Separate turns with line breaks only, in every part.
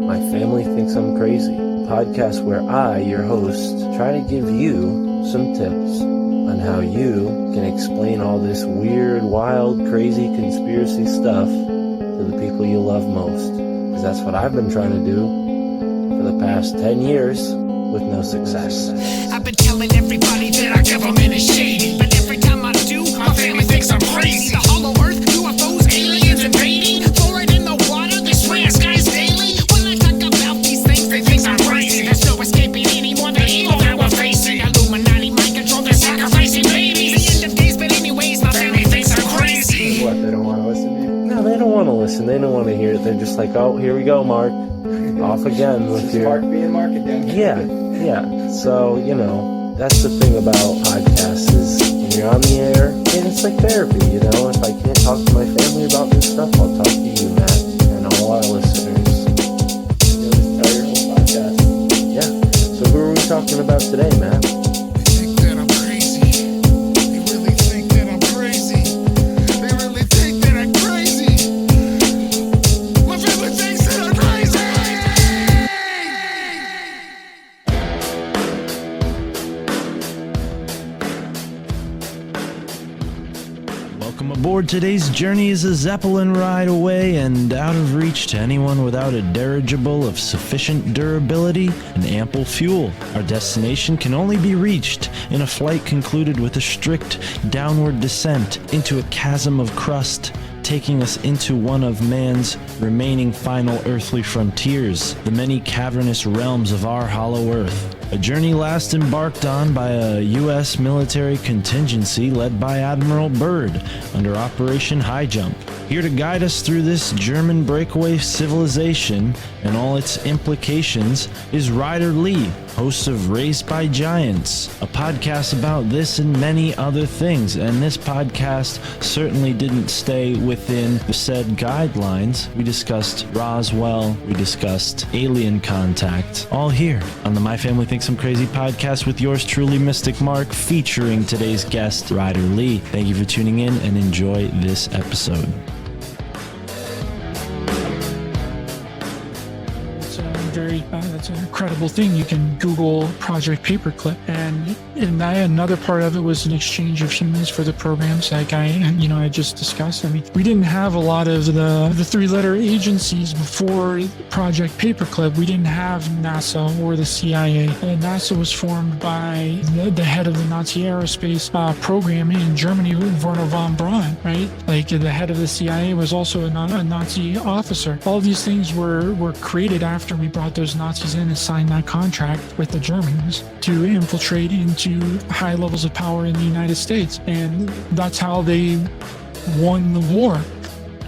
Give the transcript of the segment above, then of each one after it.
My Family Thinks I'm Crazy, a podcast where I, your host, try to give you some tips on how you can explain all this weird, wild, crazy conspiracy stuff to the people you love most. Because that's what I've been trying to do for the past 10 years with no success.
I've been telling everybody that our government is shady, but every time I do, my family thinks I'm crazy. The hollow earth, UFOs, aliens invading, fluoride in the water, they swear skies daily. When I talk about these things, they think I'm crazy. There's no escaping anymore the evil that we're facing. Illuminati mind control, they're sacrificing babies. The end of days, but anyways, my family thinks I'm crazy.
What, they don't want to listen to you?
No, they don't want to listen. They don't want to hear it. They're just like, oh, here we go, Mark. Off again with your...
Mark being Mark again.
Yeah. So, that's the thing about podcasts is when you're on the air, and it's like therapy, If I can't talk to my family about this stuff, I'll talk to you, Matt, and all our listeners.
You'll just tell your whole podcast.
Yeah. So who are we talking about today, Matt?
They think that I'm crazy. They really think that I'm crazy. They really think that I'm crazy. My family thinks that I'm crazy.
Welcome aboard. Today's journey is a Zeppelin ride away and out of reach to anyone without a dirigible of sufficient durability and ample fuel. Our destination can only be reached in a flight concluded with a strict downward descent into a chasm of crust, taking us into one of man's remaining final earthly frontiers, the many cavernous realms of our hollow earth. A journey last embarked on by a U.S. military contingency led by Admiral Byrd under Operation High Jump. Here to guide us through this German breakaway civilization and all its implications is Ryder Lee, host of Raised by Giants, a podcast about this and many other things. And this podcast certainly didn't stay within the said guidelines. We discussed Roswell, we discussed alien contact, all here on the My Family Thinks I'm Crazy podcast with yours truly, Mystic Mark, featuring today's guest, Ryder Lee. Thank you for tuning in and enjoy this episode.
That's an incredible thing. You can Google Project Paperclip, and another part of it was an exchange of humans for the programs like I just discussed. I mean, we didn't have a lot of the three-letter agencies before Project Paperclip. We didn't have NASA or the CIA. NASA was formed by the head of the Nazi aerospace program in Germany, Werner von Braun, right? Like the head of the CIA was also a Nazi officer. All these things were created after we brought those Nazis in and signed that contract with the Germans to infiltrate into high levels of power in the United States. And that's how they won the war,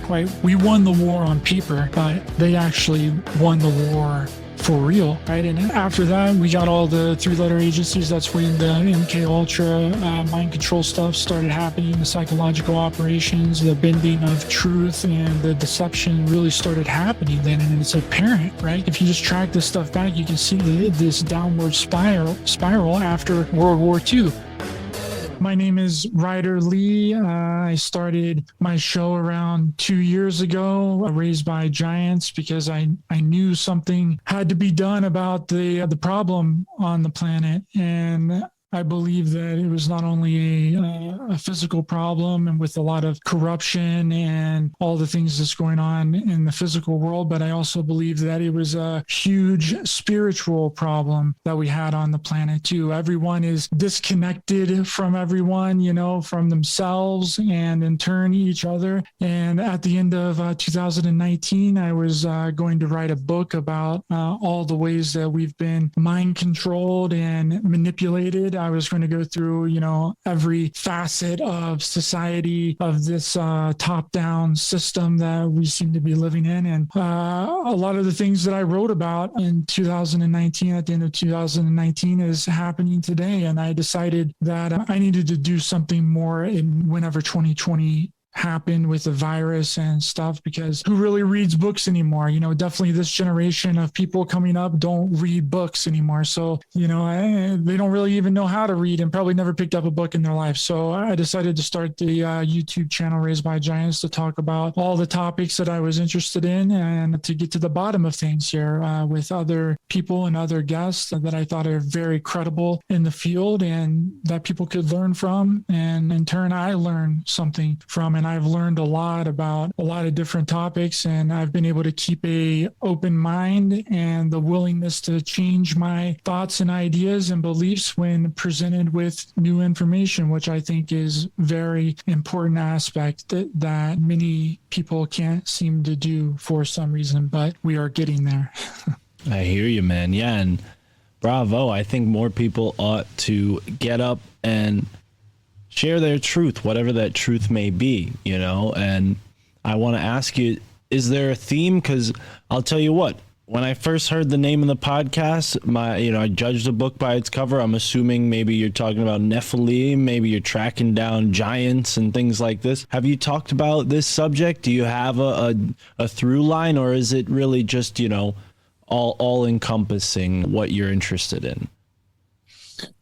right? We won the war on paper, but they actually won the war for real, right? And after that, we got all the three-letter agencies. That's when the MK Ultra mind control stuff started happening, the psychological operations, the bending of truth, and the deception really started happening then. And it's apparent, right? If you just track this stuff back, you can see this downward spiral after World War II. My name is Ryder Lee. I started my show around 2 years ago, Raised by Giants, because I knew something had to be done about the problem on the planet. And I believe that it was not only a physical problem and with a lot of corruption and all the things that's going on in the physical world, but I also believe that it was a huge spiritual problem that we had on the planet too. Everyone is disconnected from everyone, from themselves and in turn each other. And at the end of 2019, I was going to write a book about all the ways that we've been mind controlled and manipulated. I was going to go through, every facet of society, of this top-down system that we seem to be living in. And a lot of the things that I wrote about in 2019, at the end of 2019, is happening today. And I decided that I needed to do something more whenever 2020 happened with the virus and stuff, because who really reads books anymore? Definitely this generation of people coming up don't read books anymore. So, they don't really even know how to read and probably never picked up a book in their life. So I decided to start the YouTube channel Raised by Giants to talk about all the topics that I was interested in and to get to the bottom of things here with other people and other guests that I thought are very credible in the field and that people could learn from. And in turn, I learned something from, and I've learned a lot about a lot of different topics, and I've been able to keep a open mind and the willingness to change my thoughts and ideas and beliefs when presented with new information, which I think is very important aspect that many people can't seem to do for some reason, but we are getting there.
I hear you, man. Yeah, and bravo. I think more people ought to get up and share their truth, whatever that truth may be, and I want to ask you, is there a theme? Because I'll tell you what, when I first heard the name of the podcast, I judged a book by its cover. I'm assuming maybe you're talking about Nephilim, maybe you're tracking down giants and things like this. Have you talked about this subject? Do you have a through line, or is it really just, all encompassing what you're interested in?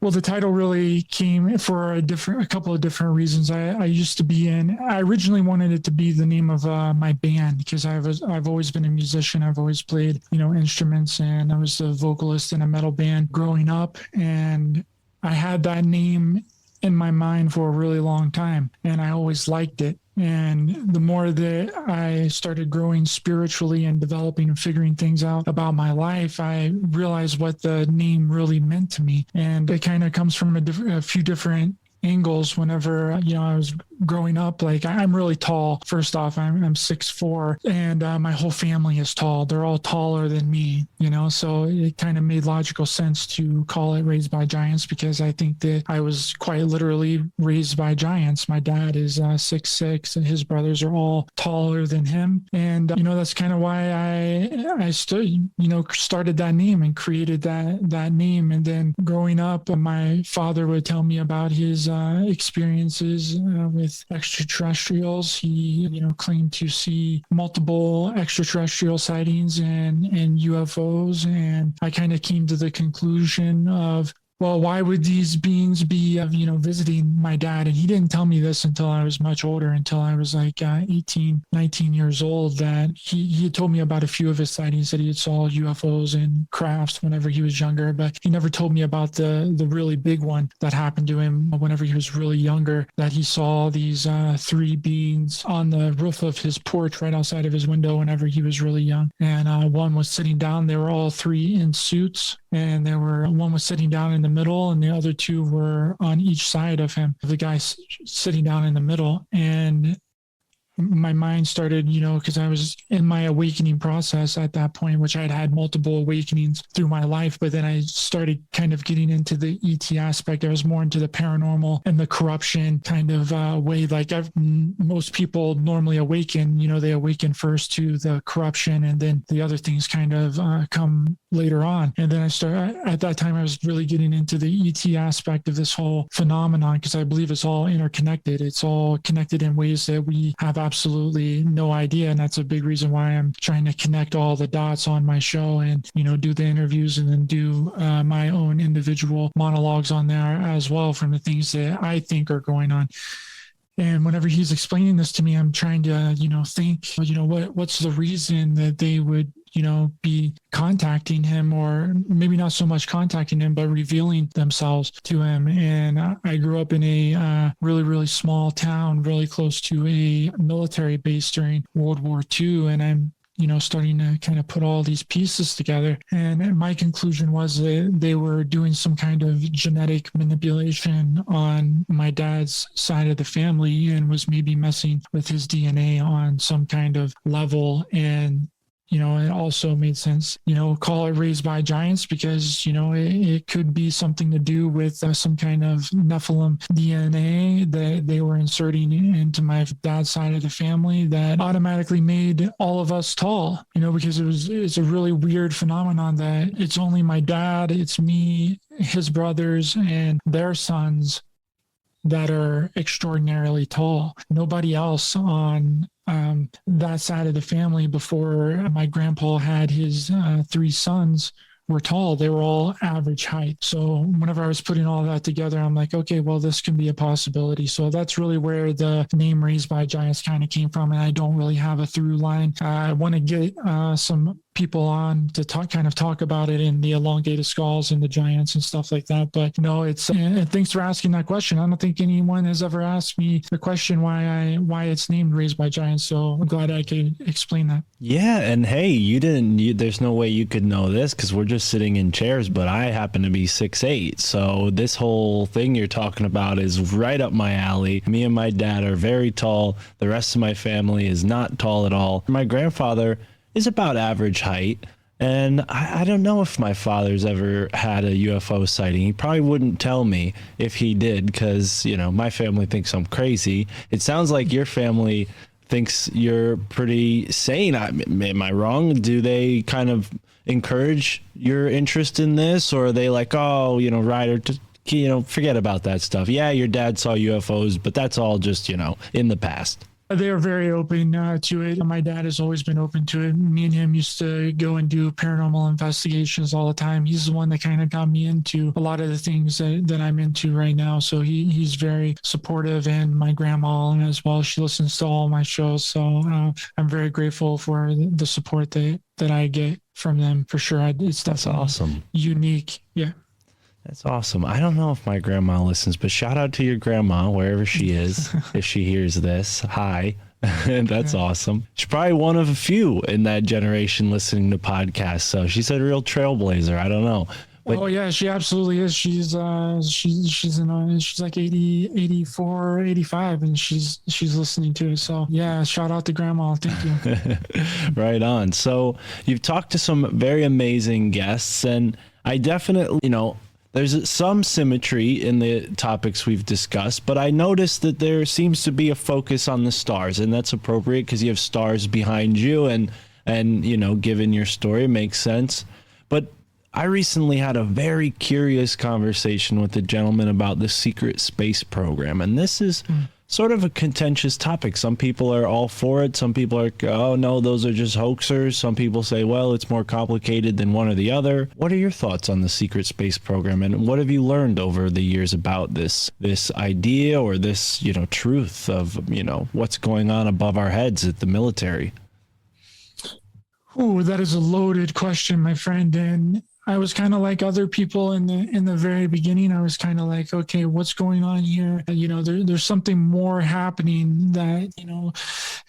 Well, the title really came for a couple of different reasons. I originally wanted it to be the name of my band, because I've always been a musician. I've always played, instruments, and I was the vocalist in a metal band growing up. And I had that name in my mind for a really long time, and I always liked it. And the more that I started growing spiritually and developing and figuring things out about my life, I realized what the name really meant to me. And it kind of comes from a few different angles. Whenever, I was growing up, like, I'm really tall. First off, I'm 6'4", and my whole family is tall. They're all taller than me, so it kind of made logical sense to call it Raised by Giants, because I think that I was quite literally raised by giants. My dad is 6'6", and his brothers are all taller than him. And, that's kind of why I started that name and created that name. And then growing up, my father would tell me about his experiences with extraterrestrials. He, claimed to see multiple extraterrestrial sightings and UFOs. And I kind of came to the conclusion of, well, why would these beings be, visiting my dad? And he didn't tell me this until I was much older, until I was like 18, 19 years old, that he had told me about a few of his sightings, that he had saw UFOs and crafts whenever he was younger, but he never told me about the really big one that happened to him whenever he was really younger, that he saw these 3 beings on the roof of his porch right outside of his window whenever he was really young. And one was sitting down. They were all 3 in suits, and one was sitting down in the middle, and the other 2 were on each side of him. The guy sitting down in the middle, and my mind started, because I was in my awakening process at that point, which I had multiple awakenings through my life. But then I started kind of getting into the ET aspect. I was more into the paranormal and the corruption kind of way. Like most people normally awaken, they awaken first to the corruption, and then the other things kind of come later on. And then at that time, I was really getting into the ET aspect of this whole phenomenon, because I believe it's all interconnected. It's all connected in ways that we have absolutely no idea. And that's a big reason why I'm trying to connect all the dots on my show and, do the interviews, and then do my own individual monologues on there as well, from the things that I think are going on. And whenever he's explaining this to me, I'm trying to, think, what's the reason that they would, be contacting him, or maybe not so much contacting him, but revealing themselves to him. And I grew up in a really, really small town, really close to a military base during World War II. And I'm starting to kind of put all these pieces together. And my conclusion was that they were doing some kind of genetic manipulation on my dad's side of the family, and was maybe messing with his DNA on some kind of level. And it also made sense, call it Raised by Giants, because, it could be something to do with some kind of Nephilim DNA that they were inserting into my dad's side of the family that automatically made all of us tall, because it's a really weird phenomenon that it's only my dad, it's me, his brothers, and their sons that are extraordinarily tall. Nobody else on that side of the family before my grandpa had his 3 sons were tall. They were all average height. So whenever I was putting all that together, I'm like, okay, well, this can be a possibility. So that's really where the name Raised by Giants kind of came from. And I don't really have a through line. I want to get some people on to talk about it in the elongated skulls and the giants and stuff like that. But no, it's and thanks for asking that question. I don't think anyone has ever asked me the question why it's named Raised by Giants. So I'm glad I could explain that.
Yeah, and hey, there's no way you could know this because we're just sitting in chairs, but I happen to be 6'8", so this whole thing you're talking about is right up my alley. Me and my dad are very tall. The rest of my family is not tall at all. My grandfather is about average height, and I don't know if my father's ever had a UFO sighting. He probably wouldn't tell me if he did because, my family thinks I'm crazy. It sounds like your family thinks you're pretty sane. Am I wrong? Do they kind of encourage your interest in this, or are they like, oh, Ryder, forget about that stuff. Yeah, your dad saw UFOs, but that's all just, in the past.
They are very open to it. My dad has always been open to it. Me and him used to go and do paranormal investigations all the time. He's the one that kind of got me into a lot of the things that I'm into right now. So he's very supportive, and my grandma as well. She listens to all my shows. So I'm very grateful for the support that I get from them, for sure. That's
awesome.
Unique. Yeah.
That's awesome. I don't know if my grandma listens, but shout out to your grandma, wherever she is, if she hears this. Hi. That's awesome. She's probably one of a few in that generation listening to podcasts. So she's a real trailblazer. I don't know. But,
oh yeah, she absolutely is. She's like 80, 84, 85, and she's listening to it. So yeah, shout out to grandma. Thank you.
Right on. So you've talked to some very amazing guests, and I definitely, there's some symmetry in the topics we've discussed, but I noticed that there seems to be a focus on the stars, and that's appropriate because you have stars behind you, and given your story, makes sense. But I recently had a very curious conversation with a gentleman about the secret space program, and this is sort of a contentious topic. Some people are all for it. Some people are, oh no, those are just hoaxers. Some people say, well, it's more complicated than one or the other. What are your thoughts on the secret space program, and what have you learned over the years about this idea or this, truth of, what's going on above our heads at the military?
Oh, that is a loaded question, my friend. And I was kind of like other people in the very beginning. I was kind of like, okay, what's going on here? There's something more happening that,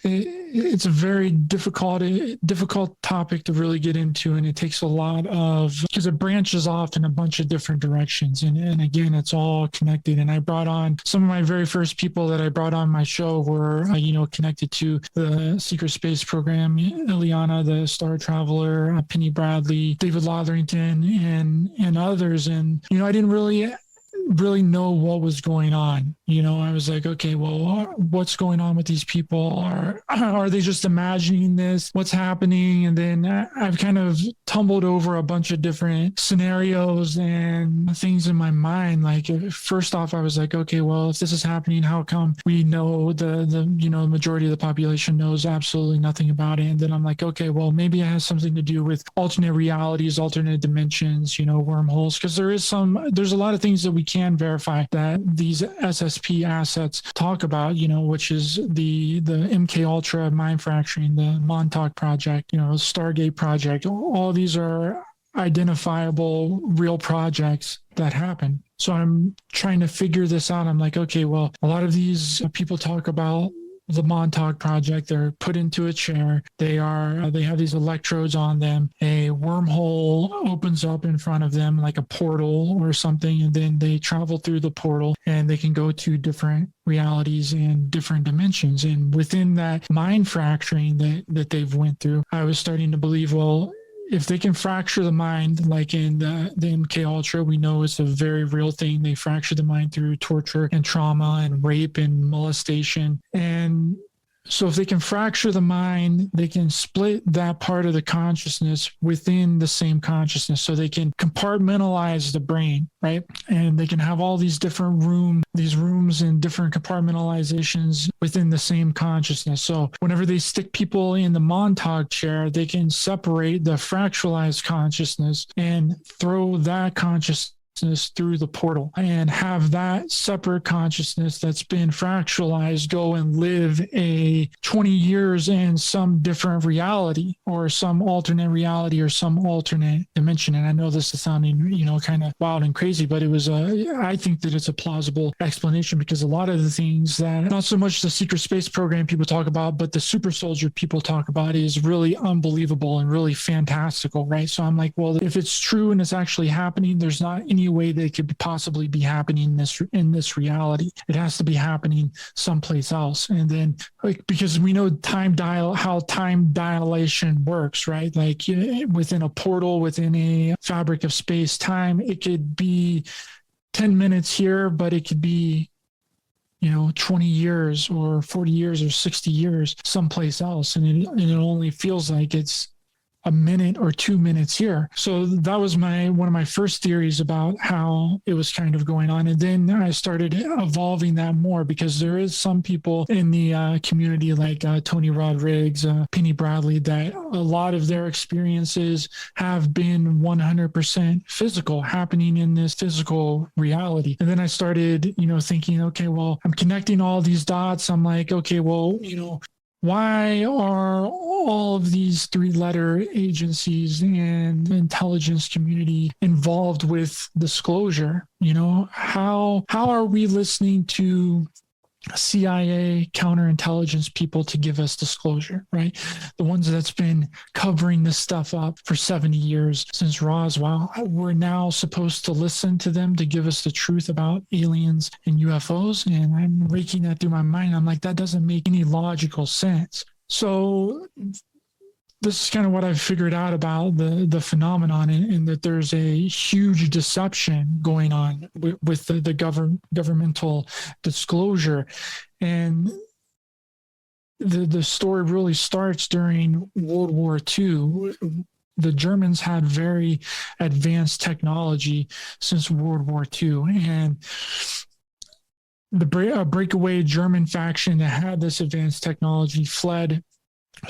it's a very difficult topic to really get into. And it takes a lot because it branches off in a bunch of different directions. And again, it's all connected. And I brought on some of my very first people that I brought on my show were, connected to the secret space program. Ileana, the Star Traveler, Penny Bradley, David Lotherington, and others. And, I didn't really know what was going on. I was like, okay, well, what's going on with these people? Are they just imagining this? What's happening? And then I've kind of tumbled over a bunch of different scenarios and things in my mind. Like, first off, I was like, okay, well, if this is happening, how come we know the majority of the population knows absolutely nothing about it? And then I'm like, okay, well, maybe it has something to do with alternate realities, alternate dimensions, wormholes, because there's a lot of things that we can verify that these SSP assets talk about, which is the MK Ultra mind fracturing, the Montauk project, Stargate project. All these are identifiable real projects that happen. So I'm trying to figure this out. I'm like, okay, well, a lot of these people talk about the Montauk project. They're put into a chair. They have these electrodes on them. A wormhole opens up in front of them like a portal or something, and then they travel through the portal and they can go to different realities and different dimensions. And within that mind fracturing that they've went through, I was starting to believe, well, if they can fracture the mind, like in the MK Ultra, we know it's a very real thing. They fracture the mind through torture and trauma and rape and molestation. And So if they can fracture the mind, they can split that part of the consciousness within the same consciousness. So they can compartmentalize the brain, right? And they can have all these different rooms and different compartmentalizations within the same consciousness. So whenever they stick people in the Montauk chair, they can separate the fractalized consciousness and throw that consciousness through the portal and have that separate consciousness that's been fractalized go and live a 20 years in some different reality or some alternate reality or some alternate dimension. And I know this is sounding, kind of wild and crazy, but I think that it's a plausible explanation, because a lot of the things that not so much the secret space program people talk about, but the super soldier people talk about is really unbelievable and really fantastical, right? So I'm like, well, if it's true and it's actually happening, there's not any way that it could possibly be happening in this reality. It has to be happening someplace else. And then, because we know how time dilation works, right? Like within a portal, within a fabric of space time, it could be 10 minutes here, but it could be 20 years or 40 years or 60 years someplace else. And it only feels like it's a minute or 2 minutes here. So that was one of my first theories about how it was kind of going on. And then I started evolving that more, because there is some people in the community like Tony Rodriguez, Penny Bradley, that a lot of their experiences have been 100% physical, happening in this physical reality. And then I started, thinking, okay, well, I'm connecting all these dots. I'm like, okay, well, why are all of these three-letter agencies and intelligence community involved with disclosure? How are we listening to CIA counterintelligence people to give us disclosure, right? The ones that's been covering this stuff up for 70 years since Roswell. We're now supposed to listen to them to give us the truth about aliens and UFOs. And I'm raking that through my mind. I'm like, that doesn't make any logical sense. So this is kind of what I've figured out about the phenomenon, and that there's a huge deception going on with the governmental disclosure. And the story really starts during World War II. The Germans had very advanced technology since World War II. And the breakaway German faction that had this advanced technology fled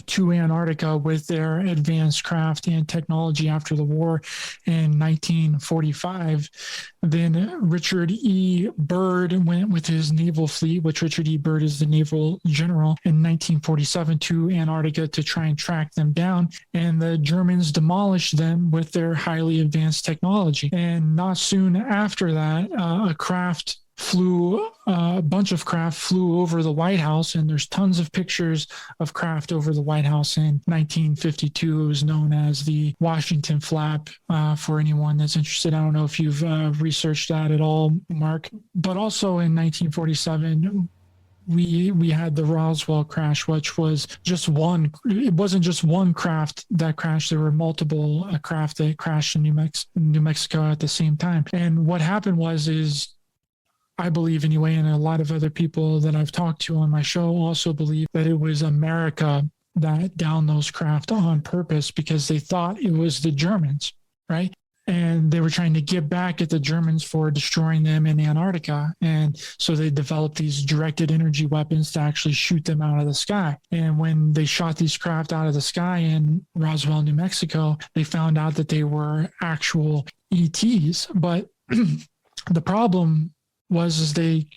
to Antarctica with their advanced craft and technology after the war in 1945. Then Richard E. Byrd went with his naval fleet, which Richard E. Byrd is the naval general, in 1947 to Antarctica to try and track them down. And the Germans demolished them with their highly advanced technology. And not soon after that, a bunch of craft flew over the White House, and there's tons of pictures of craft over the White House in 1952. It was known as the Washington Flap, for anyone that's interested. I don't know if you've researched that at all, Mark. But also in 1947, we had the Roswell crash, which was it wasn't just one craft that crashed. There were multiple craft that crashed in New Mexico at the same time. And what happened is, I believe anyway, and a lot of other people that I've talked to on my show also believe, that it was America that downed those craft on purpose, because they thought it was the Germans, right? And they were trying to get back at the Germans for destroying them in Antarctica. And so they developed these directed energy weapons to actually shoot them out of the sky. And when they shot these craft out of the sky in Roswell, New Mexico, they found out that they were actual ETs. But the problem was they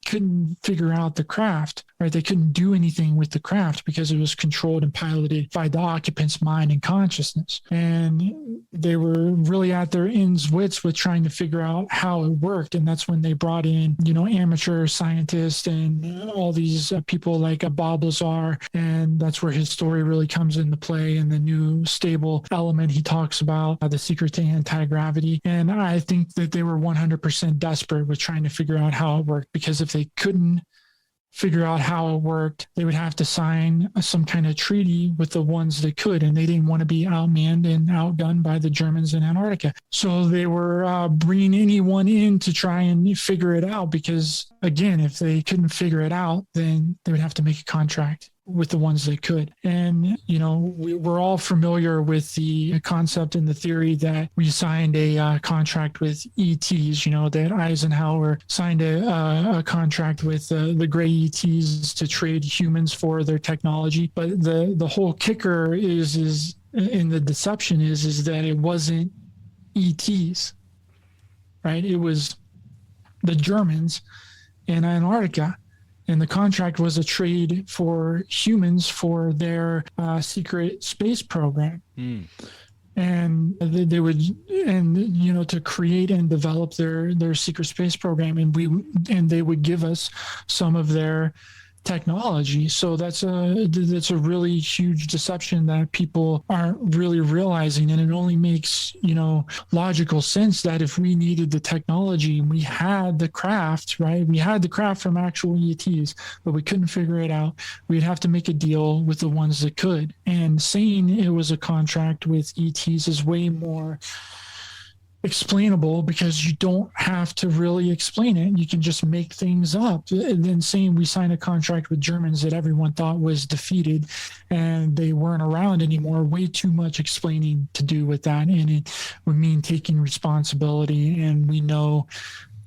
couldn't figure out the craft, right? They couldn't do anything with the craft because it was controlled and piloted by the occupant's mind and consciousness. And they were really at their ends wits with trying to figure out how it worked. And that's when they brought in, amateur scientists and all these people like Bob Lazar. And that's where his story really comes into play, and the new stable element he talks about, the secret to anti-gravity. And I think that they were 100% desperate with trying to figure out how it worked, because if they couldn't figure out how it worked, they would have to sign some kind of treaty with the ones that could, and they didn't want to be outmanned and outgunned by the Germans in Antarctica. So they were bringing anyone in to try and figure it out, because again, if they couldn't figure it out, then they would have to make a contract with the ones that could. And, we're all familiar with the concept and the theory that we signed a contract with ETs, that Eisenhower signed a contract with the gray ETs to trade humans for their technology. But the whole kicker is in the deception is that it wasn't ETs, right? It was the Germans in Antarctica. And the contract was a trade for humans for their secret space program. And they would, to create and develop their secret space program, and they would give us some of their technology. So that's a really huge deception that people aren't really realizing, and it only makes logical sense that if we needed the technology, we had the craft, right? We had the craft from actual ETs, but we couldn't figure it out. We'd have to make a deal with the ones that could. And saying it was a contract with ETs is way more explainable, because you don't have to really explain it. You can just make things up. And then saying we signed a contract with Germans that everyone thought was defeated and they weren't around anymore, way too much explaining to do with that. And it would mean taking responsibility, and we know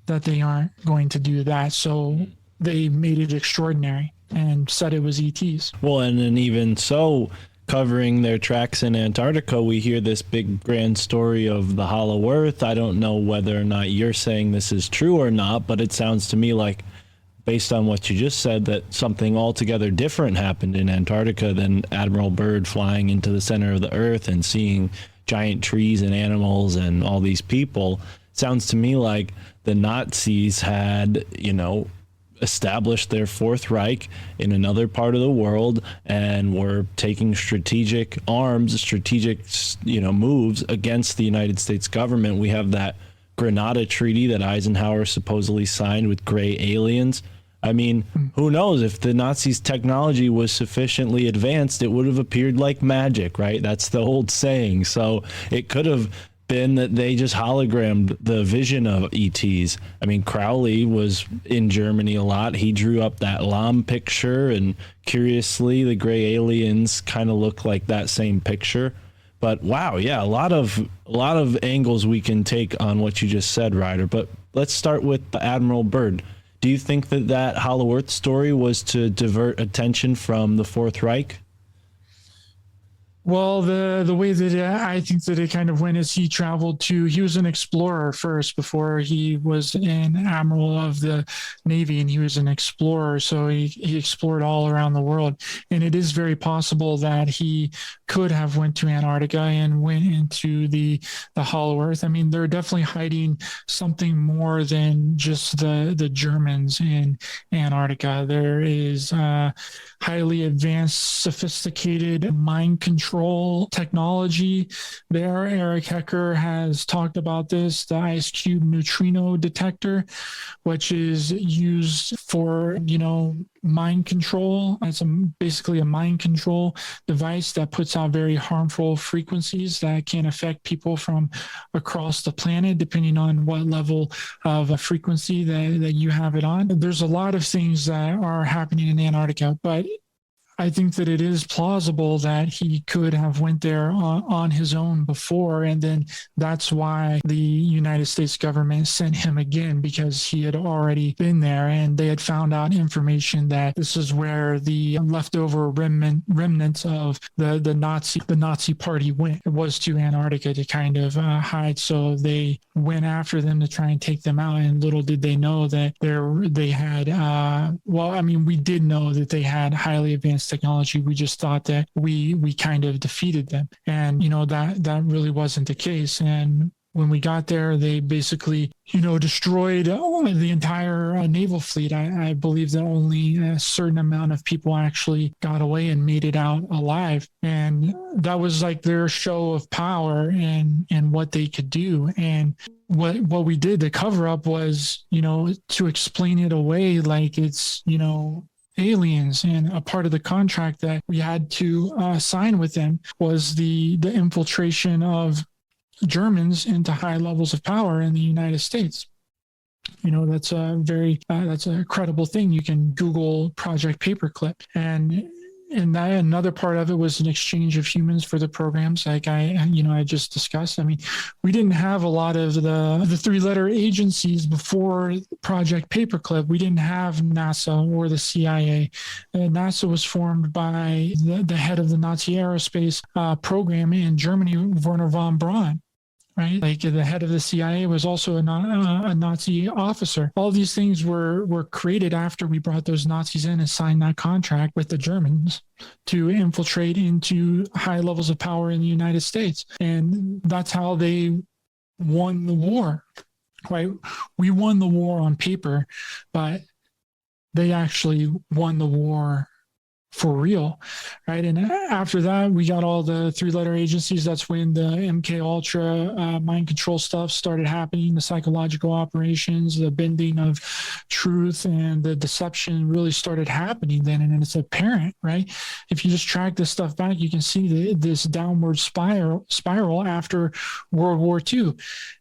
that they aren't going to do that. So they made it extraordinary and said it was ETs.
Well, and then even so, covering their tracks in Antarctica, we hear this big grand story of the Hollow Earth. I don't know whether or not you're saying this is true or not, but it sounds to me like, based on what you just said, that something altogether different happened in Antarctica than Admiral Byrd flying into the center of the Earth and seeing giant trees and animals and all these people. It sounds to me like the Nazis had, established their Fourth Reich in another part of the world and were taking strategic moves against the United States government. We have that Grenada Treaty that Eisenhower supposedly signed with gray aliens. I mean, who knows? If the Nazis' technology was sufficiently advanced, it would have appeared like magic, right? That's the old saying. So it could have been that they just hologrammed the vision of ETs. I mean, Crowley was in Germany a lot. He drew up that Lam picture, and curiously, the gray aliens kind of look like that same picture. But wow, yeah, a lot of angles we can take on what you just said, Ryder. But let's start with Admiral Byrd. Do you think that Hollow Earth story was to divert attention from the Fourth Reich?
Well, the way that I think that it kind of went is he was an explorer first before he was an admiral of the Navy, and he was an explorer. So he explored all around the world. And it is very possible that he could have went to Antarctica and went into the Hollow Earth. I mean, they're definitely hiding something more than just the Germans in Antarctica. There is highly advanced, sophisticated mind control technology there. Eric Hecker has talked about this, the ice cube neutrino detector, which is used for, mind control. It's basically a mind control device that puts out very harmful frequencies that can affect people from across the planet, depending on what level of a frequency that you have it on. There's a lot of things that are happening in Antarctica, but I think that it is plausible that he could have went there on his own before, and then that's why the United States government sent him again, because he had already been there, and they had found out information that this is where the leftover remnants of the Nazi party went. It was to Antarctica to kind of hide, so they went after them to try and take them out. And little did they know that they had we did know that they had highly advanced technology. We just thought that we kind of defeated them, and that really wasn't the case. And when we got there, they basically destroyed the entire naval fleet. I believe that only a certain amount of people actually got away and made it out alive, and that was like their show of power and what they could do. And what we did, the cover up was to explain it away like it's aliens, and a part of the contract that we had to sign with them was the infiltration of Germans into high levels of power in the United States. That's a credible thing. You can Google Project Paperclip, and another part of it was an exchange of humans for the programs, like I just discussed. I mean, we didn't have a lot of the three-letter agencies before Project Paperclip. We didn't have NASA or the CIA. NASA was formed by the head of the Nazi aerospace program in Germany, Werner von Braun. Right, like the head of the CIA was also a Nazi officer. All these things were created after we brought those Nazis in and signed that contract with the Germans to infiltrate into high levels of power in the United States, and that's how they won the war. Right, we won the war on paper, but they actually won the war for real, right? And after that, we got all the three-letter agencies. That's when the MK Ultra mind control stuff started happening, the psychological operations, the bending of truth, and the deception really started happening then. And it's apparent, right? If you just track this stuff back, you can see this downward spiral after World War II.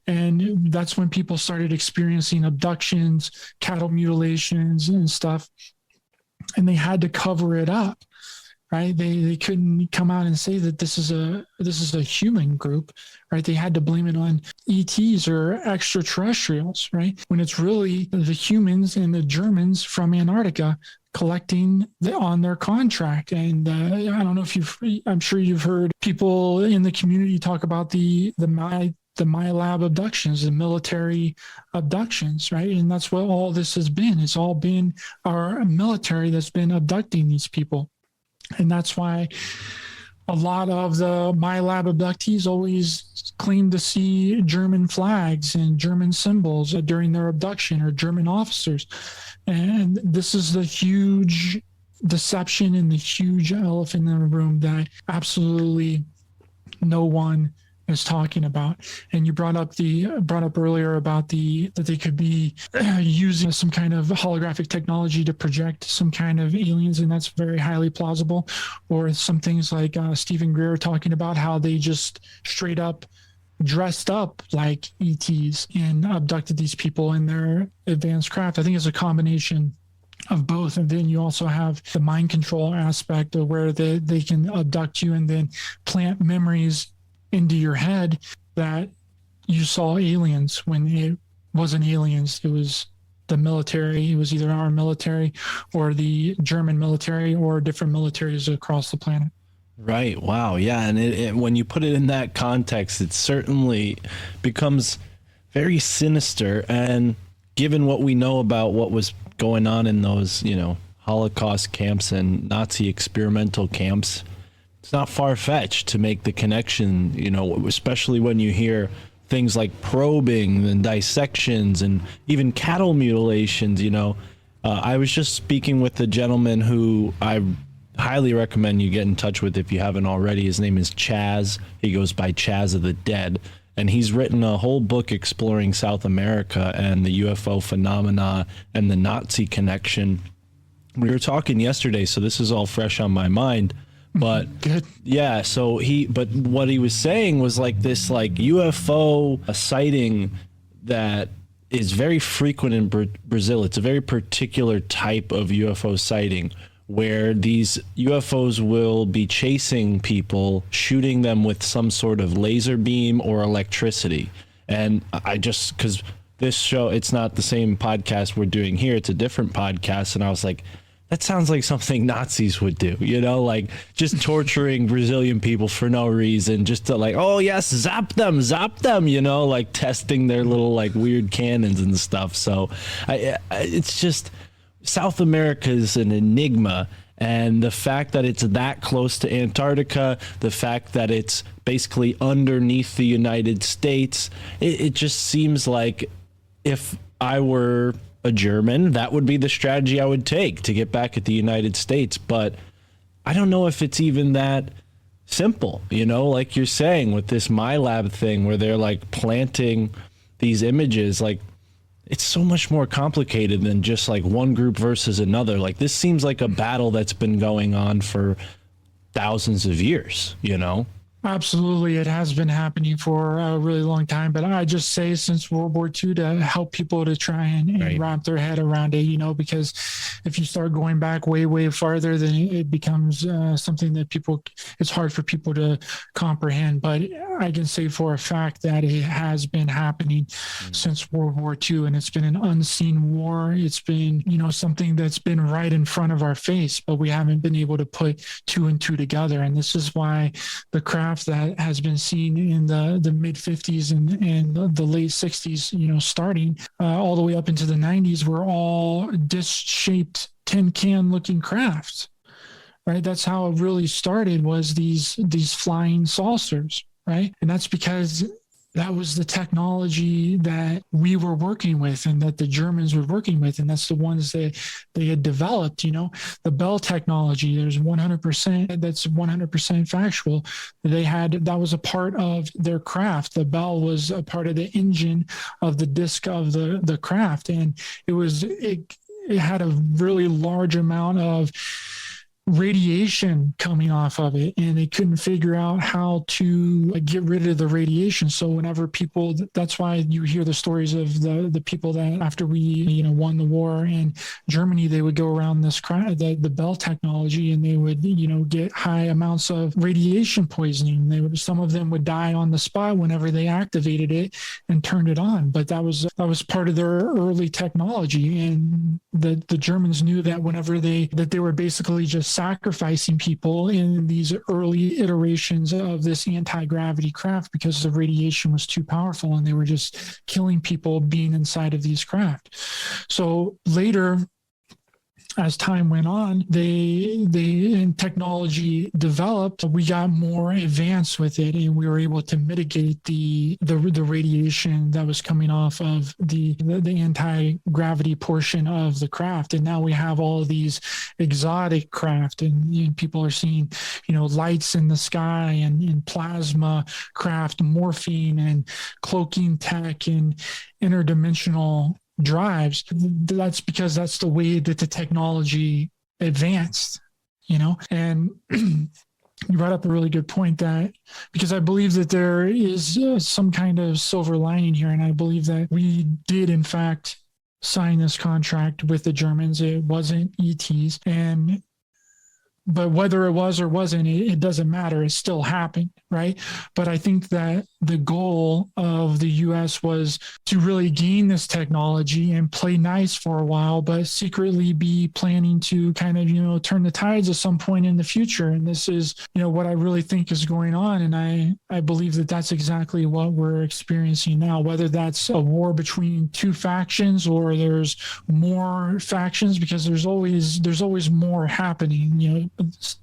And that's when people started experiencing abductions, cattle mutilations, and stuff. And they had to cover it up, right? They couldn't come out and say that this is a human group, right? They had to blame it on ETs or extraterrestrials, right? When it's really the humans and the Germans from Antarctica collecting on their contract. And I don't know if I'm sure you've heard people in the community talk about the MyLab abductions, the military abductions, right? And that's what all this has been. It's all been our military that's been abducting these people. And that's why a lot of the MyLab abductees always claim to see German flags and German symbols during their abduction, or German officers. And this is the huge deception and the huge elephant in the room that absolutely no one is talking about. And you brought up earlier about that they could be using some kind of holographic technology to project some kind of aliens, and that's very highly plausible. Or some things like Stephen Greer talking about how they just straight up dressed up like ETs and abducted these people in their advanced craft. I think it's a combination of both. And then you also have the mind control aspect of where they can abduct you and then plant memories into your head that you saw aliens when it wasn't aliens. It was the military. It was either our military or the German military or different militaries across the planet.
Right. Wow. Yeah. And when you put it in that context, it certainly becomes very sinister. And given what we know about what was going on in those, Holocaust camps and Nazi experimental camps, it's not far-fetched to make the connection, especially when you hear things like probing and dissections and even cattle mutilations. I was just speaking with a gentleman who I highly recommend you get in touch with if you haven't already. His name is Chaz. He goes by Chaz of the Dead. And he's written a whole book exploring South America and the UFO phenomena and the Nazi connection. We were talking yesterday, so this is all fresh on my mind. But
good.
Yeah, but what he was saying was like this UFO sighting that is very frequent in Brazil. It's a very particular type of UFO sighting where these UFOs will be chasing people, shooting them with some sort of laser beam or electricity. And because this show, it's not the same podcast we're doing here, it's a different podcast. And I was like, that sounds like something Nazis would do, just torturing Brazilian people for no reason, just to oh yes, zap them, testing their little weird cannons and stuff. So it's just, South America is an enigma. And the fact that it's that close to Antarctica, the fact that it's basically underneath the United States, it just seems like if I were a German, that would be the strategy I would take to get back at the United States. But I don't know if it's even that simple, like you're saying with this MyLab thing where they're planting these images. it's so much more complicated than just like one group versus another. Like this seems like a battle that's been going on for thousands of years, you know?
Absolutely. It has been happening for a really long time, but I just say since World War II to help people to try and
Right.
wrap their head around it, you know, because if you start going back way, way farther, then it becomes something that it's hard for people to comprehend. But I can say for a fact that it has been happening since World War II, and it's been an unseen war. It's been, you know, something that's been right in front of our face, but we haven't been able to put two and two together. And this is why the craft that has been seen in the mid 50s and the late 60s, you know, starting all the way up into the 90s, were all disc-shaped tin can looking crafts, right? That's how it really started, was these flying saucers, right? And that's because that was the technology that we were working with and that the Germans were working with. And that's the ones that they had developed, you know, the Bell technology, that's 100% factual. That was a part of their craft. The Bell was a part of the engine of the disc of the craft. And it had a really large amount of radiation coming off of it, and they couldn't figure out how to get rid of the radiation. So whenever that's why you hear the stories of the people that after we, you know, won the war in Germany, they would go around the Bell technology, and they would, you know, get high amounts of radiation poisoning. Some of them would die on the spot whenever they activated it and turned it on. But that was part of their early technology, and the Germans knew that whenever they were basically just sacrificing people in these early iterations of this anti-gravity craft because the radiation was too powerful, and they were just killing people being inside of these craft. So later, as time went on, and technology developed, we got more advanced with it, and we were able to mitigate the radiation that was coming off of the anti-gravity portion of the craft. And now we have all of these exotic craft, and you know, people are seeing, you know, lights in the sky and plasma craft, morphine and cloaking tech and interdimensional drives. That's because that's the way that the technology advanced, you know. And you brought up a really good point, that because I believe that there is some kind of silver lining here, and I believe that we did in fact sign this contract with the Germans. It wasn't ETs, but whether it was or wasn't, it doesn't matter. It still happened, right? But I think that the goal of the U.S. was to really gain this technology and play nice for a while, but secretly be planning to kind of, you know, turn the tides at some point in the future. And this is, you know, what I really think is going on. And I believe that that's exactly what we're experiencing now, whether that's a war between two factions or there's more factions, because there's always more happening. You know,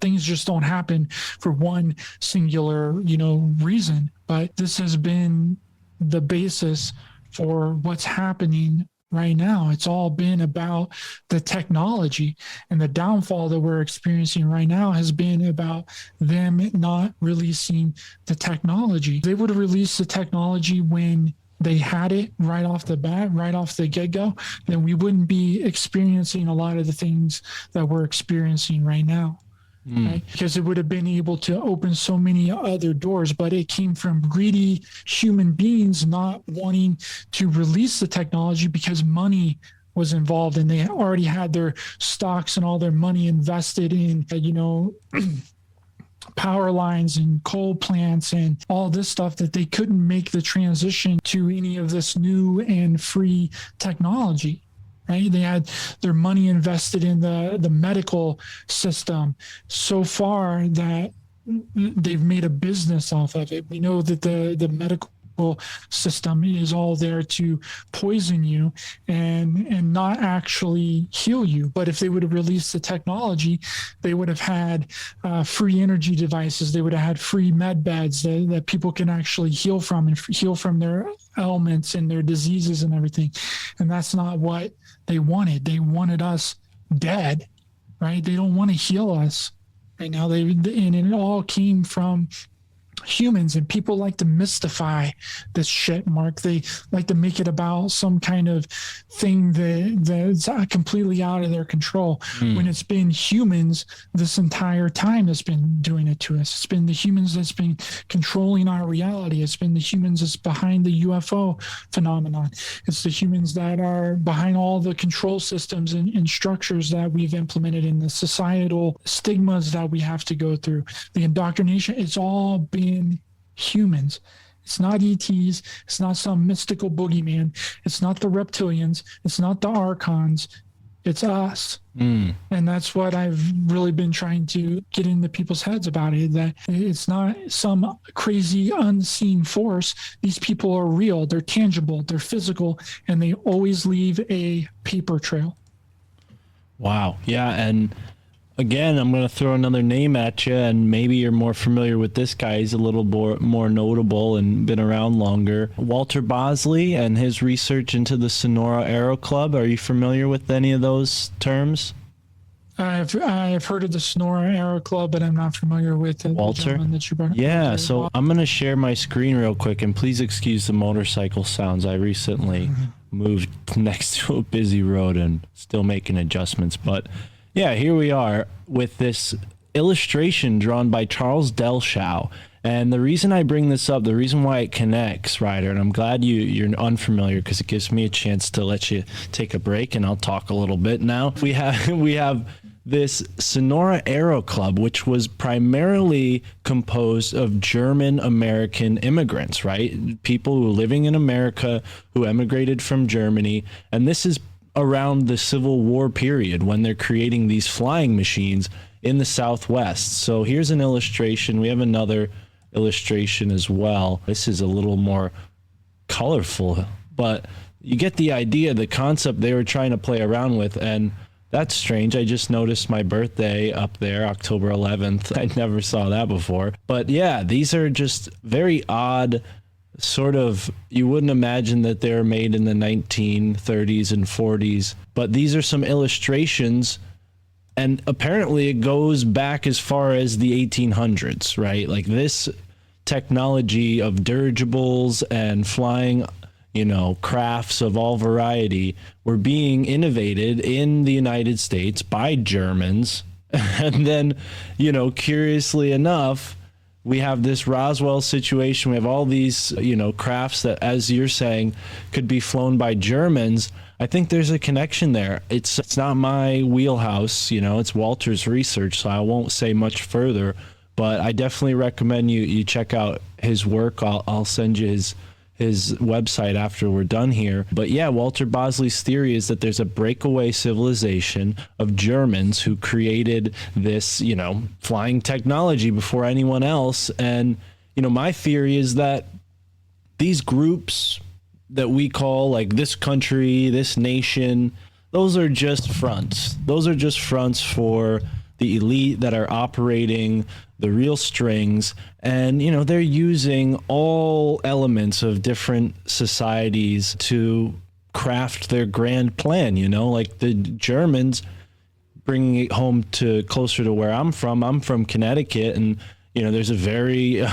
things just don't happen for one singular, you know, reason. But this has been the basis for what's happening right now. It's all been about the technology, and the downfall that we're experiencing right now has been about them not releasing the technology. They would have released the technology when they had it right off the bat, right off the get-go, then we wouldn't be experiencing a lot of the things that we're experiencing right now. Right? Because it would have been able to open so many other doors, but it came from greedy human beings not wanting to release the technology because money was involved, and they already had their stocks and all their money invested in, you know, power lines and coal plants and all this stuff, that they couldn't make the transition to any of this new and free technology. Right? They had their money invested in the medical system so far that they've made a business off of it. We know that the medical system is all there to poison you and not actually heal you. But if they would have released the technology, they would have had free energy devices. They would have had free med beds that people can actually heal from, and heal from their ailments and their diseases and everything. And that's not what they wanted. They wanted us dead, right? They don't want to heal us right now. And it all came from humans, and people like to mystify this shit, Mark. They like to make it about some kind of thing that's completely out of their control, when it's been humans this entire time that's been doing it to us. It's been the humans that's been controlling our reality. It's been the humans that's behind the UFO phenomenon. It's the humans that are behind all the control systems and structures that we've implemented, in the societal stigmas that we have to go through, the indoctrination. It's all been humans. It's not ETs. It's not some mystical boogeyman. It's not the reptilians. It's not the archons. It's us. And that's what I've really been trying to get into people's heads about it, that it's not some crazy unseen force. These people are real. They're tangible. They're physical. And they always leave a paper trail.
Wow. Yeah. And again, I'm going to throw another name at you, and maybe you're more familiar with this guy. He's a little more notable and been around longer. Walter Bosley and his research into the Sonora Aero Club. Are you familiar with any of those terms?
I've heard of the Sonora Aero Club, but I'm not familiar with the gentleman that you brought up.
Yeah, so I'm going to share my screen real quick, and please excuse the motorcycle sounds. I recently moved next to a busy road and still making adjustments, but yeah, here we are with this illustration drawn by Charles Delshow. And the reason I bring this up, the reason why it connects, Ryder, and I'm glad you're unfamiliar, because it gives me a chance to let you take a break, and I'll talk a little bit now. We have this Sonora Aero Club, which was primarily composed of German American immigrants, right? People who were living in America who emigrated from Germany. And this is around the Civil War period, when they're creating these flying machines in the Southwest. So here's an illustration. We have another illustration as well. This is a little more colorful, but you get the idea, the concept they were trying to play around with. And that's strange. I just noticed my birthday up there, October 11th. I never saw that before. But yeah, these are just very odd, sort of, you wouldn't imagine that they were made in the 1930s and 40s, but these are some illustrations, and apparently it goes back as far as the 1800s, right? Like, this technology of dirigibles and flying, crafts of all variety were being innovated in the United States by Germans. And then, curiously enough, we have this Roswell situation. We have all these, crafts that, as you're saying, could be flown by Germans. I think there's a connection there. It's not my wheelhouse, it's Walter's research, so I won't say much further. But I definitely recommend you check out his work. I'll send you his website after we're done here. But yeah, Walter Bosley's theory is that there's a breakaway civilization of Germans who created this, flying technology before anyone else. And, my theory is that these groups that we call, like, this country, this nation, those are just fronts. Those are just fronts for the elite that are operating the real strings. And, they're using all elements of different societies to craft their grand plan, like the Germans, bringing it home to closer to where I'm from Connecticut. And, there's a very,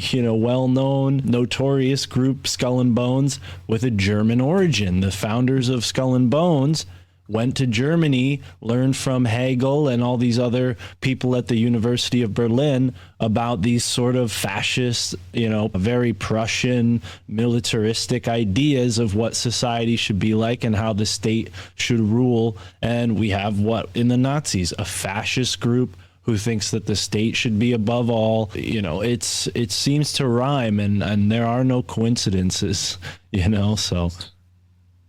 well-known, notorious group, Skull and Bones, with a German origin. The founders of Skull and Bones went to Germany, learned from Hegel and all these other people at the University of Berlin about these sort of fascist, very Prussian, militaristic ideas of what society should be like and how the state should rule. And we have in the Nazis, a fascist group who thinks that the state should be above all. It seems to rhyme, and there are no coincidences, so.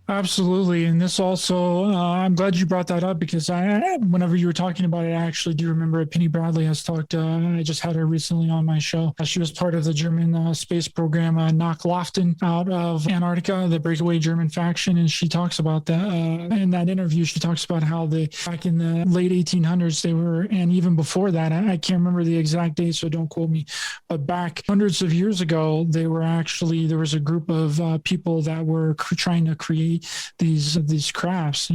Absolutely. And this also, I'm glad you brought that up, because whenever you were talking about it, I actually do remember Penny Bradley has talked, I just had her recently on my show. She was part of the German space program, Nachlaften, out of Antarctica, the breakaway German faction. And she talks about that in that interview. She talks about how back in the late 1800s, they were, and even before that, I can't remember the exact date, so don't quote me, but back hundreds of years ago, there was a group of people that were trying to create these crafts,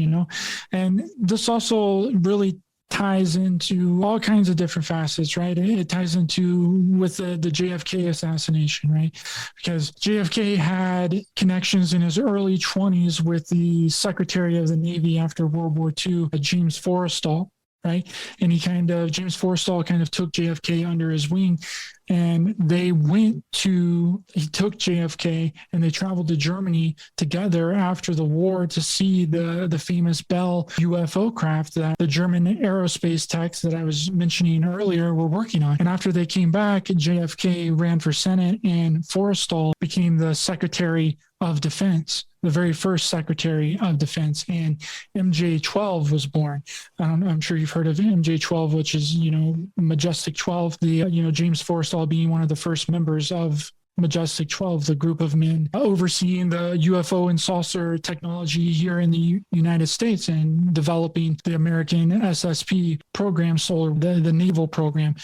and this also really ties into all kinds of different facets, right? It ties into with the JFK assassination, right? Because JFK had connections in his early 20s with the Secretary of the Navy after World War II, James Forrestal, right? And James Forrestal kind of took JFK under his wing, and he took JFK and they traveled to Germany together after the war to see the famous Bell UFO craft that the German aerospace techs that I was mentioning earlier were working on. And after they came back, JFK ran for Senate and Forrestal became the Secretary of Defense, the very first Secretary of Defense, and MJ-12 was born. I'm sure you've heard of MJ-12, which is, Majestic 12, James Forrestal being one of the first members of Majestic 12, the group of men overseeing the UFO and saucer technology here in the United States and developing the American SSP program, the naval program.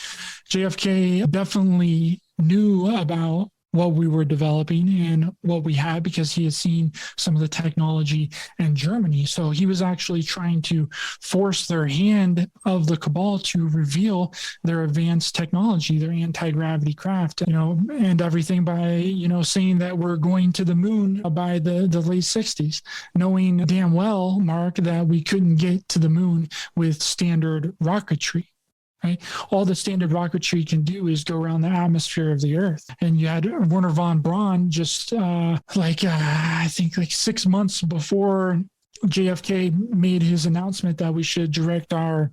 JFK definitely knew about what we were developing and what we had because he had seen some of the technology in Germany. So he was actually trying to force their hand of the cabal to reveal their advanced technology, their anti-gravity craft, and everything by, saying that we're going to the moon by the late 60s, knowing damn well, Mark, that we couldn't get to the moon with standard rocketry. Right? All the standard rocketry can do is go around the atmosphere of the Earth. And you had Wernher von Braun just I think 6 months before JFK made his announcement that we should direct our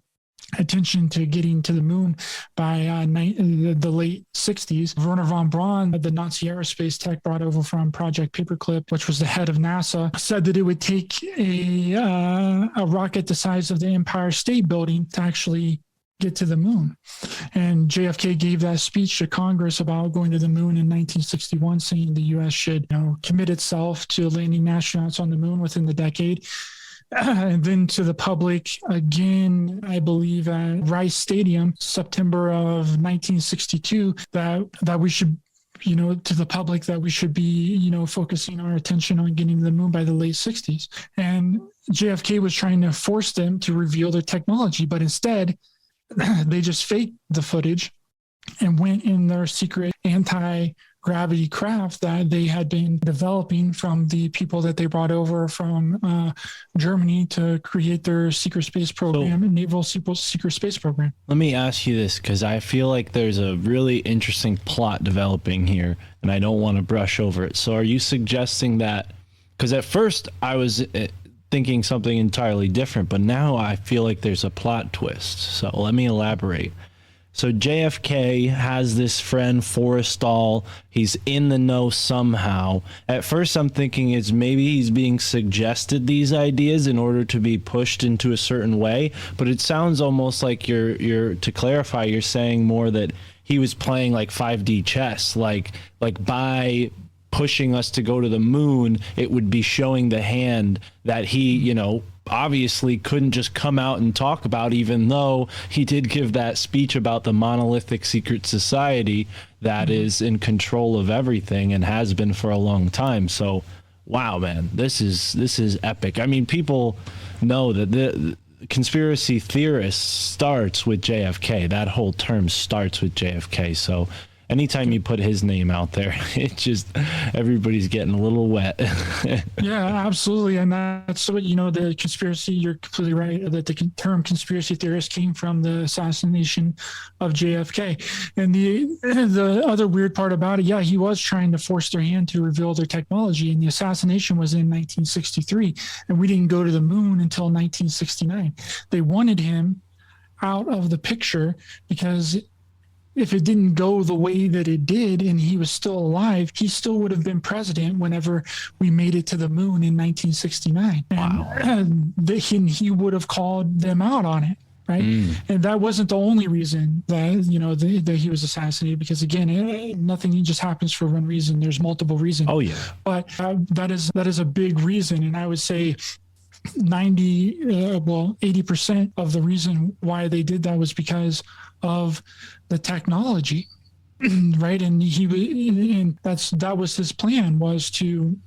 attention to getting to the moon by the late 60s. Wernher von Braun, the Nazi aerospace tech brought over from Project Paperclip, which was the head of NASA, said that it would take a rocket the size of the Empire State Building to actually get to the moon. And JFK gave that speech to Congress about going to the moon in 1961, saying the U.S. should commit itself to landing astronauts on the moon within the decade. And then to the public again, I believe at Rice Stadium, September of 1962, that we should to the public that we should be, focusing our attention on getting to the moon by the late 60s. And JFK was trying to force them to reveal their technology, but instead they just faked the footage and went in their secret anti-gravity craft that they had been developing from the people that they brought over from Germany to create their secret space program, naval secret space program.
Let me ask you this, because I feel like there's a really interesting plot developing here, and I don't want to brush over it. So are you suggesting that, because at first I was thinking something entirely different, but now I feel like there's a plot twist. So let me elaborate. So JFK has this friend Forrestal. He's in the know somehow. At first I'm thinking it's maybe he's being suggested these ideas in order to be pushed into a certain way, but it sounds almost like you're to clarify, you're saying more that he was playing like 5D chess, like by pushing us to go to the moon, it would be showing the hand that he, obviously couldn't just come out and talk about, even though he did give that speech about the monolithic secret society that is in control of everything and has been for a long time. So, wow, man, this is epic. I mean, people know that the conspiracy theorists starts with JFK. That whole term starts with JFK. So anytime you put his name out there, it just, everybody's getting a little wet.
Yeah, absolutely. And that's what, the conspiracy, you're completely right, that the term conspiracy theorist came from the assassination of JFK. And the other weird part about it, yeah, he was trying to force their hand to reveal their technology. And the assassination was in 1963. And we didn't go to the moon until 1969. They wanted him out of the picture because if it didn't go the way that it did and he was still alive, he still would have been president whenever we made it to the moon in 1969.
Wow.
And he would have called them out on it, right? And that wasn't the only reason that, that he was assassinated, because again, nothing just happens for one reason. There's multiple reasons.
Oh, yeah.
But that is a big reason. And I would say 80% of the reason why they did that was because of the technology, right? And that was his plan, was to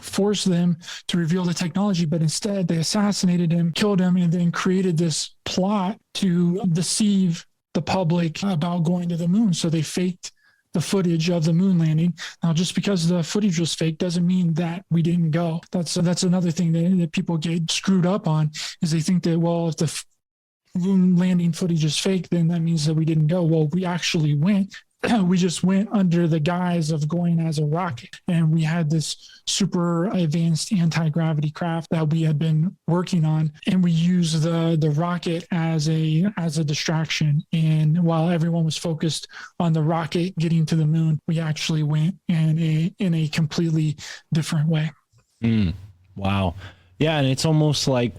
force them to reveal the technology, but instead they assassinated him, killed him, and then created this plot to deceive the public about going to the moon. So they faked the footage of the moon landing. Now, just because the footage was fake doesn't mean that we didn't go. That's another thing that people get screwed up on, is they think that, well, if the moon landing footage is fake, then that means that we didn't go. Well, we actually went. We just went under the guise of going as a rocket, and we had this super advanced anti-gravity craft that we had been working on, and we used the rocket as a distraction. And while everyone was focused on the rocket getting to the moon, we actually went in a completely different way.
Wow. Yeah, and it's almost like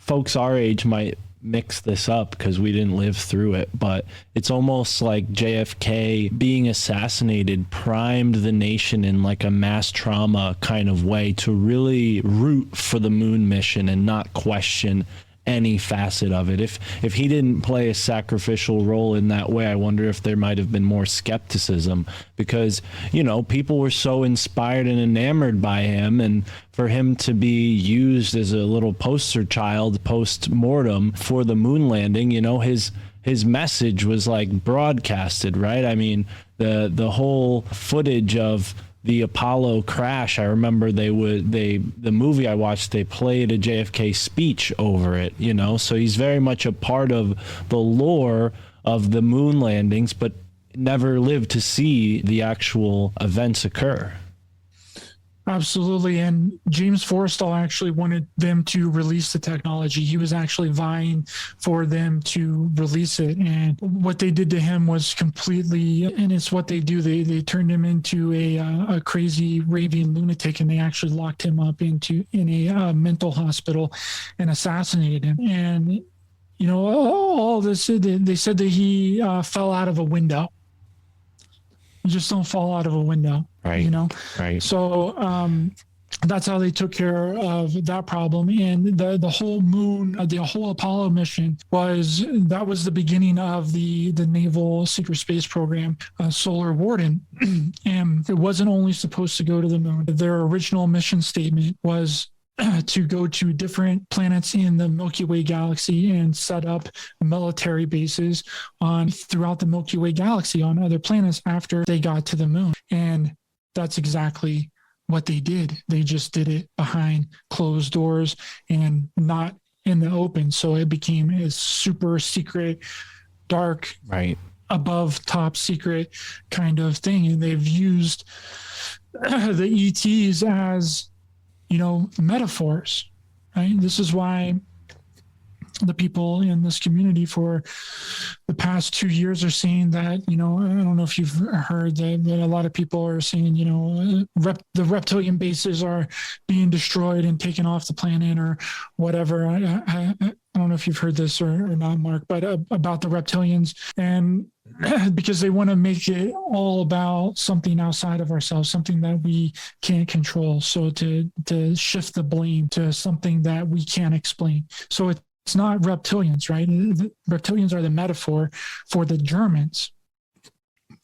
folks our age might mix this up because we didn't live through it, but it's almost like JFK being assassinated primed the nation in like a mass trauma kind of way to really root for the moon mission and not question any facet of it. If he didn't play a sacrificial role in that way, I wonder if there might have been more skepticism, because, you know, people were so inspired and enamored by him, and for him to be used as a little poster child post-mortem for the moon landing, you know, his message was like broadcasted, right? I mean, the whole footage of the Apollo crash, I remember the movie I watched, they played a JFK speech over it, you know, so he's very much a part of the lore of the moon landings, but never lived to see the actual events occur.
Absolutely. And James Forrestal actually wanted them to release the technology. He was actually vying for them to release it. And what they did to him was completely, and it's what they do. They turned him into a crazy raving lunatic, and they actually locked him up in a mental hospital and assassinated him. And, you know, all this, they said that he fell out of a window. You just don't fall out of a window, right? You know,
right.
So that's how they took care of that problem. And the whole moon, the whole Apollo mission was the beginning of the naval secret space program, Solar Warden. And it wasn't only supposed to go to the moon. Their original mission statement was to go to different planets in the Milky Way galaxy and set up military bases throughout the Milky Way galaxy on other planets after they got to the moon. And that's exactly what they did. They just did it behind closed doors and not in the open. So it became a super secret, dark,
right,
above top secret kind of thing. And they've used the ETs as, you know, metaphors, right? This is why the people in this community for the past 2 years are saying that, you know, I don't know if you've heard that, but a lot of people are saying, you know, the reptilian bases are being destroyed and taken off the planet or whatever. I don't know if you've heard this or not, Mark, but about the reptilians, and because they want to make it all about something outside of ourselves, something that we can't control. So to shift the blame to something that we can't explain. So it's not reptilians, right? The reptilians are the metaphor for the Germans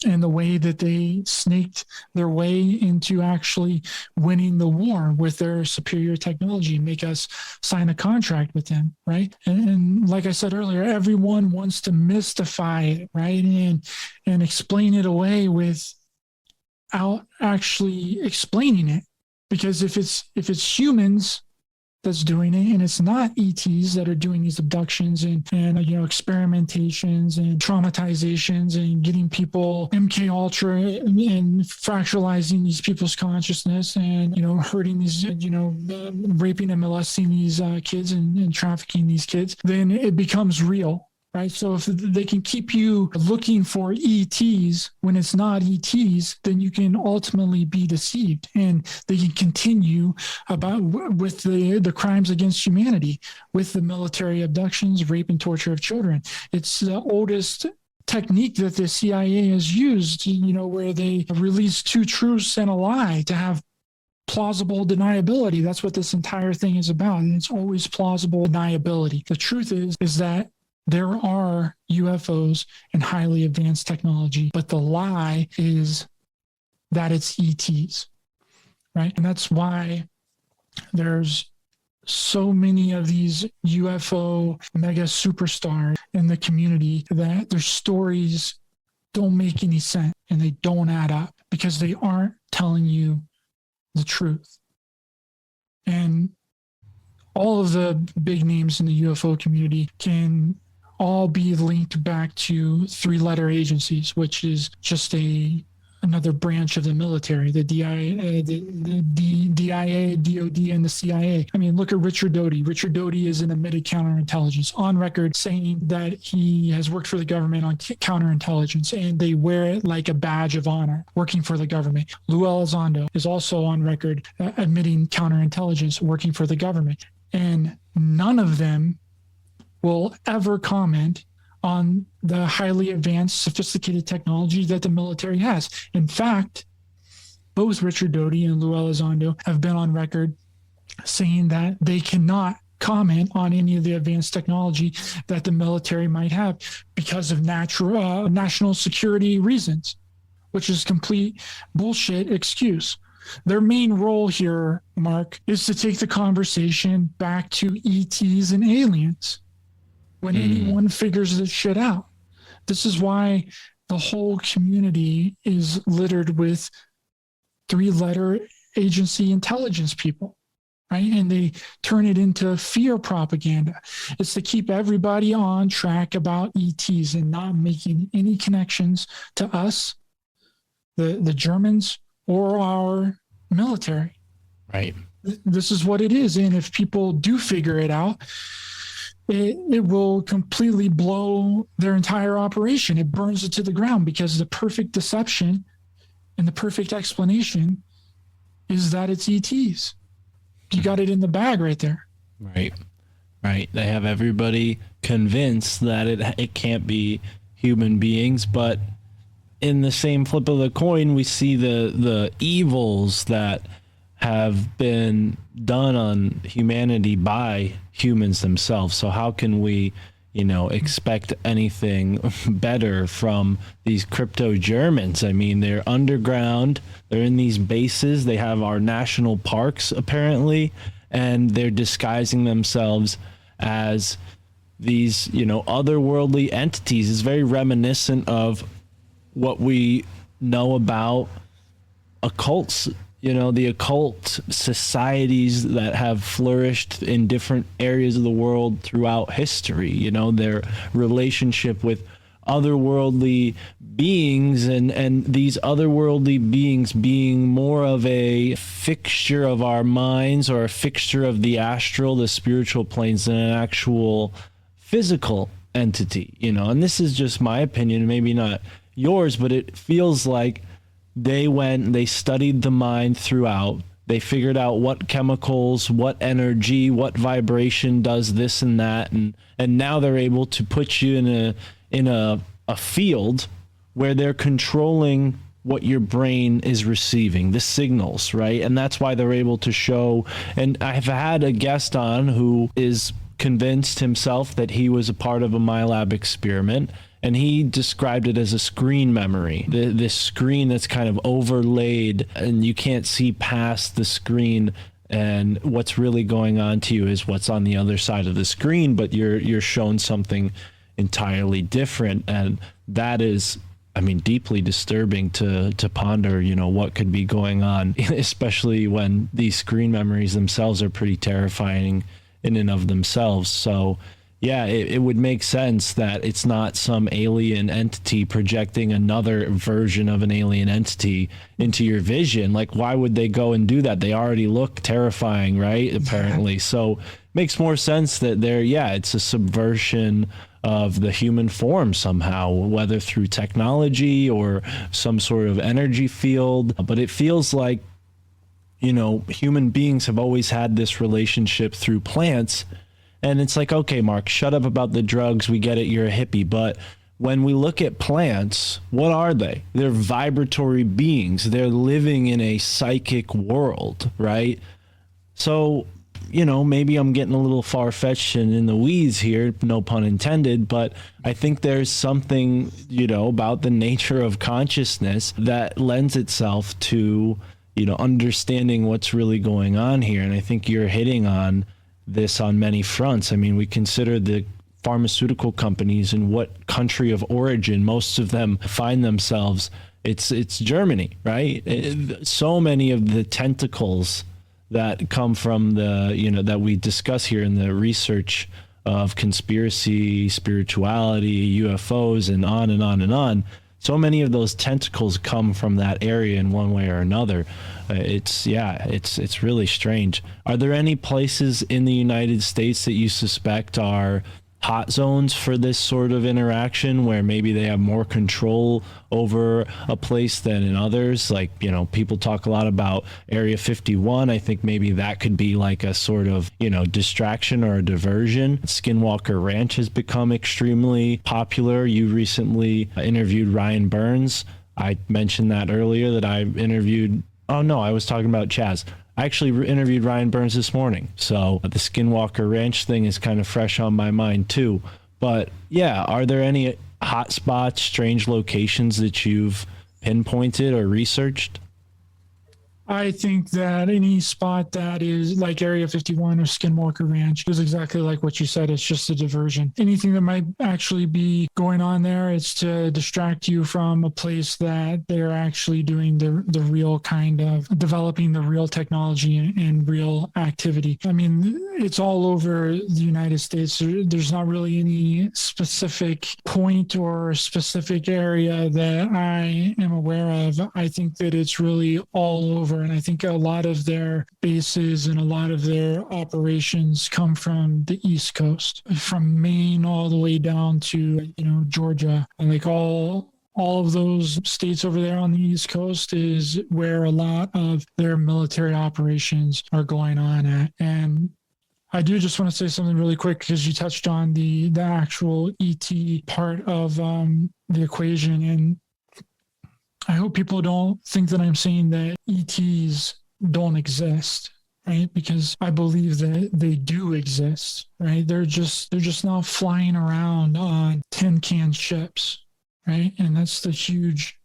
and the way that they snaked their way into actually winning the war with their superior technology, make us sign a contract with them, right? And like I said earlier, everyone wants to mystify it, right? And explain it away without actually explaining it. Because if it's humans that's doing it, and it's not ETs that are doing these abductions and you know, experimentations and traumatizations and getting people MK Ultra and fracturalizing these people's consciousness and, you know, hurting these, you know, raping and molesting these kids and trafficking these kids, then it becomes real. Right. So if they can keep you looking for ETs when it's not ETs, then you can ultimately be deceived, and they can continue with the crimes against humanity, with the military abductions, rape and torture of children. It's the oldest technique that the CIA has used, you know, where they release two truths and a lie to have plausible deniability. That's what this entire thing is about. And it's always plausible deniability. The truth is that there are UFOs and highly advanced technology, but the lie is that it's ETs. right? And that's why there's so many of these UFO mega superstars in the community that their stories don't make any sense and they don't add up because they aren't telling you the truth. And all of the big names in the UFO community can all be linked back to 3-letter agencies, which is just another branch of the military, the DIA, the DIA, DOD, and the CIA. I mean, look at Richard Doty. Richard Doty is an admitted counterintelligence on record saying that he has worked for the government on counterintelligence, and they wear it like a badge of honor, working for the government. Lou Elizondo is also on record admitting counterintelligence, working for the government. And none of them will ever comment on the highly advanced, sophisticated technology that the military has. In fact, both Richard Doty and Lou Elizondo have been on record saying that they cannot comment on any of the advanced technology that the military might have because of national security reasons, which is complete bullshit excuse. Their main role here, Mark, is to take the conversation back to ETs and aliens when anyone figures this shit out. This is why the whole community is littered with 3-letter agency intelligence people, right? And they turn it into fear propaganda. It's to keep everybody on track about ETs and not making any connections to us, the Germans, or our military.
Right.
This is what it is. And if people do figure it out, it will completely blow their entire operation. It burns it to the ground because the perfect deception and the perfect explanation is that it's ETs. You got it in the bag right there.
Right. Right. They have everybody convinced that it can't be human beings, but in the same flip of the coin, we see the evils that have been done on humanity by humans themselves. So how can we, expect anything better from these crypto Germans? I mean, they're underground, they're in these bases, they have our national parks apparently, and they're disguising themselves as these, otherworldly entities. It's very reminiscent of what we know about occults, the occult societies that have flourished in different areas of the world throughout history, their relationship with otherworldly beings and these otherworldly beings being more of a fixture of our minds or a fixture of the astral, the spiritual planes, than an actual physical entity, and this is just my opinion, maybe not yours, but it feels like they studied the mind throughout. They figured out what chemicals, what energy, what vibration does this and that, and now they're able to put you in a field where they're controlling what your brain is receiving, the signals, right? And that's why they're able to show. And I've had a guest on who is convinced himself that he was a part of a MyLab experiment, and he described it as a screen memory. This screen that's kind of overlaid, and you can't see past the screen, and what's really going on to you is what's on the other side of the screen, but you're shown something entirely different. And that is, deeply disturbing to ponder, what could be going on, especially when these screen memories themselves are pretty terrifying in and of themselves. So yeah, it would make sense that it's not some alien entity projecting another version of an alien entity into your vision. Like, why would they go and do that? They already look terrifying, right? Apparently. So makes more sense that it's a subversion of the human form somehow, whether through technology or some sort of energy field. But it feels like, human beings have always had this relationship through plants. And it's like, okay, Mark, shut up about the drugs. We get it. You're a hippie. But when we look at plants, what are they? They're vibratory beings. They're living in a psychic world, right? So, maybe I'm getting a little far-fetched and in the weeds here, no pun intended, but I think there's something, about the nature of consciousness that lends itself to understanding what's really going on here. And I think you're hitting on this on many fronts. I mean, we consider the pharmaceutical companies and what country of origin most of them find themselves. It's Germany, right? So many of the tentacles that come from that we discuss here in the research of conspiracy, spirituality, UFOs, and on and on and on. So many of those tentacles come from that area in one way or another. It's really strange. Are there any places in the United States that you suspect are hot zones for this sort of interaction, where maybe they have more control over a place than in others? Like, people talk a lot about Area 51. I think maybe that could be like a sort of, distraction or a diversion. Skinwalker Ranch has become extremely popular. You recently interviewed Ryan Burns. I mentioned that earlier, that I interviewed. Oh no, I was talking about Chaz. I actually interviewed Ryan Burns this morning. So the Skinwalker Ranch thing is kind of fresh on my mind too. But yeah, are there any hot spots, strange locations that you've pinpointed or researched?
I think that any spot that is like Area 51 or Skinwalker Ranch is exactly like what you said. It's just a diversion. Anything that might actually be going on there, it's to distract you from a place that they're actually doing the real kind of developing the real technology and real activity. I mean, it's all over the United States. There's not really any specific point or specific area that I am aware of. I think that it's really all over. And I think a lot of their bases and a lot of their operations come from the East Coast, from Maine all the way down to, Georgia. And like all of those states over there on the East Coast is where a lot of their military operations are going on at. And I do just want to say something really quick, because you touched on the actual ET part of the equation. And I hope people don't think that I'm saying that ETs don't exist, right? Because I believe that they do exist, right? They're just not flying around on tin can ships, right? And that's the huge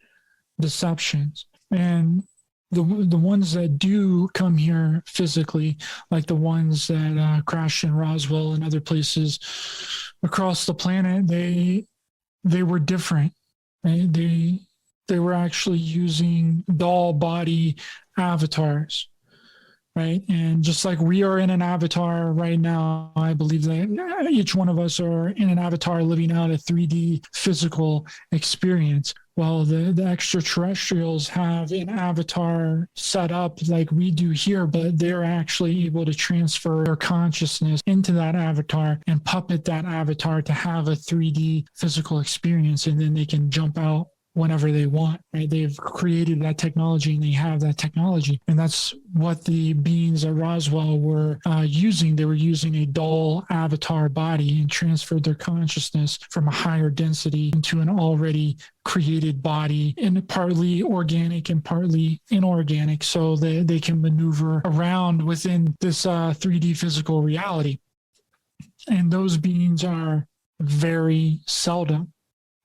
deceptions. And the ones that do come here physically, like the ones that crashed in Roswell and other places across the planet, they were different, right? They were actually using doll body avatars, right? And just like we are in an avatar right now, I believe that each one of us are in an avatar living out a 3D physical experience. Well, the extraterrestrials have an avatar set up like we do here, but they're actually able to transfer their consciousness into that avatar and puppet that avatar to have a 3D physical experience, and then they can jump out whenever they want, right? They've created that technology and they have that technology. And that's what the beings at Roswell were using. They were using a dull avatar body and transferred their consciousness from a higher density into an already created body, and partly organic and partly inorganic, so that they can maneuver around within this 3D physical reality. And those beings are very seldom.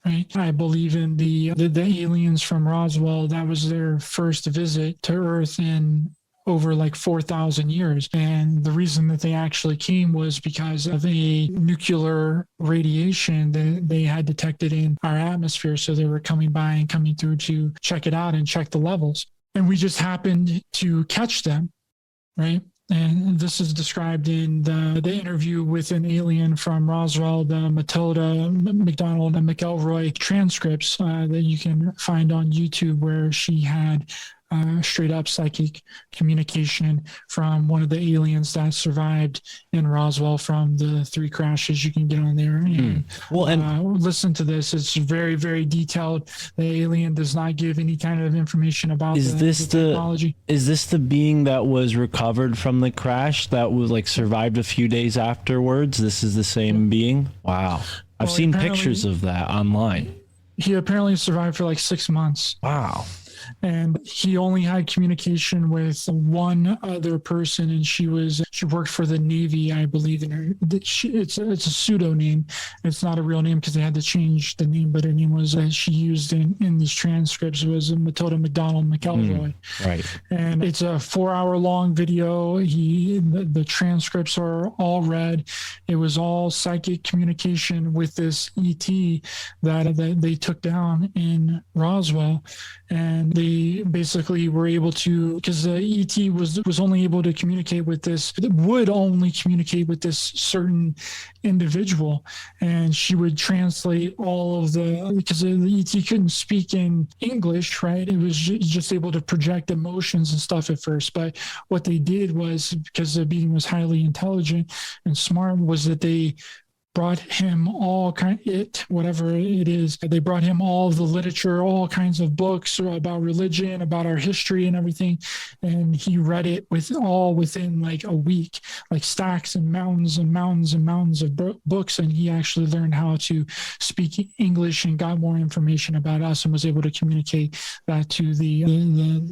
Right. I believe in the aliens from Roswell. That was their first visit to Earth in over like 4,000 years. And the reason that they actually came was because of a nuclear radiation that they had detected in our atmosphere. So they were coming by and coming through to check it out and check the levels. And we just happened to catch them. Right. And this is described in the interview with an alien from Roswell, the Matilda McDonald and McElroy transcripts that you can find on YouTube, where she had straight up psychic communication from one of the aliens that survived in Roswell from the 3 crashes. You can get on there and listen to this. It's very, very detailed. The alien does not give any kind of information about the technology.
Is this the being that was recovered from the crash that was like survived a few days afterwards? This is the same being? Wow. I've seen pictures of that online.
He apparently survived for like 6 months.
Wow.
and he only had communication with one other person, and she worked for the Navy, I believe. It's a pseudonym. It's not a real name because they had to change the name, but her name was she used in these transcripts was Metoda McDonald McElroy.
Right.
And it's a 4-hour long video. The transcripts are all read. It was all psychic communication with this ET that they took down in Roswell, and they basically were able to, because the ET was only able to communicate with this, would only communicate with this certain individual, and she would translate all of because the ET couldn't speak in English, right? It was just able to project emotions and stuff at first. But what they did was, because the being was highly intelligent and smart, was that they brought him whatever it is. They brought him all of the literature, all kinds of books about religion, about our history and everything. And he read it within like a week, like stacks and mountains and mountains and mountains of books. And he actually learned how to speak English and got more information about us and was able to communicate that to the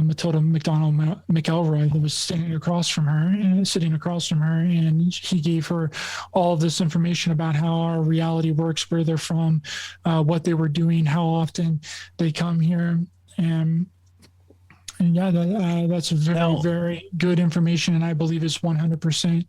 Metoda McDonald McElroy that was sitting across from her. And he gave her all of this information about how our reality works, where they're from, what they were doing, how often they come here, and yeah, that's very good information, and I believe it's 100%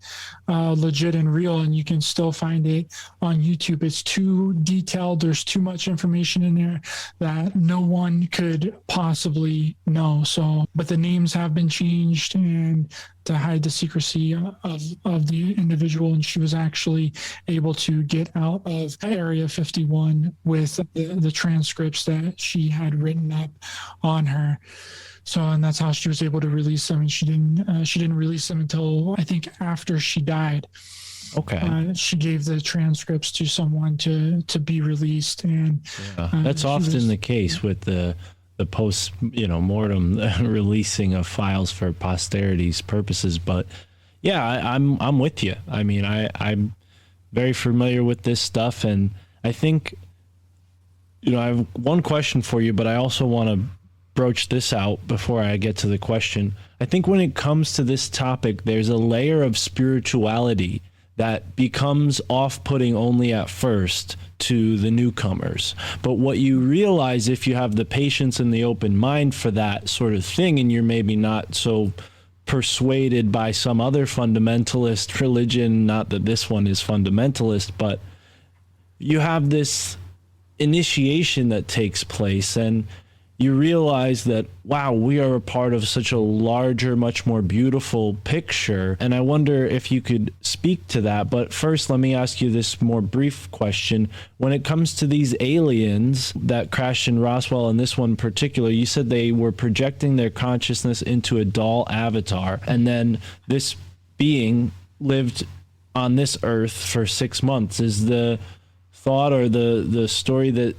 legit and real, and you can still find it on YouTube. It's too detailed. There's too much information in there that no one could possibly know. So, but the names have been changed and to hide the secrecy of the individual, and she was actually able to get out of Area 51 with the transcripts that she had written up on her. So, and that's how she was able to release them. And she didn't release them until, I think, after she died.
Okay.
She gave the transcripts to someone to be released, and
that's often the case with the post mortem releasing of files for posterity's purposes. But yeah, I'm with you. I mean, I'm very familiar with this stuff, and I think I have one question for you, but I also want to broach this out before I get to the question. I think when it comes to this topic, there's a layer of spirituality that becomes off-putting only at first to the newcomers. But what you realize, if you have the patience and the open mind for that sort of thing, and you're maybe not so persuaded by some other fundamentalist religion, not that this one is fundamentalist, but you have this initiation that takes place, and you realize that, wow, we are a part of such a larger, much more beautiful picture. And I wonder if you could speak to that. But first, let me ask you this more brief question. When it comes to these aliens that crashed in Roswell, and this one in particular, you said they were projecting their consciousness into a doll avatar, and then this being lived on this earth for 6 months. Is the thought or the story that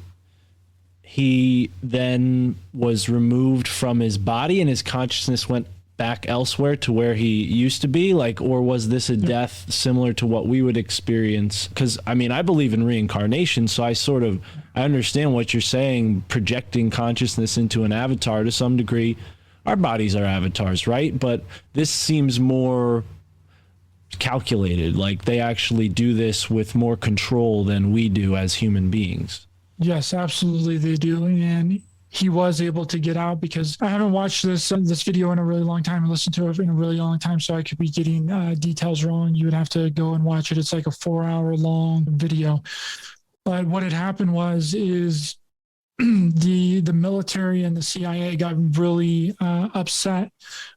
he then was removed from his body and his consciousness went back elsewhere to where he used to be? Like, or was this a death similar to what we would experience? Because, I mean, I believe in reincarnation, so I understand what you're saying, projecting consciousness into an avatar to some degree. Our bodies are avatars, right? But this seems more calculated, like they actually do this with more control than we do as human beings.
Yes, absolutely they do. And he was able to get out, because I haven't watched this video in a really long time and listened to it in a really long time, so I could be getting details wrong. You would have to go and watch it. It's like a 4-hour long video. But what had happened is the military and the CIA got really upset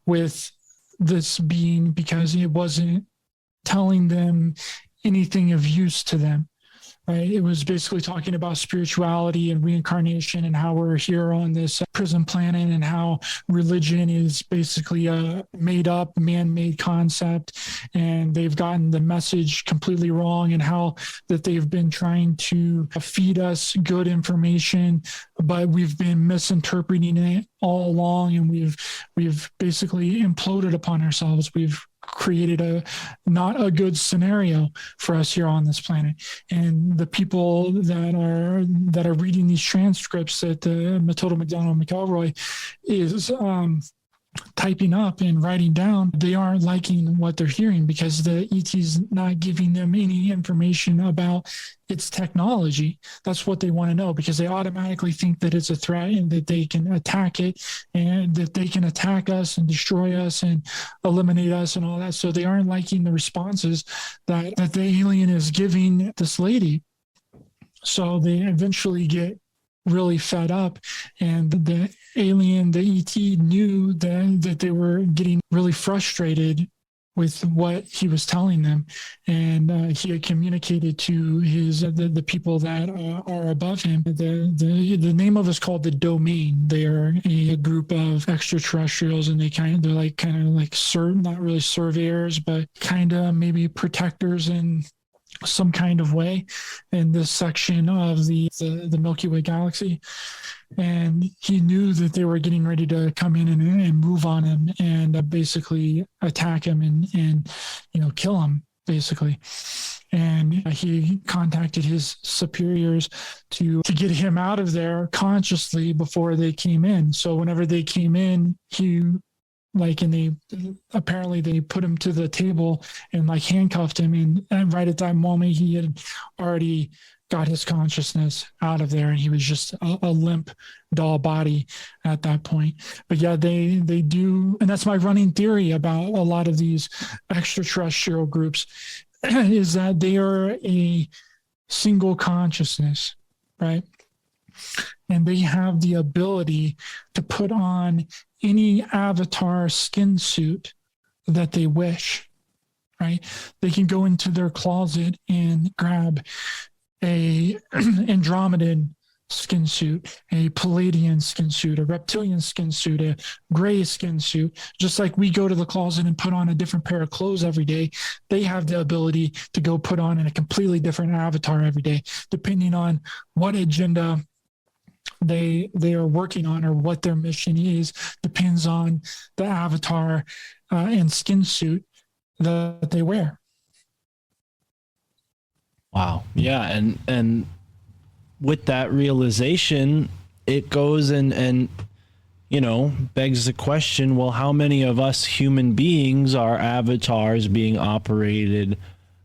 with this being because it wasn't telling them anything of use to them. Right? It was basically talking about spirituality and reincarnation and how we're here on this prison planet, and how religion is basically a made up, man-made concept, and they've gotten the message completely wrong, and how that they've been trying to feed us good information, but we've been misinterpreting it all along, and we've basically imploded upon ourselves. We've created a not a good scenario for us here on this planet. And the people that are reading these transcripts that Matilda McDonald McElroy is typing up and writing down, they aren't liking what they're hearing because the ET's not giving them any information about its technology. That's what they want to know, because they automatically think that it's a threat and that they can attack it and that they can attack us and destroy us and eliminate us and all that. So they aren't liking the responses that the alien is giving this lady. So they eventually get really fed up, and the alien, the ET, knew that they were getting really frustrated with what he was telling them, and he had communicated to the people that are above him. The name of it's called the Domain. They are a group of extraterrestrials, and they're like not really surveyors, but kind of maybe protectors in some kind of way in this section of the Milky Way galaxy. And he knew that they were getting ready to come in and move on him and basically attack him and kill him, basically. And he contacted his superiors to get him out of there consciously before they came in. So whenever they came in, they put him to the table and handcuffed him, and right at that moment he had already got his consciousness out of there, and he was just a limp doll body at that point. But yeah, they do, and that's my running theory about a lot of these extraterrestrial groups is that they are a single consciousness, right? And they have the ability to put on any avatar skin suit that they wish, right? They can go into their closet and grab a Andromedan skin suit, a Palladian skin suit, a reptilian skin suit, a gray skin suit. Just like we go to the closet and put on a different pair of clothes every day, they have the ability to go put on a completely different avatar every day, depending on what agenda they are working on or what their mission is. Depends on the avatar and skin suit that they wear.
Wow. Yeah. And with that realization, it goes and begs the question, well, how many of us human beings are avatars being operated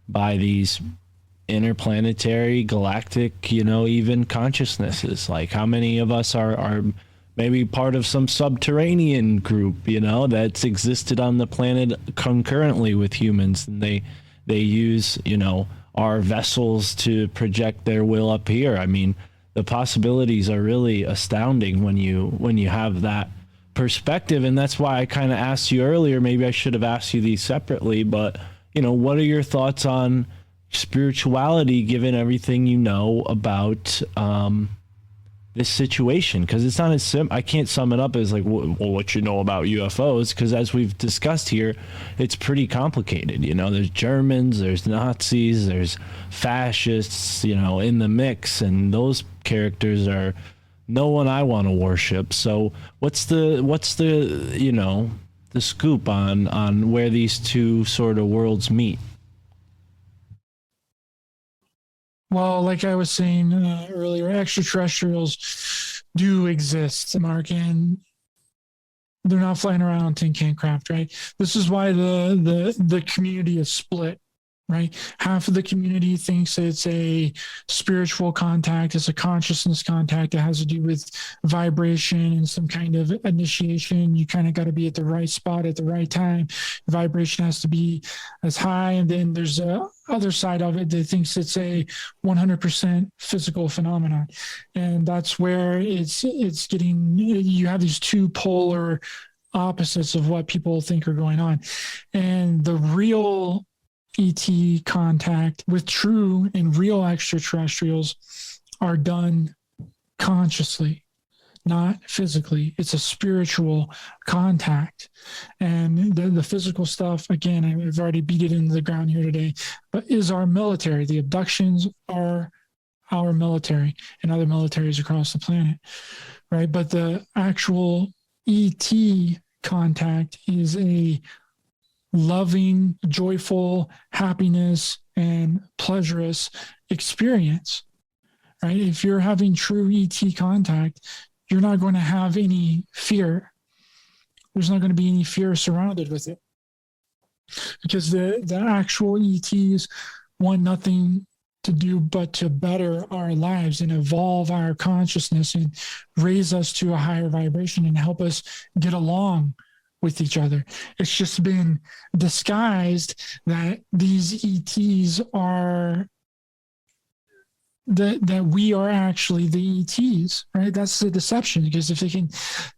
by these interplanetary, galactic, even consciousnesses? Like, how many of us are maybe part of some subterranean group, that's existed on the planet concurrently with humans, and they use, our vessels to project their will up here. I mean, the possibilities are really astounding when you have that perspective. And that's why I kind of asked you earlier, maybe I should have asked you these separately, but what are your thoughts on spirituality given everything you know about this situation? Because it's not as I can't sum it up as like, well, what you know about UFOs, because as we've discussed here, it's pretty complicated. There's Germans, there's Nazis, there's fascists, in the mix, and those characters are no one I want to worship. So what's the the scoop on where these two sort of worlds meet?
Well, like I was saying earlier, extraterrestrials do exist, Mark, and they're not flying around on tin can craft, right? This is why the community is split, right? Half of the community thinks it's a spiritual contact, it's a consciousness contact that has to do with vibration and some kind of initiation. You kind of got to be at the right spot at the right time. Vibration has to be as high. And then there's a other side of it that thinks it's a 100% physical phenomenon. And that's where it's getting, you have these two polar opposites of what people think are going on. And the real ET contact with true and real extraterrestrials are done consciously, not physically. It's a spiritual contact. And the physical stuff, again, I've already beat it into the ground here today, but is our military. The abductions are our military and other militaries across the planet, right? But the actual ET contact is a loving, joyful, happiness, and pleasurous experience, right? If you're having true ET contact, you're not going to have any fear. There's not going to be any fear surrounded with it, because the actual ETs want nothing to do but to better our lives and evolve our consciousness and raise us to a higher vibration and help us get along with each other. It's just been disguised that these ETs are that we are actually the ETs, right? That's the deception, because if they can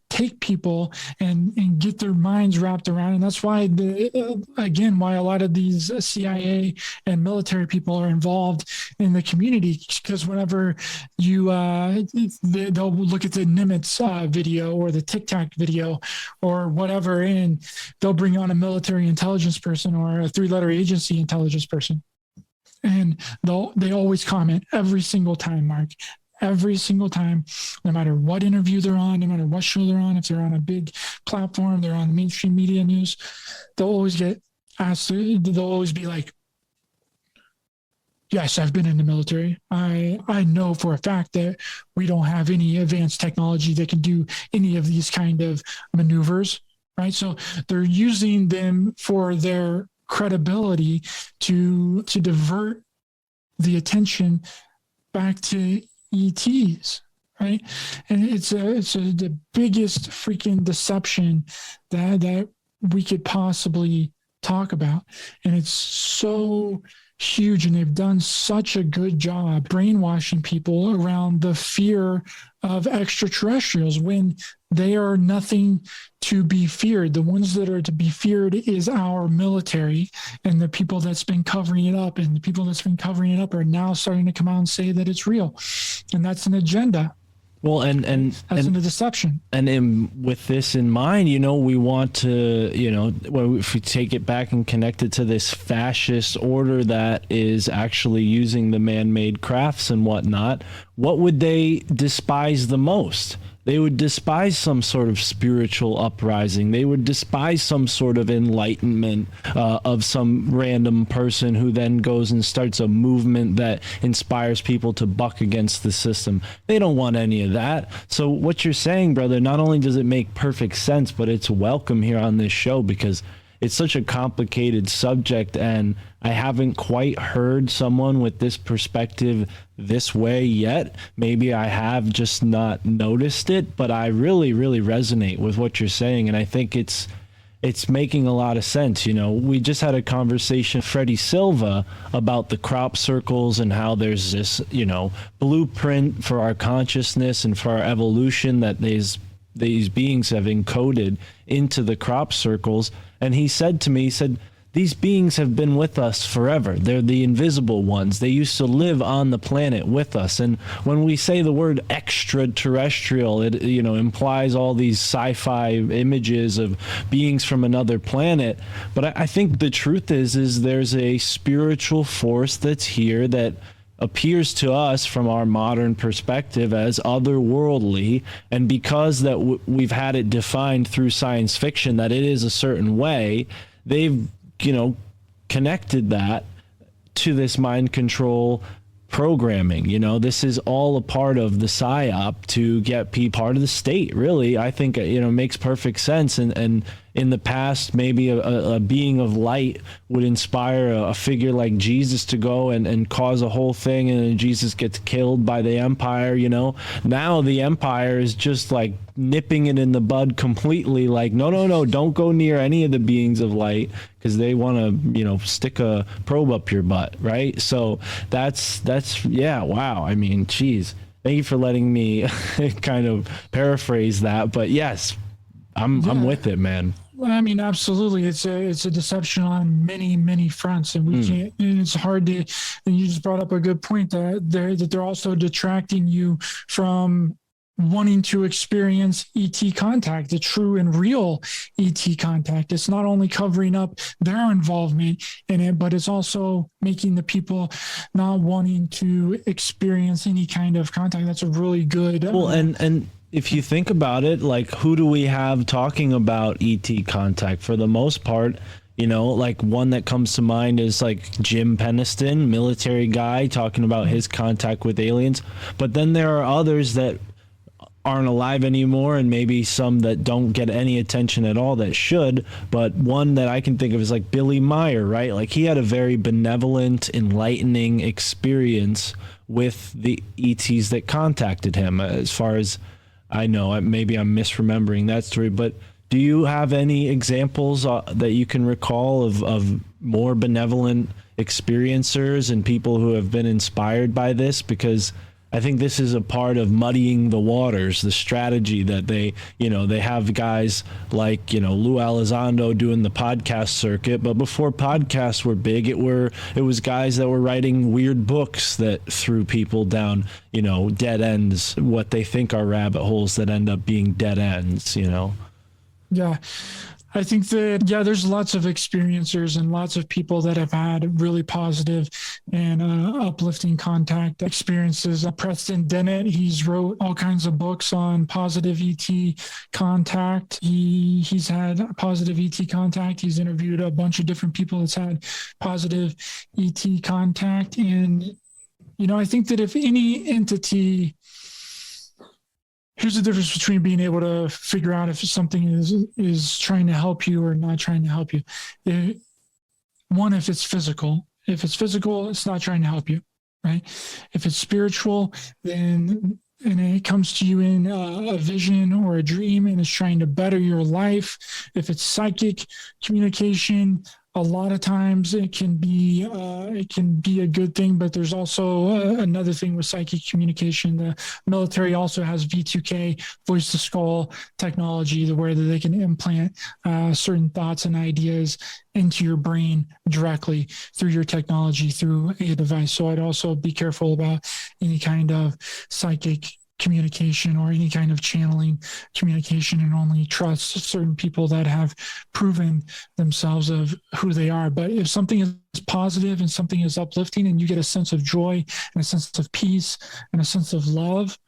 take people and get their minds wrapped around, and that's why why a lot of these CIA and military people are involved in the community, because whenever you they'll look at the Nimitz video or the Tic Tac video or whatever, and they'll bring on a military intelligence person or a 3-letter agency intelligence person. And they always comment every single time, Mark, every single time, no matter what interview they're on, no matter what show they're on, if they're on a big platform, they're on mainstream media news, they'll always get asked, they'll always be like, yes, I've been in the military. I know for a fact that we don't have any advanced technology that can do any of these kind of maneuvers, right? So they're using them for their credibility to divert the attention back to ETs, right? And it's the biggest freaking deception that we could possibly talk about, and it's so huge, and they've done such a good job brainwashing people around the fear of extraterrestrials when they are nothing to be feared. The ones that are to be feared is our military and the people that's been covering it up, and the people that's been covering it up are now starting to come out and say that it's real, and that's an agenda.
Well, and
that's a deception.
And with this in mind, we want to, if we take it back and connect it to this fascist order that is actually using the man-made crafts and whatnot, what would they despise the most? They would despise some sort of spiritual uprising. They would despise some sort of enlightenment of some random person who then goes and starts a movement that inspires people to buck against the system. They don't want any of that. So what you're saying, brother, not only does it make perfect sense, but it's welcome here on this show, because it's such a complicated subject, and I haven't quite heard someone with this perspective this way yet. Maybe I have just not noticed it, but I really, really resonate with what you're saying, and I think it's making a lot of sense. We just had a conversation with Freddie Silva about the crop circles and how there's this, blueprint for our consciousness and for our evolution that these beings have encoded into the crop circles. And he said to me, these beings have been with us forever. They're the invisible ones. They used to live on the planet with us. And when we say the word extraterrestrial, it implies all these sci-fi images of beings from another planet. But I think the truth is there's a spiritual force that's here that appears to us from our modern perspective as otherworldly, and because that we've had it defined through science fiction that it is a certain way, they've connected that to this mind control programming. This is all a part of the psyop to get people part of the state, really. I think makes perfect sense. And in the past, maybe a being of light would inspire a figure like Jesus to go and cause a whole thing, and then Jesus gets killed by the empire. Now the empire is just like nipping it in the bud completely, like no, don't go near any of the beings of light, because they want to stick a probe up your butt, right? So that's yeah, wow. I mean, geez, thank you for letting me kind of paraphrase that, but yes, I'm with it, man.
Well, I mean, absolutely. It's a deception on many, many fronts, and we can't, and it's hard to, and you just brought up a good point that they're also detracting you from wanting to experience ET contact, the true and real ET contact. It's not only covering up their involvement in it, but it's also making the people not wanting to experience any kind of contact. That's a really good.
Well, and if you think about it, like, who do we have talking about ET contact? For the most part, You know, like one that comes to mind is like Jim Peniston, military guy, talking about his contact with aliens. But then there are others that aren't alive anymore, and maybe some that don't get any attention at all that should. But one that I can think of is like Billy Meyer, right? Like he had a very benevolent, enlightening experience with the ETs that contacted him, as far as I know. Maybe I'm misremembering that story, but do you have any examples that you can recall of more benevolent experiencers and people who have been inspired by this? Because I think this is a part of muddying the waters, the strategy that they have guys like, Lou Elizondo doing the podcast circuit. But before podcasts were big, it was guys that were writing weird books that threw people down, dead ends, what they think are rabbit holes that end up being dead ends,
Yeah, I think that, there's lots of experiencers and lots of people that have had really positive and uplifting contact experiences. Preston Dennett, he's wrote all kinds of books on positive ET contact. He's had positive ET contact. He's interviewed a bunch of different people that's had positive ET contact. And, I think that if any entity... Here's the difference between being able to figure out if something is trying to help you or not trying to help you. One, if it's physical. If it's physical, it's not trying to help you, right? If it's spiritual, then and it comes to you in a vision or a dream and it's trying to better your life. If it's psychic communication, a lot of times it can be a good thing, but there's also another thing with psychic communication. The military also has V2K, voice to skull technology, where they can implant certain thoughts and ideas into your brain directly through your technology, through a device. So I'd also be careful about any kind of psychic communication or any kind of channeling communication, and only trust certain people that have proven themselves of who they are. But if something is positive and something is uplifting and you get a sense of joy and a sense of peace and a sense of love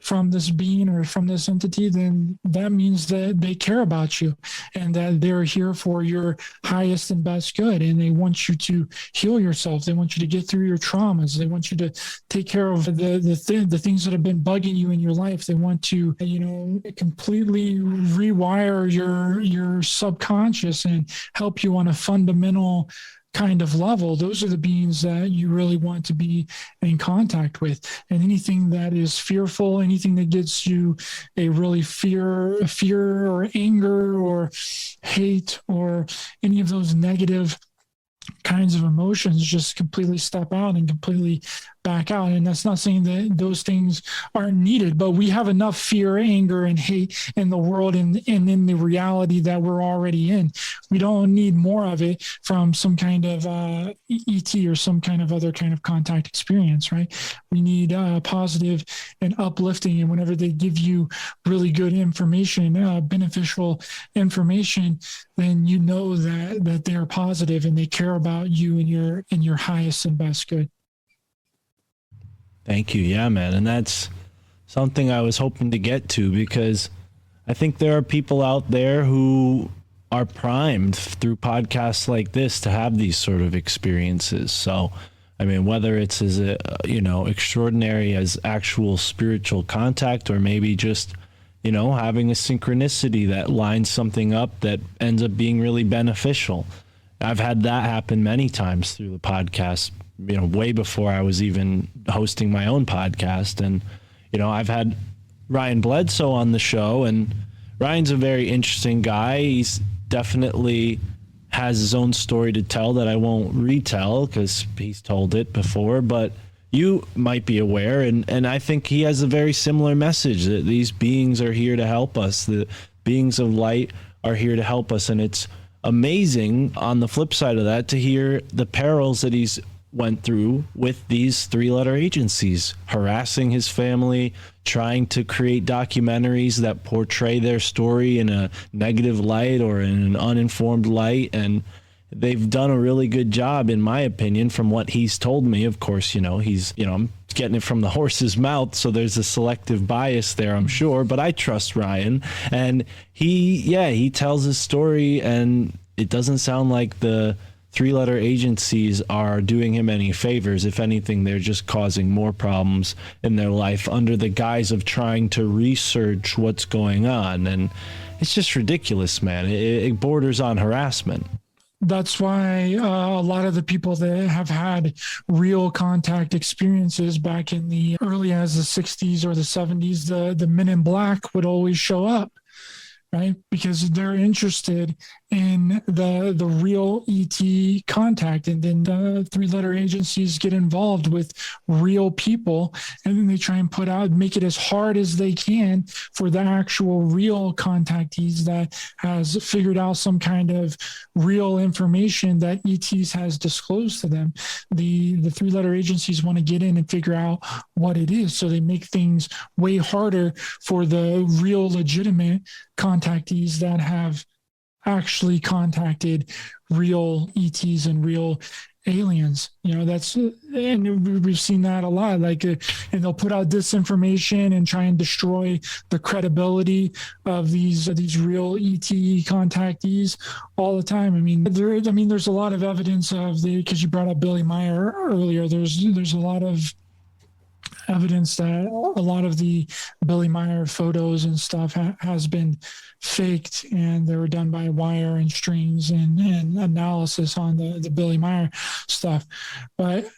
from this being or from this entity, then that means that they care about you and that they're here for your highest and best good. And they want you to heal yourself. They want you to get through your traumas. They want you to take care of the things that have been bugging you in your life. They want to, completely rewire your subconscious and help you on a fundamental kind of level. Those are the beings that you really want to be in contact with. And anything that is fearful, anything that gets you a really fear or anger or hate or any of those negative kinds of emotions, just completely step out and completely back out. And that's not saying that those things aren't needed, but we have enough fear, anger, and hate in the world and in the reality that we're already in. We don't need more of it from some kind of ET or some kind of other kind of contact experience, right? We need positive and uplifting. And whenever they give you really good information, beneficial information, then you know that they are positive and they care about you and your highest and best good.
Thank you. Yeah, man. And that's something I was hoping to get to, because I think there are people out there who are primed through podcasts like this to have these sort of experiences. So, I mean, whether it's as extraordinary as actual spiritual contact, or maybe just, having a synchronicity that lines something up that ends up being really beneficial. I've had that happen many times through the podcast, way before I was even hosting my own podcast. And, I've had Ryan Bledsoe on the show, and Ryan's a very interesting guy. He's definitely has his own story to tell that I won't retell because he's told it before, but you might be aware. And I think he has a very similar message, that these beings are here to help us. The beings of light are here to help us. And it's amazing on the flip side of that to hear the perils that he's went through with these three-letter agencies, harassing his family, trying to create documentaries that portray their story in a negative light or in an uninformed light. And they've done a really good job, in my opinion, from what he's told me. Of course, he's, I'm getting it from the horse's mouth, so there's a selective bias there, I'm sure, but I trust Ryan. And he tells his story, and it doesn't sound like the three-letter agencies are doing him any favors. If anything, they're just causing more problems in their life under the guise of trying to research what's going on. And it's just ridiculous, man. It borders on harassment.
That's why a lot of the people that have had real contact experiences back in the early as the 60s or the 70s, the men in black would always show up, right? Because they're interested in the real ET contact, and then the three-letter agencies get involved with real people, and then they try and make it as hard as they can for the actual real contactees that has figured out some kind of real information that ETs has disclosed to them. The three-letter agencies want to get in and figure out what it is, so they make things way harder for the real legitimate contactees that have actually contacted real ETs and real aliens. And we've seen that a lot. And they'll put out disinformation and try and destroy the credibility of these real ET contactees all the time. There's a lot of evidence because you brought up Billy Meyer earlier. There's a lot of evidence that a lot of the Billy Meyer photos and stuff has been faked, and they were done by wire and strings and analysis on the Billy Meyer stuff. But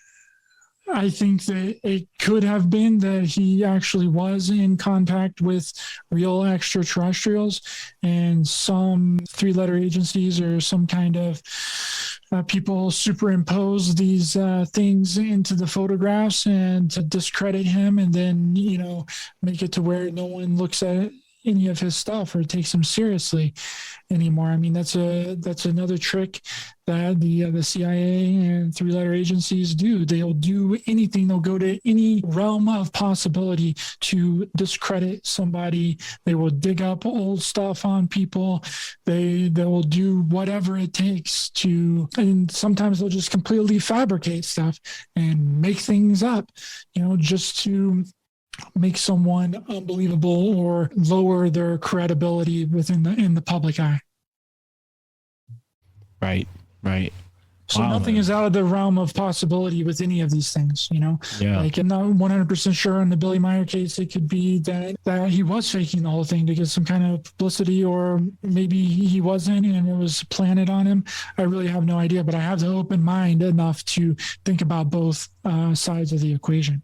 I think that it could have been that he actually was in contact with real extraterrestrials, and some three-letter agencies or some kind of people superimpose these things into the photographs and to discredit him, and then make it to where no one looks at any of his stuff or takes him seriously anymore. That's another trick that the CIA and three-letter agencies do. They'll do anything. They'll go to any realm of possibility to discredit somebody. They will dig up old stuff on people. They will do whatever it takes and sometimes they'll just completely fabricate stuff and make things up, just to make someone unbelievable or lower their credibility in the public eye.
Right.
So nothing is out of the realm of possibility with any of these things, Yeah. I'm not 100% sure on the Billy Meyer case. It could be that he was faking the whole thing to get some kind of publicity, or maybe he wasn't and it was planted on him. I really have no idea, but I have the open mind enough to think about both sides of the equation.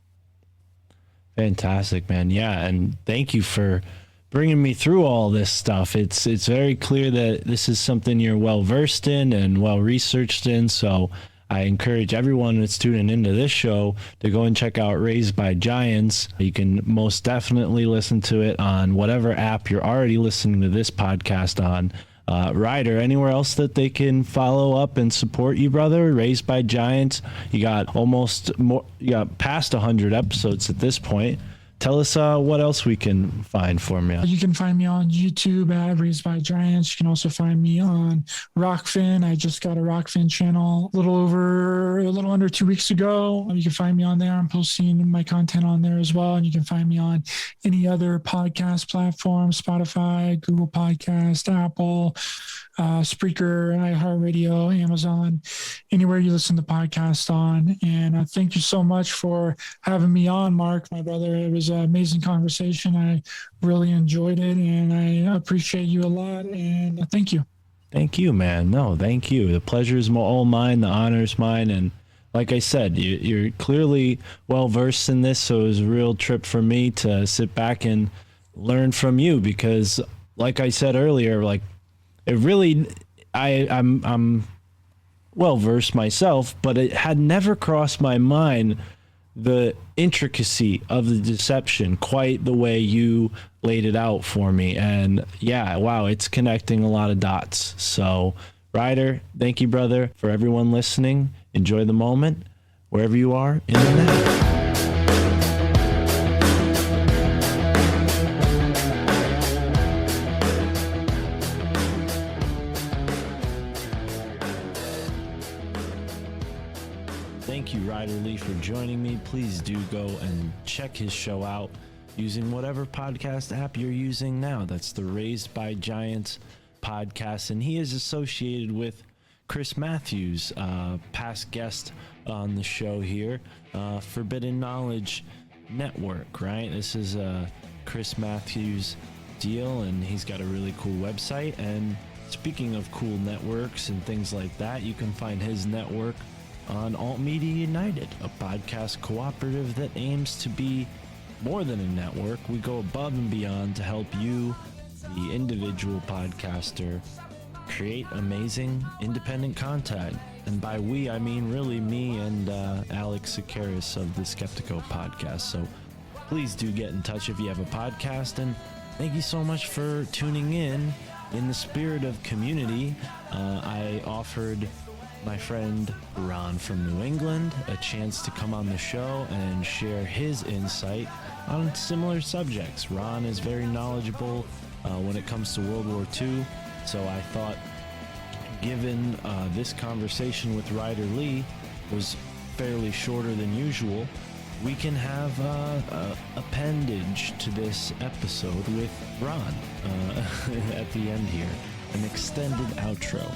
Fantastic, man. Yeah, and thank you for bringing me through all this stuff. It's very clear that this is something you're well versed in and well researched in. So I encourage everyone that's tuning into this show to go and check out Raised by Giants. You can most definitely listen to it on whatever app you're already listening to this podcast on. Ryder, anywhere else that they can follow up and support you, brother? Raised by Giants. You got past 100 episodes at this point. Tell us what else we can find for you.
You can find me on YouTube at Raised by Giants. You can also find me on Rockfin. I just got a Rockfin channel a little under 2 weeks ago. You can find me on there. I'm posting my content on there as well. And you can find me on any other podcast platform: Spotify, Google Podcast, Apple, Spreaker, iHeartRadio, Amazon, anywhere you listen to podcasts on. And thank you so much for having me on, Mark, my brother. It was an amazing conversation. I really enjoyed it, and I appreciate you a lot. And thank you.
Thank you, man. No, thank you. The pleasure is all mine. The honor is mine. And like I said, you're clearly well versed in this, so it was a real trip for me to sit back and learn from you, because like I said earlier, I'm well versed myself, but it had never crossed my mind the intricacy of the deception quite the way you laid it out for me. And yeah, wow, it's connecting a lot of dots. So Ryder, thank you, brother. For everyone listening, enjoy the moment wherever you are in the net. Thank you, Ryder Lee, for joining me. Please do go and check his show out using whatever podcast app you're using now. That's the Raised by Giants podcast, and he is associated with Chris Matthews, past guest on the show here, Forbidden Knowledge Network, right? This is Chris Matthews' deal, and he's got a really cool website. And speaking of cool networks and things like that, you can find his network on Alt Media United, a podcast cooperative that aims to be more than a network. We go above and beyond to help you, the individual podcaster, create amazing independent content. And by we, I mean really me and Alex Sakaris of the Skeptico podcast. So please do get in touch if you have a podcast. And thank you so much for tuning in. In the spirit of community, I offered my friend Ron from New England a chance to come on the show and share his insight on similar subjects. Ron is very knowledgeable when it comes to World War II, so I thought, given this conversation with Ryder Lee was fairly shorter than usual, we can have a appendage to this episode with Ron at the end here, an extended outro.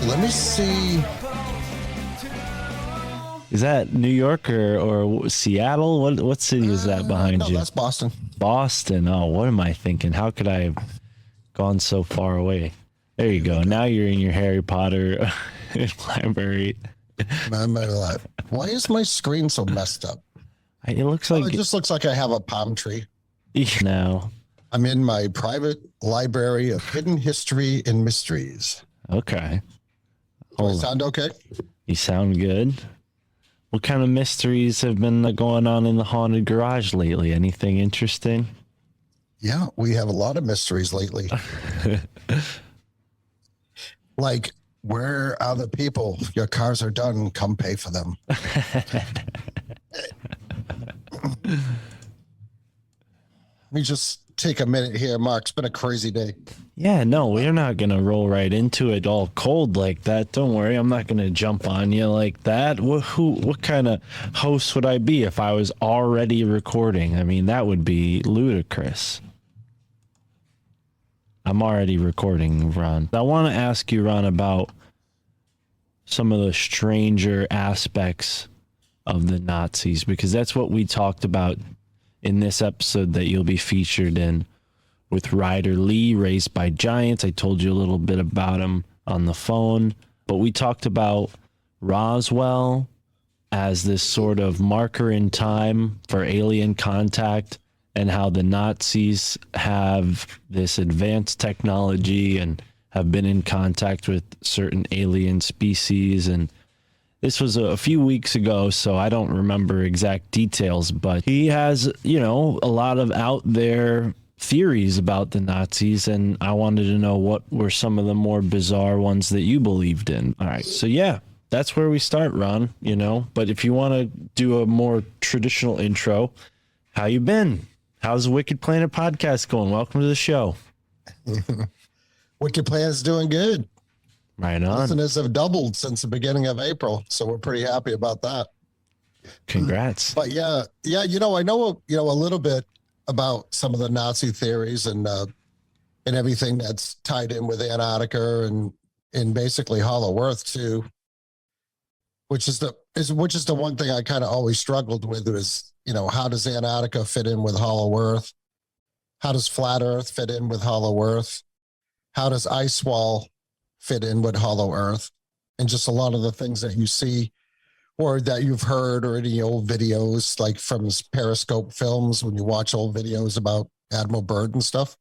Let me see.
Is that New York or Seattle? What city is that behind
no,
you?
That's Boston.
Boston. Oh, what am I thinking? How could I have gone so far away? There you go. Now you're in your Harry Potter library.
My life. Why is my screen so messed up?
It looks like
it just looks like I have a palm tree.
No.
I'm in my private library of hidden history and mysteries.
Okay.
Do I sound okay?
You sound good. What kind of mysteries have been going on in the haunted garage lately? Anything interesting?
Yeah, we have a lot of mysteries lately. Like, where are the people? Your cars are done. Come pay for them. Let me just take a minute here, Mark. It's been a crazy day.
Yeah, no, we're not going to roll right into it all cold like that. Don't worry. I'm not going to jump on you like that. What kind of host would I be if I was already recording? I mean, that would be ludicrous. I'm already recording, Ron. I want to ask you, Ron, about some of the stranger aspects of the Nazis, because that's what we talked about in this episode that you'll be featured in with Ryder Lee, Raised by Giants. I told you a little bit about him on the phone, but we talked about Roswell as this sort of marker in time for alien contact and how the Nazis have this advanced technology and have been in contact with certain alien species. And this was a few weeks ago, so I don't remember exact details, but he has, you know, a lot of out there theories about the Nazis, and I wanted to know what were some of the more bizarre ones that you believed in. All right, so yeah, that's where we start, Ron, you know, but if you want to do a more traditional intro, how you been? How's the Wicked Planet podcast going? Welcome to the show.
Wicked Planet's doing good.
Right on.
Listeners have doubled since the beginning of April, so we're pretty happy about that.
Congrats.
But yeah, you know, I know, you know, a little bit about some of the Nazi theories and everything that's tied in with Antarctica and basically Hollow Earth too, which is the one thing I kind of always struggled with is, you know, how does Antarctica fit in with Hollow Earth? How does Flat Earth fit in with Hollow Earth? How does Ice Wall fit in with Hollow Earth? And just a lot of the things that you see or that you've heard or any old videos like from Periscope films when you watch old videos about Admiral Byrd and stuff.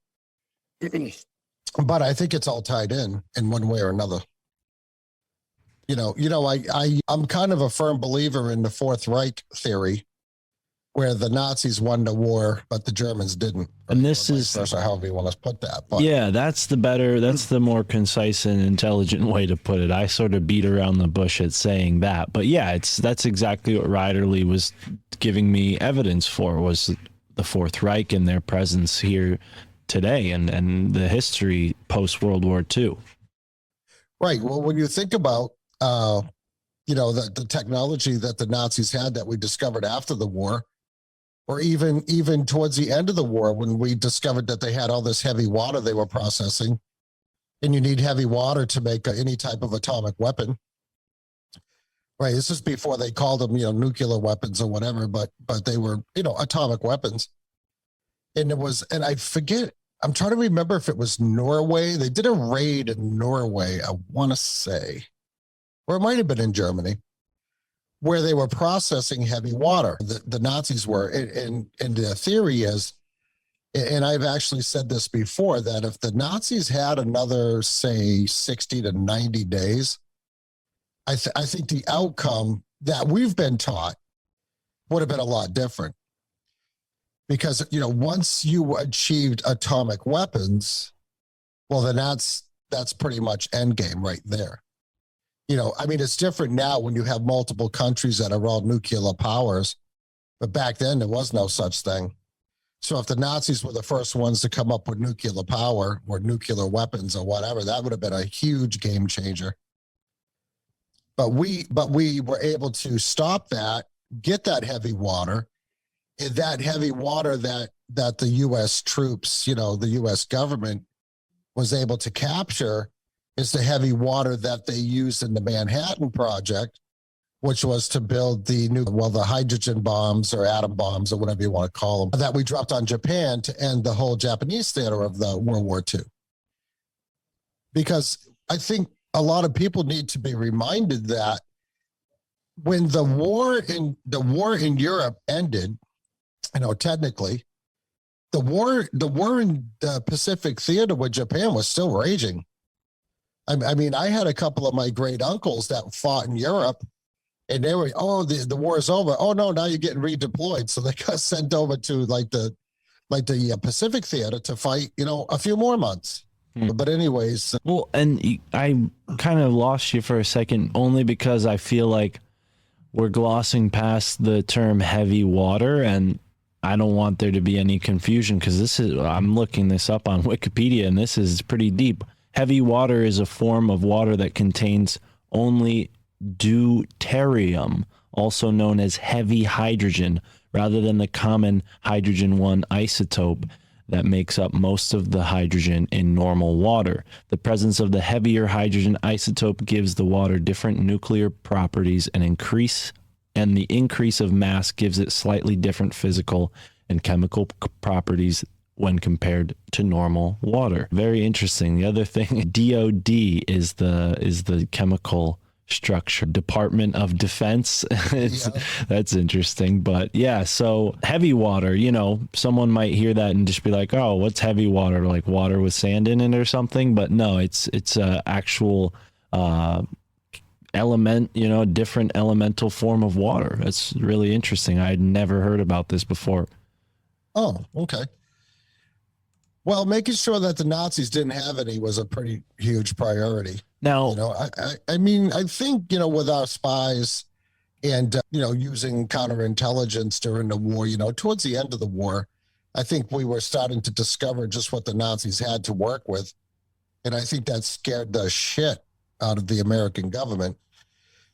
But I think it's all tied in one way or another. I'm kind of a firm believer in the Fourth Reich theory, where the Nazis won the war, but the Germans didn't.
And this is,
or however you want to put that. But
yeah, that's the more concise and intelligent way to put it. I sort of beat around the bush at saying that, but yeah, that's exactly what Ryder Lee was giving me evidence for, was the Fourth Reich and their presence here today and the history post World War II. Right.
Well, when you think about, the technology that the Nazis had that we discovered after the war, or even towards the end of the war, when we discovered that they had all this heavy water they were processing, and you need heavy water to make any type of atomic weapon. Right. This is before they called them, nuclear weapons or whatever, but they were, atomic weapons. And I forget, I'm trying to remember if it was Norway. They did a raid in Norway, I want to say, or it might have been in Germany, where they were processing heavy water. The Nazis were, and the theory is, and I've actually said this before, that if the Nazis had another, say, 60 to 90 days, I think the outcome that we've been taught would have been a lot different. Because, once you achieved atomic weapons, well, then that's pretty much endgame right there. It's different now when you have multiple countries that are all nuclear powers, but back then there was no such thing. So if the Nazis were the first ones to come up with nuclear power or nuclear weapons or whatever, that would have been a huge game changer. But we were able to stop that, get that heavy water, and that heavy water that the U.S. troops, the U.S. government was able to capture is the heavy water that they used in the Manhattan Project, which was to build the hydrogen bombs or atom bombs or whatever you want to call them, that we dropped on Japan to end the whole Japanese theater of the World War II. Because I think a lot of people need to be reminded that when the war in Europe ended, technically, the war in the Pacific theater with Japan was still raging. I had a couple of my great uncles that fought in Europe, and they were, the war is over. Oh no, now you're getting redeployed. So they got sent over to the Pacific theater to fight, a few more months. But anyways.
Well, and I kind of lost you for a second, only because I feel like we're glossing past the term heavy water, and I don't want there to be any confusion, because I'm looking this up on Wikipedia, and this is pretty deep. Heavy water is a form of water that contains only deuterium, also known as heavy hydrogen, rather than the common hydrogen-1 isotope that makes up most of the hydrogen in normal water. The presence of the heavier hydrogen isotope gives the water different nuclear properties and the increase of mass gives it slightly different physical and chemical properties when compared to normal water. Very interesting. The other thing, DOD is the chemical structure, Department of Defense. That's interesting. But yeah, so heavy water, you know, someone might hear that and just be like, oh, what's heavy water? Like water with sand in it or something? But no, it's a actual element, you know, different elemental form of water. That's really interesting. I'd never heard about this before.
Oh, okay. Well, making sure that the Nazis didn't have any was a pretty huge priority.
Now,
You know, I mean, I think, you know, with our spies and, you know, using counterintelligence during the war, you know, towards the end of the war, I think we were starting to discover just what the Nazis had to work with. And I think that scared the shit out of the American government.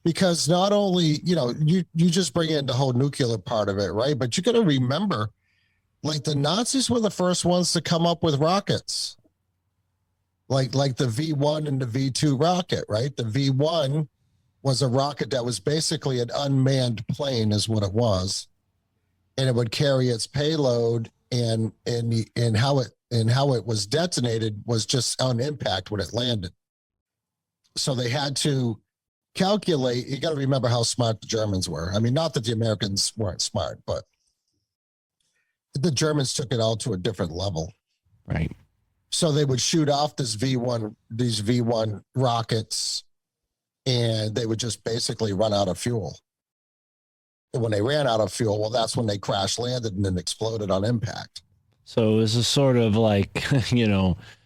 Because not only, you know, you just bring in the whole nuclear part of it, right? But you got to remember, like the Nazis were the first ones to come up with rockets. Like the V1 and the V2 rocket, right? The V1 was a rocket that was basically an unmanned plane is what it was. And it would carry its payload and how it was detonated was just on impact when it landed. So they had to calculate. You got to remember how smart the Germans were. I mean, not that the Americans weren't smart, but the Germans took it all to a different level.
right.
So they would shoot off these V1 rockets, and they would just basically run out of fuel. And when they ran out of fuel, well, that's when they crash landed and then exploded on impact.
So it was a sort of like,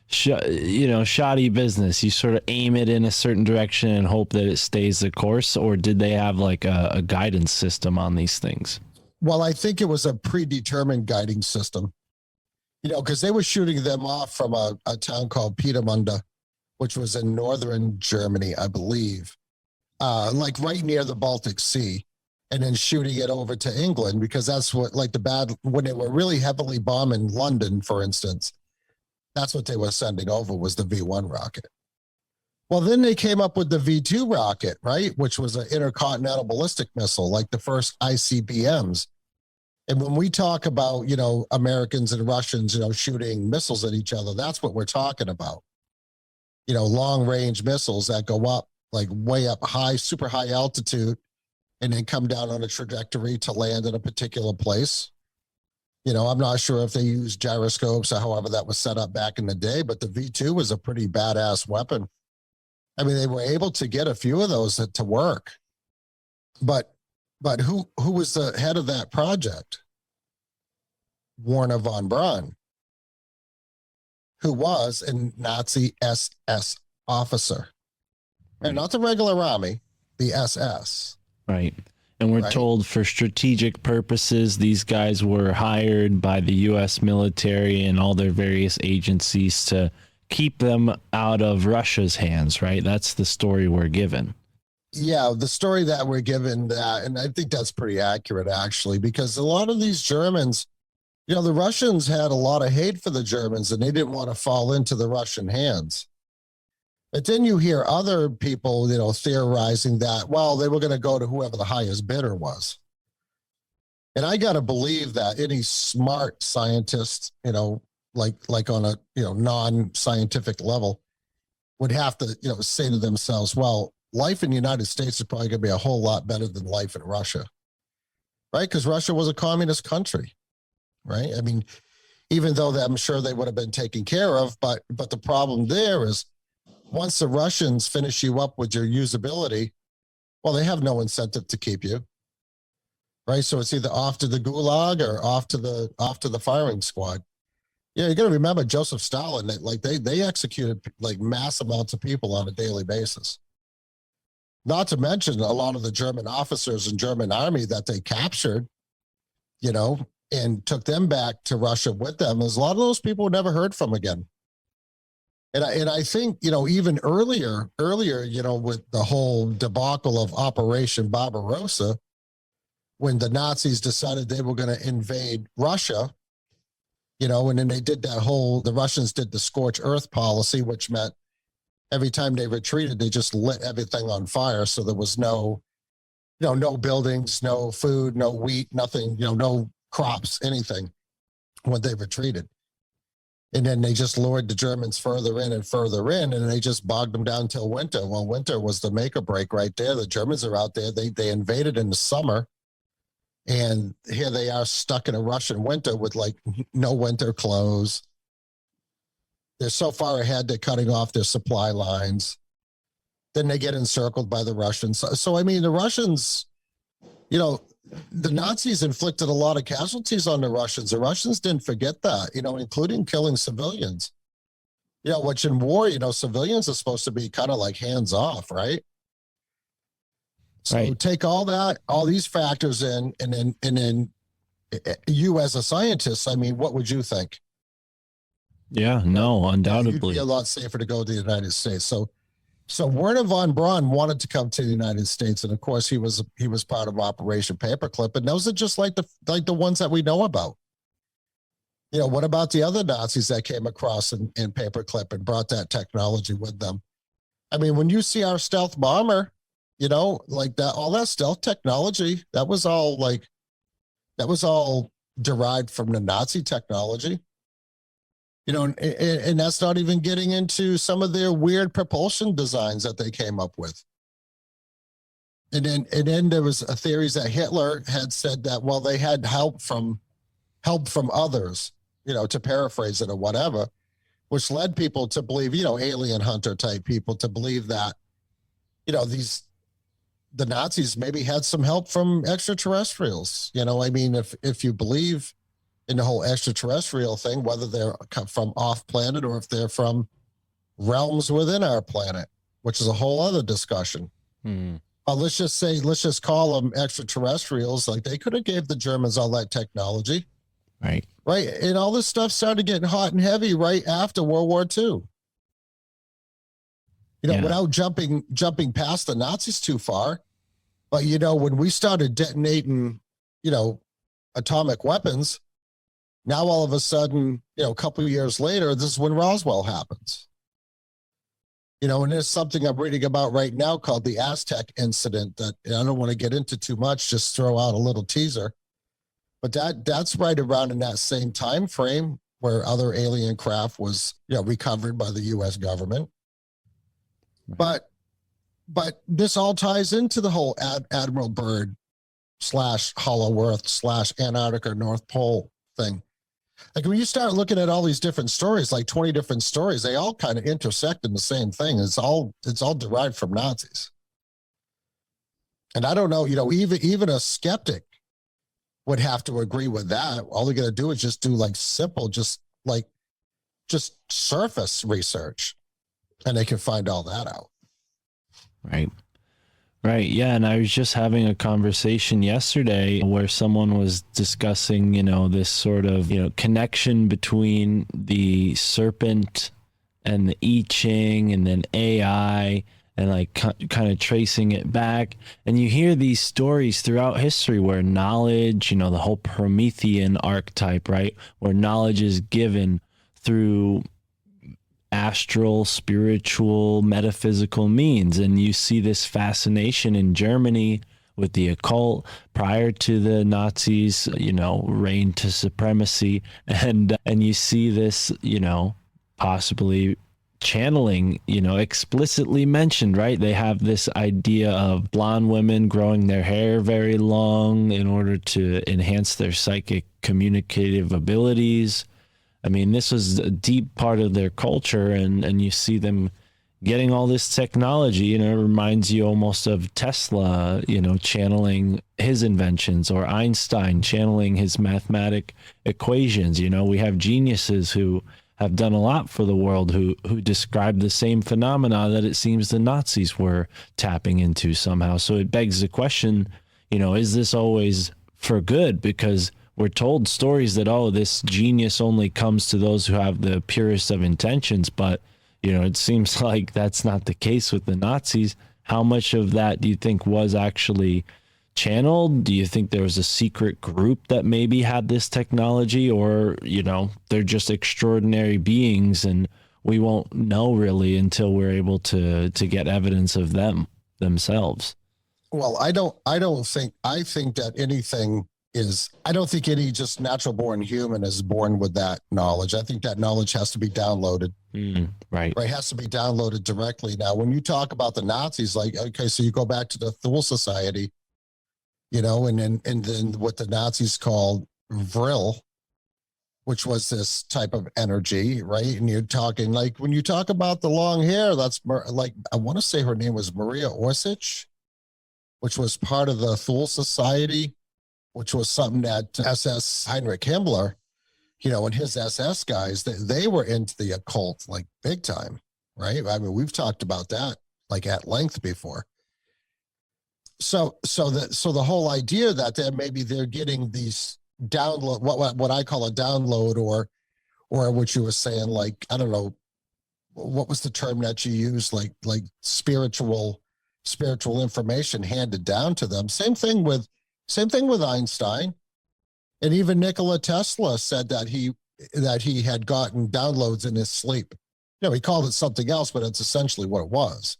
shoddy business. You sort of aim it in a certain direction and hope that it stays the course, or did they have like a guidance system on these things?
Well, I think it was a predetermined guiding system, you know, because they were shooting them off from a town called Petermunde, which was in northern Germany, I believe, like right near the Baltic Sea, and then shooting it over to England, because that's what, like when they were really heavily bombing London, for instance, that's what they were sending over was the V1 rocket. Well, then they came up with the V2 rocket, right? Which was an intercontinental ballistic missile, like the first ICBMs. And when we talk about, you know, Americans and Russians, you know, shooting missiles at each other, that's what we're talking about. You know, long range missiles that go up, like way up high, super high altitude, and then come down on a trajectory to land in a particular place. You know, I'm not sure if they used gyroscopes or however that was set up back in the day, but the V2 was a pretty badass weapon. I mean, they were able to get a few of those to work. But who was the head of that project? Werner von Braun, who was a Nazi SS officer. And not the regular army, the SS.
Right. And we're told for strategic purposes, these guys were hired by the U.S. military and all their various agencies to keep them out of Russia's hands, right? That's the story we're given.
Yeah, the story that we're given, and I think that's pretty accurate, actually, because a lot of these Germans, you know, the Russians had a lot of hate for the Germans, and they didn't want to fall into the Russian hands. But then you hear other people, you know, theorizing that, well, they were going to go to whoever the highest bidder was. And I got to believe that any smart scientist, you know, like on a, you know, non-scientific level would have to, you know, say to themselves, well, life in the United States is probably going to be a whole lot better than life in Russia, right? Because Russia was a communist country, right? I mean, even though I'm sure they would have been taken care of, but the problem there is once the Russians finish you up with your usability, well, they have no incentive to keep you, right? So it's either off to the gulag or off to the firing squad. Yeah, you got to remember Joseph Stalin. They executed like mass amounts of people on a daily basis. Not to mention a lot of the German officers and German army that they captured, you know, and took them back to Russia with them. There's a lot of those people were never heard from again. And I think, you know, even earlier, you know, with the whole debacle of Operation Barbarossa, when the Nazis decided they were going to invade Russia, you know, and then they did the Russians did the scorched earth policy, which meant every time they retreated, they just lit everything on fire. So there was no buildings, no food, no wheat, nothing, you know, no crops, anything when they retreated. And then they just lured the Germans further in and further in, and they just bogged them down till winter. Well, winter was the make or break right there. The Germans are out there. They invaded in the summer, and here they are stuck in a Russian winter with like no winter clothes. They're so far ahead, they're cutting off their supply lines. Then they get encircled by the Russians. So I mean, the Russians, you know, the Nazis inflicted a lot of casualties on the Russians. The Russians didn't forget that, you know, including killing civilians. You know, which in war, you know, civilians are supposed to be kind of like hands off, right? So
Right.
take all that, all these factors in, and then you as a scientist, I mean, what would you think?
Yeah, no,
You'd
undoubtedly.
be a lot safer to go to the United States. So Werner von Braun wanted to come to the United States, and of course he was part of Operation Paperclip, and those are just like the ones that we know about. You know, what about the other Nazis that came across in Paperclip and brought that technology with them? I mean, when you see our stealth bomber, you know, like that, all that stealth technology, that was all derived from the Nazi technology. You know, and that's not even getting into some of their weird propulsion designs that they came up with. And then there was a theories that Hitler had said that, well, they had help from others, you know, to paraphrase it or whatever, which led people to believe, you know, alien hunter type people to believe that, you know, the Nazis maybe had some help from extraterrestrials. You know, I mean, if you believe in the whole extraterrestrial thing, whether they're from off planet or if they're from realms within our planet, which is a whole other discussion. Let's just call them extraterrestrials. Like they could have gave the Germans all that technology.
Right.
Right. And all this stuff started getting hot and heavy right after World War II. You know,
Yeah.
without jumping past the Nazis too far. But, you know, when we started detonating, you know, atomic weapons, now all of a sudden, you know, a couple of years later, this is when Roswell happens. You know, and there's something I'm reading about right now called the Aztec incident that I don't want to get into too much, just throw out a little teaser. But that's right around in that same time frame where other alien craft was, you know, recovered by the U.S. government. But this all ties into the whole Admiral Byrd / Hollow Earth / Antarctica North Pole thing. Like when you start looking at all these different stories, like 20 different stories, they all kind of intersect in the same thing. It's all derived from Nazis. And I don't know, you know, even a skeptic would have to agree with that. All they're going to do is just do like simple, just surface research, and they can find all that out.
Right. Right. Yeah. And I was just having a conversation yesterday where someone was discussing, you know, this sort of, you know, connection between the serpent and the I Ching and then AI and like kind of tracing it back. And you hear these stories throughout history where knowledge, you know, the whole Promethean archetype, right? Where knowledge is given through astral, spiritual, metaphysical means. And you see this fascination in Germany with the occult prior to the Nazis, you know, reign to supremacy. And you see this, you know, possibly channeling, you know, explicitly mentioned, right? They have this idea of blonde women growing their hair very long in order to enhance their psychic communicative abilities. I mean, this was a deep part of their culture, and you see them getting all this technology. You know, it reminds you almost of Tesla, you know, channeling his inventions, or Einstein channeling his mathematic equations. You know, we have geniuses who have done a lot for the world who describe the same phenomena that it seems the Nazis were tapping into somehow. So it begs the question, you know, is this always for good? Because we're told stories that, oh, this genius only comes to those who have the purest of intentions. But, you know, it seems like that's not the case with the Nazis. How much of that do you think was actually channeled? Do you think there was a secret group that maybe had this technology, or, you know, they're just extraordinary beings and we won't know really until we're able to get evidence of them themselves?
Well, I think that anything is I don't think any just natural born human is born with that knowledge. I think that knowledge has to be downloaded.
Right.
Right. It has to be downloaded directly. Now, when you talk about the Nazis, like, okay, so you go back to the Thule Society, you know, and then what the Nazis called Vril, which was this type of energy, right? And you're talking like when you talk about the long hair, that's like, I want to say her name was Maria Orsich, which was part of the Thule Society, which was something that SS Heinrich Himmler, you know, and his SS guys, they were into the occult like big time, right? I mean, we've talked about that like at length before. So the whole idea that maybe they're getting these download, what I call a download, or what you were saying, like, I don't know, what was the term that you used, like spiritual information handed down to them. Same thing with Einstein, and even Nikola Tesla said that he had gotten downloads in his sleep. You know, he called it something else, but it's essentially what it was.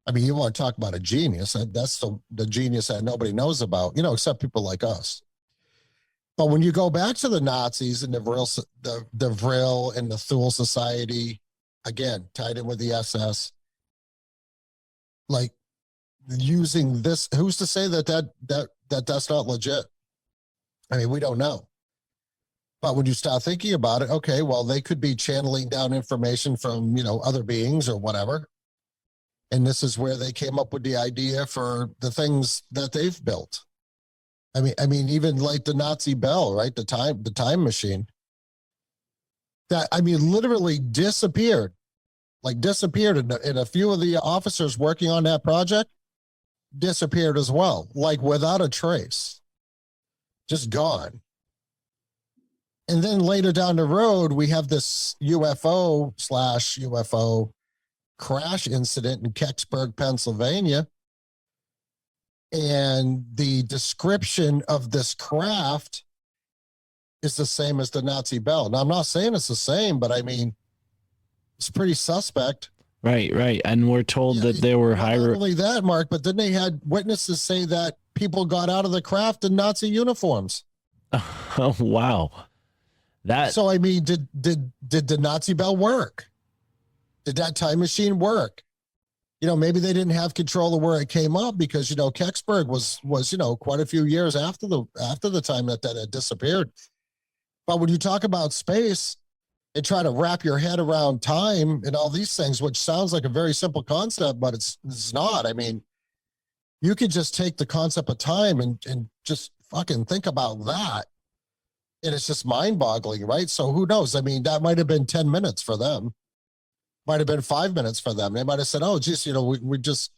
I mean, you want to talk about a genius? That's the genius that nobody knows about, you know, except people like us. But when you go back to the Nazis and the Vril and the Thule Society, again, tied in with the SS, like using this, who's to say that's not legit? I mean, we don't know. But when you start thinking about it, okay, well, they could be channeling down information from, you know, other beings or whatever. And this is where they came up with the idea for the things that they've built. I mean, even like the Nazi bell, right? The time machine. That, I mean, literally disappeared. And a few of the officers working on that project disappeared as well, like without a trace. Just gone. And then later down the road, we have this UFO crash incident in Kecksburg, Pennsylvania. And the description of this craft is the same as the Nazi bell. Now, I'm not saying it's the same, but I mean, it's pretty suspect.
Right. And we're told that there were
not only that, Mark, but then they had witnesses say that people got out of the craft in Nazi uniforms.
Oh, wow.
So, I mean, did the Nazi bell work? Did that time machine work? You know, maybe they didn't have control of where it came up because, you know, Kecksburg was, you know, quite a few years after the time that had disappeared. But when you talk about space and try to wrap your head around time and all these things, which sounds like a very simple concept, but it's not. I mean, you could just take the concept of time and just fucking think about that. And it's just mind boggling, right? So who knows? I mean, that might have been 10 minutes for them. Might have been 5 minutes for them. They might have said, oh, geez, you know, we just,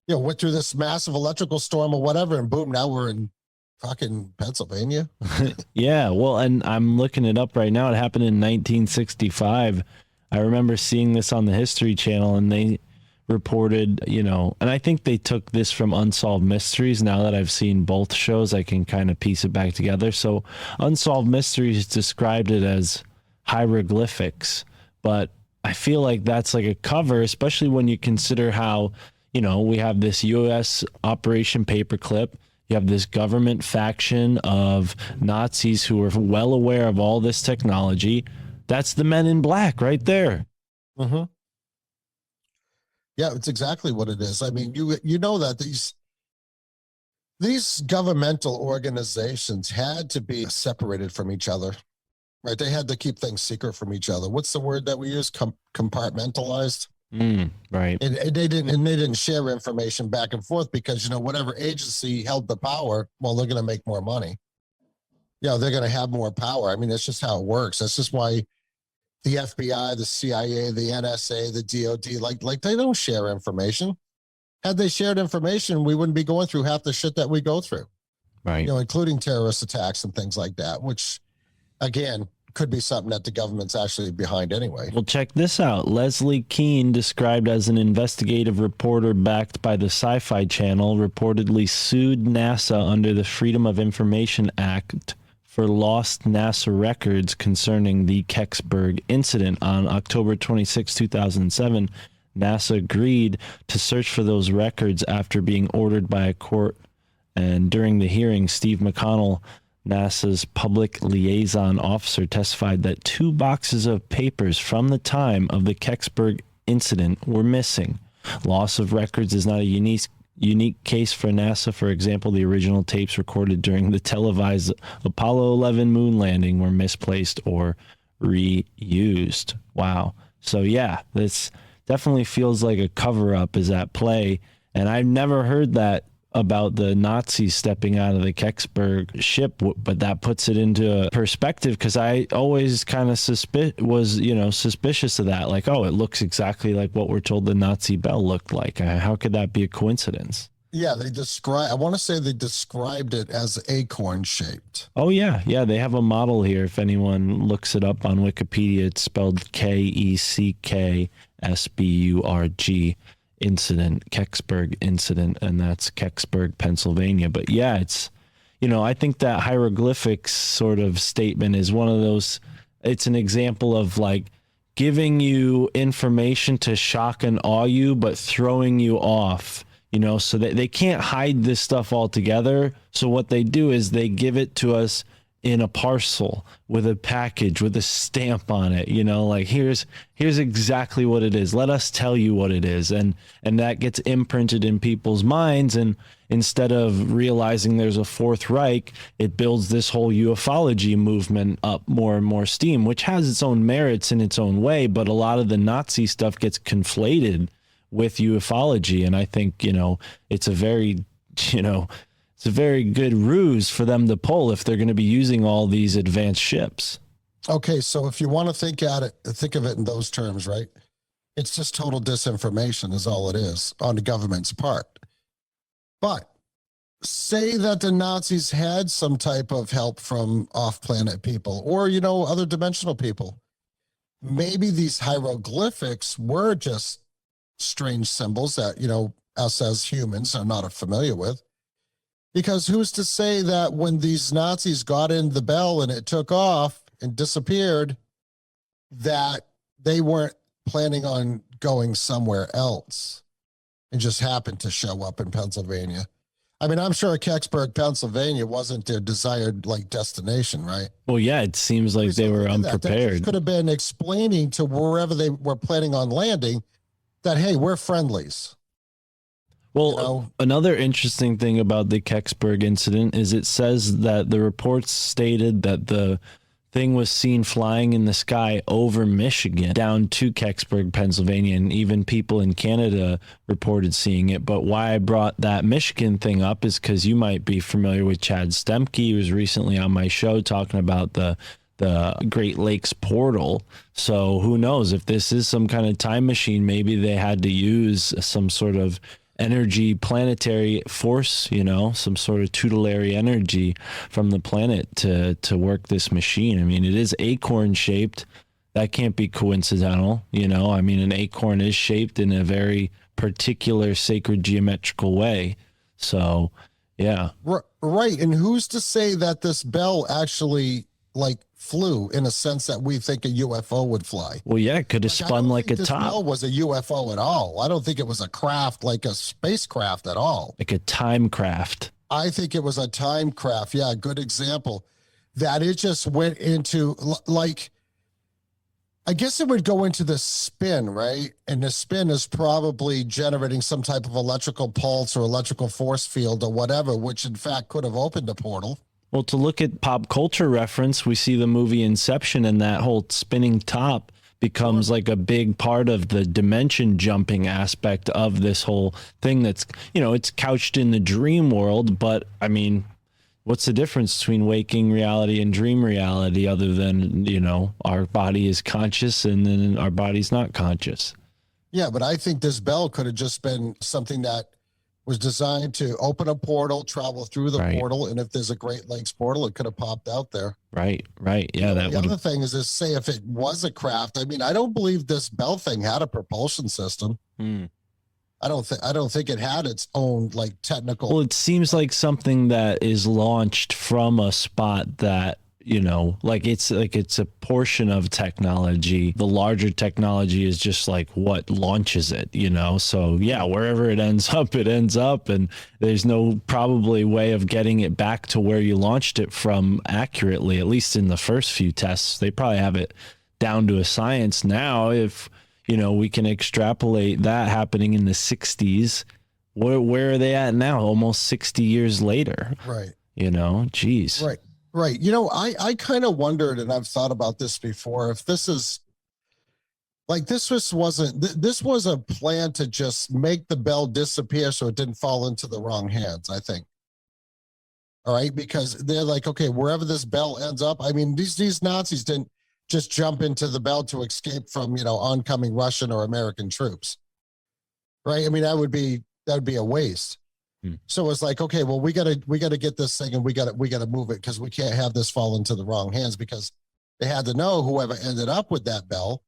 you know, went through this massive electrical storm or whatever, and boom, now we're in fucking Pennsylvania.
Yeah, well, and I'm looking it up right now. It happened in 1965. I remember seeing this on the History Channel, and they reported, you know, and I think they took this from Unsolved Mysteries. Now that I've seen both shows, I can kind of piece it back together. So Unsolved Mysteries described it as hieroglyphics, but I feel like that's like a cover, especially when you consider how, you know, we have this U.S. Operation Paperclip. You have this government faction of Nazis who are well aware of all this technology. That's the Men in Black right there.
Mm-hmm. Yeah, it's exactly what it is. I mean, you know that these governmental organizations had to be separated from each other. Right, they had to keep things secret from each other. What's the word that we use? Compartmentalized.
Right.
And they didn't share information back and forth because, you know, whatever agency held the power, well, they're going to make more money. You know, they're going to have more power. I mean, that's just how it works. That's just why the FBI, the CIA, the NSA, the DOD, like they don't share information. Had they shared information, we wouldn't be going through half the shit that we go through.
Right.
You know, including terrorist attacks and things like that, which, again, could be something that the government's actually behind anyway.
Well, check this out. Leslie Keene, described as an investigative reporter backed by the Sci-Fi Channel, reportedly sued NASA under the Freedom of Information Act for lost NASA records concerning the Kecksburg incident. On October 26, 2007, NASA agreed to search for those records after being ordered by a court And during the hearing, Steve McConnell, NASA's public liaison officer, testified that 2 boxes of papers from the time of the Kecksburg incident were missing. Loss of records is not a unique case for NASA. For example, the original tapes recorded during the televised Apollo 11 moon landing were misplaced or reused. Wow. So yeah, this definitely feels like a cover-up is at play. And I've never heard that about the Nazis stepping out of the Kecksburg ship, but that puts it into perspective, because I always kind of suspicious of that. Like, oh, it looks exactly like what we're told the Nazi bell looked like. How could that be a coincidence?
Yeah, I want to say they described it as acorn shaped.
Oh, yeah. Yeah, they have a model here. If anyone looks it up on Wikipedia, it's spelled Kecksburg incident, Kecksburg incident, and that's Kecksburg, Pennsylvania. But yeah, it's, I think that hieroglyphics sort of statement is one of those, it's an example of like giving you information to shock and awe you, but throwing you off, so that they can't hide this stuff altogether. So what they do is they give it to us in a parcel with a package with a stamp on it, like here's exactly what it is. Let us tell you what it is. And that gets imprinted in people's minds. And instead of realizing there's a Fourth Reich, it builds this whole UFOlogy movement up more and more steam, which has its own merits in its own way. But a lot of the Nazi stuff gets conflated with UFOlogy. And I think, it's a very, it's a very good ruse for them to pull if they're going to be using all these advanced ships.
Okay, so if you want to think of it in those terms, right? It's just total disinformation is all it is on the government's part. But say that the Nazis had some type of help from off-planet people or, other dimensional people. Maybe these hieroglyphics were just strange symbols that, us as humans are not familiar with. Because who's to say that when these Nazis got in the bell and it took off and disappeared, that they weren't planning on going somewhere else and just happened to show up in Pennsylvania? I mean, I'm sure Kecksburg, Pennsylvania wasn't their desired destination, right?
Well, yeah, it seems like they were unprepared.
That could have been explaining to wherever they were planning on landing that, hey, we're friendlies.
Well, another interesting thing about the Kecksburg incident is it says that the reports stated that the thing was seen flying in the sky over Michigan down to Kecksburg, Pennsylvania, and even people in Canada reported seeing it. But why I brought that Michigan thing up is because you might be familiar with Chad Stemke. He was recently on my show talking about the Great Lakes portal. So who knows if this is some kind of time machine, maybe they had to use some sort of energy, planetary force, some sort of tutelary energy from the planet to work this machine. I mean, it is acorn shaped. That can't be coincidental. I mean, an acorn is shaped in a very particular sacred geometrical way. So, yeah.
Right. And who's to say that this bell actually flew in a sense that we think a UFO would fly?
Well, yeah, it could have spun like a top.
This bell was a UFO at all. I don't think it was a craft, like a spacecraft at all.
Like a time craft.
I think it was a time craft. Yeah, good example. That it just went into I guess it would go into the spin, right? And the spin is probably generating some type of electrical pulse or electrical force field or whatever, which in fact could have opened a portal.
Well, to look at pop culture reference, we see the movie Inception, and that whole spinning top becomes like a big part of the dimension jumping aspect of this whole thing that's, it's couched in the dream world. But I mean, what's the difference between waking reality and dream reality other than, our body is conscious and then our body's not conscious?
Yeah, but I think this bell could have just been something that was designed to open a portal, travel through the portal, and if there's a Great Lakes portal, it could have popped out there.
Right. Yeah,
the other thing is say if it was a craft. I mean, I don't believe this bell thing had a propulsion system. I don't think it had its own technical.
Well, it seems like something that is launched from a spot that you know, like it's a portion of technology. The larger technology is just like what launches it, you know? So yeah, wherever it ends up, and there's no probably way of getting it back to where you launched it from accurately, at least in the first few tests. They probably have it down to a science now. If, you know, we can extrapolate that happening in the 60s, where are they at now? Almost 60 years later.
Right.
You know, geez.
Right. Right. You know, I kind of wondered, and I've thought about this before, if this is like, this was a plan to just make the bell disappear so it didn't fall into the wrong hands, I think. All right. Because they're like, okay, wherever this bell ends up, I mean, these Nazis didn't just jump into the bell to escape from, you know, oncoming Russian or American troops. Right. I mean, that would be a waste. So it's like, okay, well, we gotta get this thing, and we gotta move it, because we can't have this fall into the wrong hands, because they had to know whoever ended up with that bell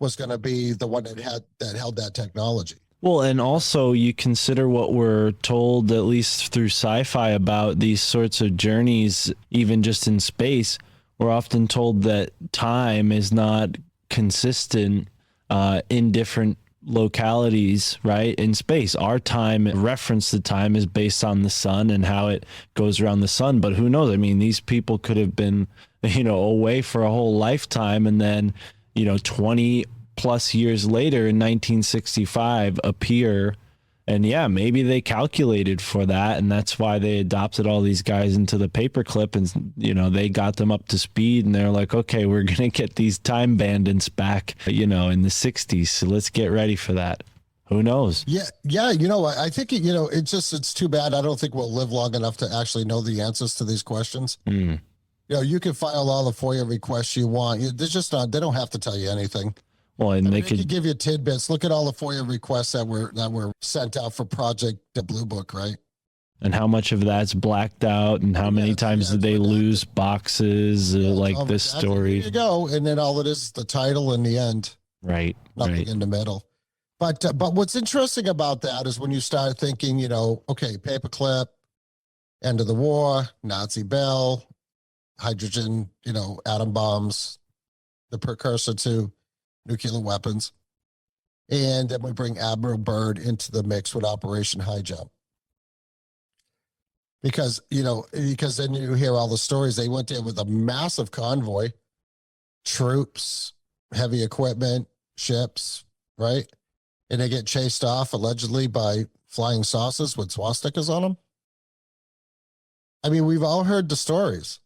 was going to be the one that held that technology.
Well, and also you consider what we're told, at least through sci-fi, about these sorts of journeys, even just in space. We're often told that time is not consistent in different localities, right? In space, our time, reference to time, is based on the sun and how it goes around the sun. But who knows? I mean, these people could have been, you know, away for a whole lifetime, and then, you know, 20 plus years later in 1965 appear. And yeah, maybe they calculated for that, and that's why they adopted all these guys into the Paperclip, and, you know, they got them up to speed, and they're like, okay, we're going to get these time bandits back, you know, in the 60s. So let's get ready for that. Who knows?
Yeah. You know, I think, you know, it's too bad. I don't think we'll live long enough to actually know the answers to these questions. You know, you can file all the FOIA requests you want. They're just not, they don't have to tell you anything.
Well, and they
could give you tidbits. Look at all the FOIA requests that were sent out for Project Blue Book, right?
And how much of that's blacked out, and how many times did they lose boxes like this story?
There you go. And then all it is the title and the end.
Right.
Nothing in the middle. But what's interesting about that is when you start thinking, you know, okay, Paperclip, end of the war, Nazi bell, hydrogen, you know, atom bombs, the precursor to nuclear weapons. And then we bring Admiral Byrd into the mix with Operation High Jump. Because then you hear all the stories. They went there with a massive convoy, troops, heavy equipment, ships, right? And they get chased off allegedly by flying saucers with swastikas on them. I mean, we've all heard the stories.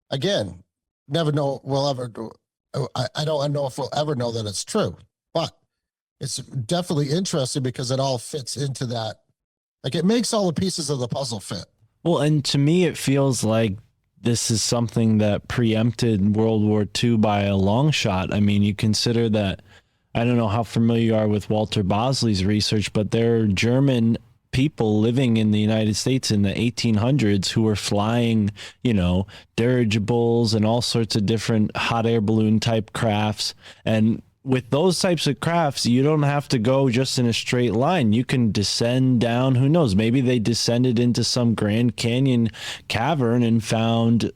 Again, never know we'll ever do. I don't know if we'll ever know that it's true, but it's definitely interesting because it all fits into that. Like, it makes all the pieces of the puzzle fit.
Well, and to me, it feels like this is something that preempted World War II by a long shot. I mean, you consider that, I don't know how familiar you are with Walter Bosley's research, but there are German people living in the United States in the 1800s who were flying, you know, dirigibles and all sorts of different hot air balloon type crafts. And with those types of crafts, you don't have to go just in a straight line. You can descend down. Who knows? Maybe they descended into some Grand Canyon cavern and found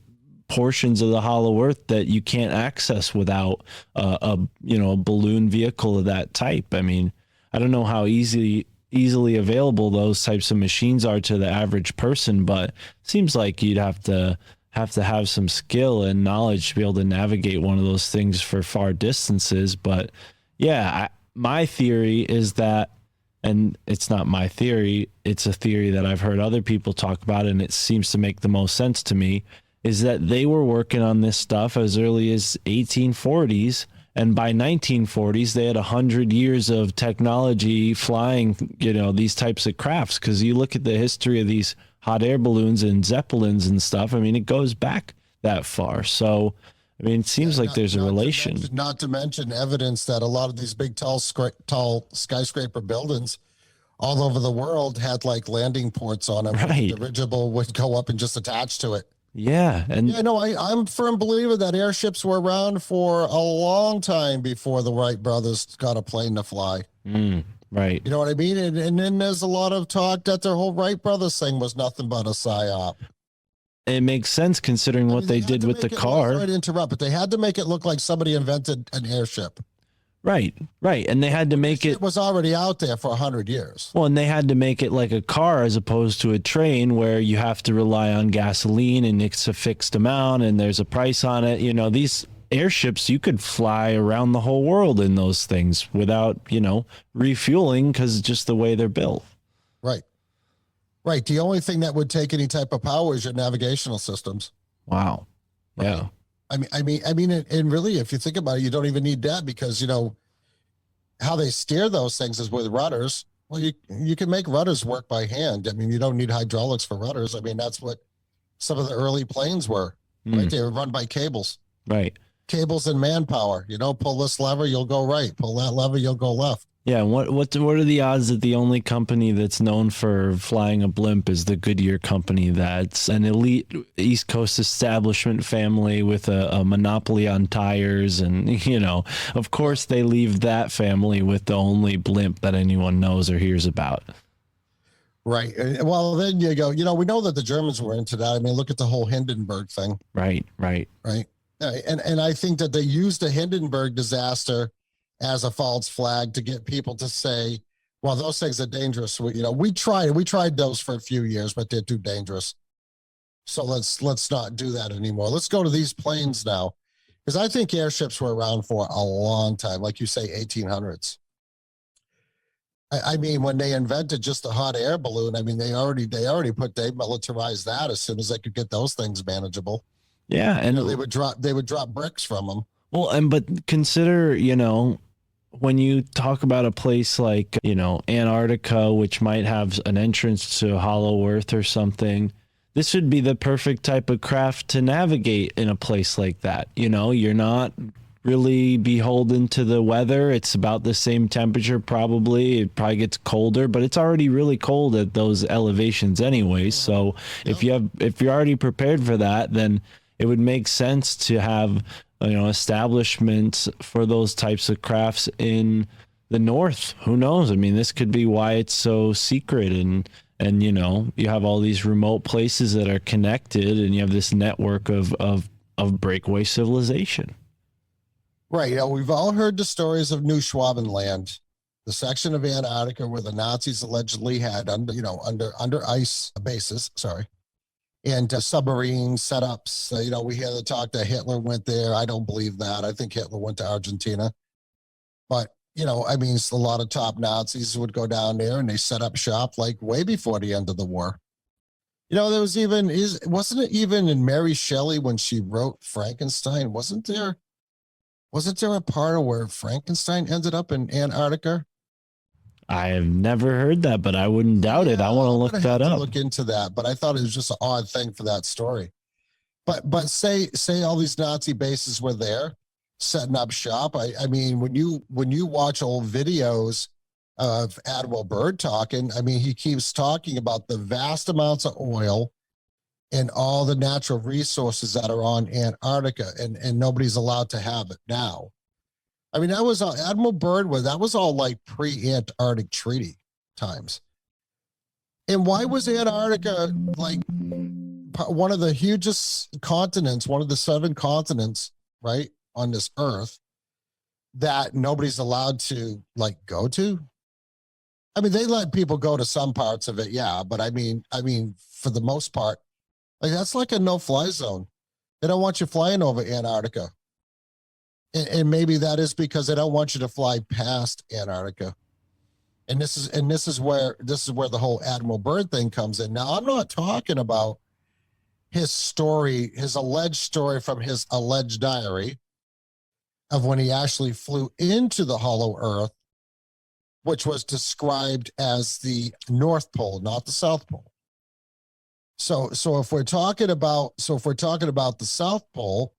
portions of the hollow earth that you can't access without a balloon vehicle of that type. I mean, I don't know how easily available those types of machines are to the average person, but it seems like you'd have to have some skill and knowledge to be able to navigate one of those things for far distances. But yeah, my theory is that, and it's not my theory, it's a theory that I've heard other people talk about, and it seems to make the most sense to me, is that they were working on this stuff as early as 1840s. And by 1940s, they had 100 years of technology flying, you know, these types of crafts. Because you look at the history of these hot air balloons and Zeppelins and stuff, I mean, it goes back that far. So, I mean, it seems like there's a relation.
Not to mention evidence that a lot of these big, tall skyscraper buildings all over the world had like landing ports on them.
Right.
The dirigible would go up and just attach to it.
Yeah. And
yeah, no, I'm a firm believer that airships were around for a long time before the Wright brothers got a plane to fly.
Right.
You know what I mean? And then there's a lot of talk that the whole Wright brothers thing was nothing but a psyop.
it makes sense considering what they did with the car.
Sorry to interrupt, but they had to make it look like somebody invented an airship.
Right. And they had to make it.
It was already out there for 100 years.
Well, and they had to make it like a car as opposed to a train where you have to rely on gasoline and it's a fixed amount and there's a price on it. You know, these airships, you could fly around the whole world in those things without, refueling because just the way they're built.
Right. The only thing that would take any type of power is your navigational systems.
Wow.
Right?
Yeah.
I mean, and really, if you think about it, you don't even need that because, how they steer those things is with rudders. Well, you can make rudders work by hand. I mean, you don't need hydraulics for rudders. I mean, that's what some of the early planes were, right? They were run by cables.
Right.
Cables and manpower. Pull this lever, you'll go right. Pull that lever, you'll go left.
Yeah, what are the odds that the only company that's known for flying a blimp is the Goodyear company that's an elite East Coast establishment family with a monopoly on tires and, of course they leave that family with the only blimp that anyone knows or hears about.
Right. Well, then you go, we know that the Germans were into that. I mean, look at the whole Hindenburg thing.
Right.
And I think that they used the Hindenburg disaster as a false flag to get people to say, well, those things are dangerous. We tried those for a few years, but they're too dangerous. So let's not do that anymore. Let's go to these planes now. Because I think airships were around for a long time, like you say, 1800s. I mean, when they invented just a hot air balloon, I mean, they militarized that as soon as they could get those things manageable.
Yeah. And
they would drop bricks from them.
Well, but consider, when you talk about a place like, Antarctica, which might have an entrance to Hollow Earth or something, this would be the perfect type of craft to navigate in a place like that. You're not really beholden to the weather. It's about the same temperature, probably. It probably gets colder, but it's already really cold at those elevations anyway. So if you're already prepared for that, then it would make sense to have establishments for those types of crafts in the north. Who knows? I mean, this could be why it's so secret and you have all these remote places that are connected and you have this network of breakaway civilization.
Right. We've all heard the stories of New Schwabenland, the section of Antarctica where the Nazis allegedly had under ice bases. Sorry. And submarine setups. We hear the talk that Hitler went there. I don't believe that. I think Hitler went to Argentina. But, a lot of top Nazis would go down there and they set up shop like way before the end of the war. There was wasn't it even in Mary Shelley when she wrote Frankenstein? Wasn't there a part of where Frankenstein ended up in Antarctica?
I have never heard that, but I wouldn't doubt it. I want to look that up.
Look into that, but I thought it was just an odd thing for that story. But say all these Nazi bases were there, setting up shop. I mean, when you watch old videos of Admiral Byrd talking, I mean, he keeps talking about the vast amounts of oil and all the natural resources that are on Antarctica, and nobody's allowed to have it now. I mean, that was Admiral Byrd that was all like pre-Antarctic treaty times. And why was Antarctica like one of the hugest continents, one of the 7 continents, right, on this earth that nobody's allowed to like go to? I mean, they let people go to some parts of it, yeah, but I mean, for the most part, like that's like a no-fly zone. They don't want you flying over Antarctica. And maybe that is because they don't want you to fly past Antarctica. And this is where the whole Admiral Byrd thing comes in. Now, I'm not talking about his story, his alleged story from his alleged diary of when he actually flew into the Hollow Earth, which was described as the North Pole, not the South Pole. So if we're talking about the South Pole,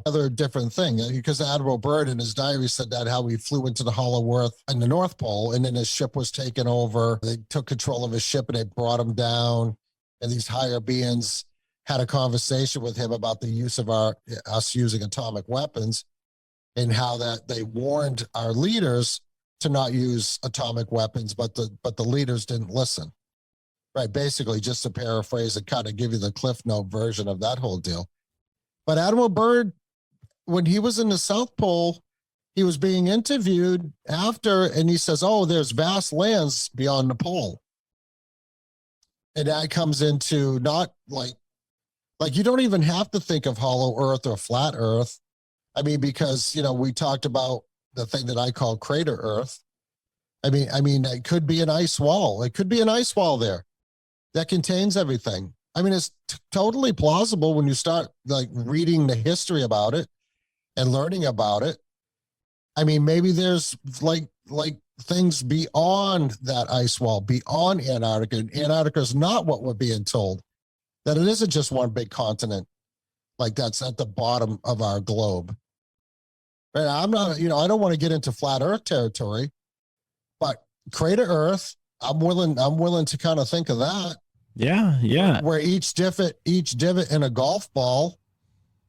other different thing, because Admiral Byrd in his diary said that how he flew into the Hollow Earth and the North Pole, and then his ship was taken over. They took control of his ship and they brought him down, and these higher beings had a conversation with him about the use of us using atomic weapons, and how that they warned our leaders to not use atomic weapons, but the leaders didn't listen. right? Basically, just to paraphrase and kind of give you the Cliff Note version of that whole deal. But Admiral Byrd, when he was in the South Pole, he was being interviewed after, and he says, "Oh, there's vast lands beyond the pole." And that comes into not like you don't even have to think of hollow earth or flat earth. I mean, because, you know, we talked about the thing that I call crater earth. I mean, it could be an ice wall. It could be an ice wall there that contains everything. I mean, it's totally plausible when you start like reading the history about it and learning about it. I mean, maybe there's like things beyond that ice wall, beyond Antarctica. Antarctica is not what we're being told, that it isn't just one big continent, like that's at the bottom of our globe. And I'm not, you know, I don't want to get into flat earth territory, but crater earth, I'm willing to kind of think of that.
Yeah.
Where each divot in a golf ball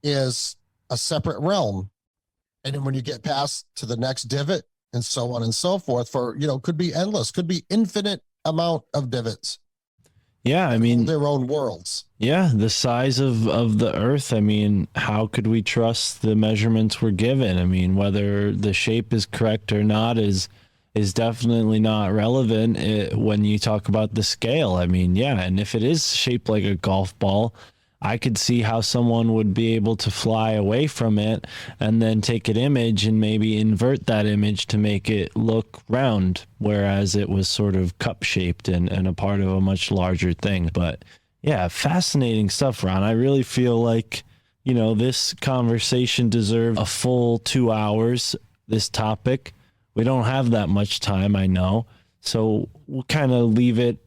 is a separate realm. And then when you get past to the next divot and so on and so forth, for, you know, could be endless, could be infinite amount of divots.
Yeah, I mean,
their own worlds.
Yeah, the size of the Earth. I mean, how could we trust the measurements we're given? I mean, whether the shape is correct or not is definitely not relevant when you talk about the scale. I mean, yeah, and if it is shaped like a golf ball, I could see how someone would be able to fly away from it and then take an image and maybe invert that image to make it look round, whereas it was sort of cup shaped and a part of a much larger thing. But yeah, fascinating stuff, Ron. I really feel like, you know, this conversation deserves a full 2 hours, this topic. We don't have that much time, I know. So we'll kind of leave it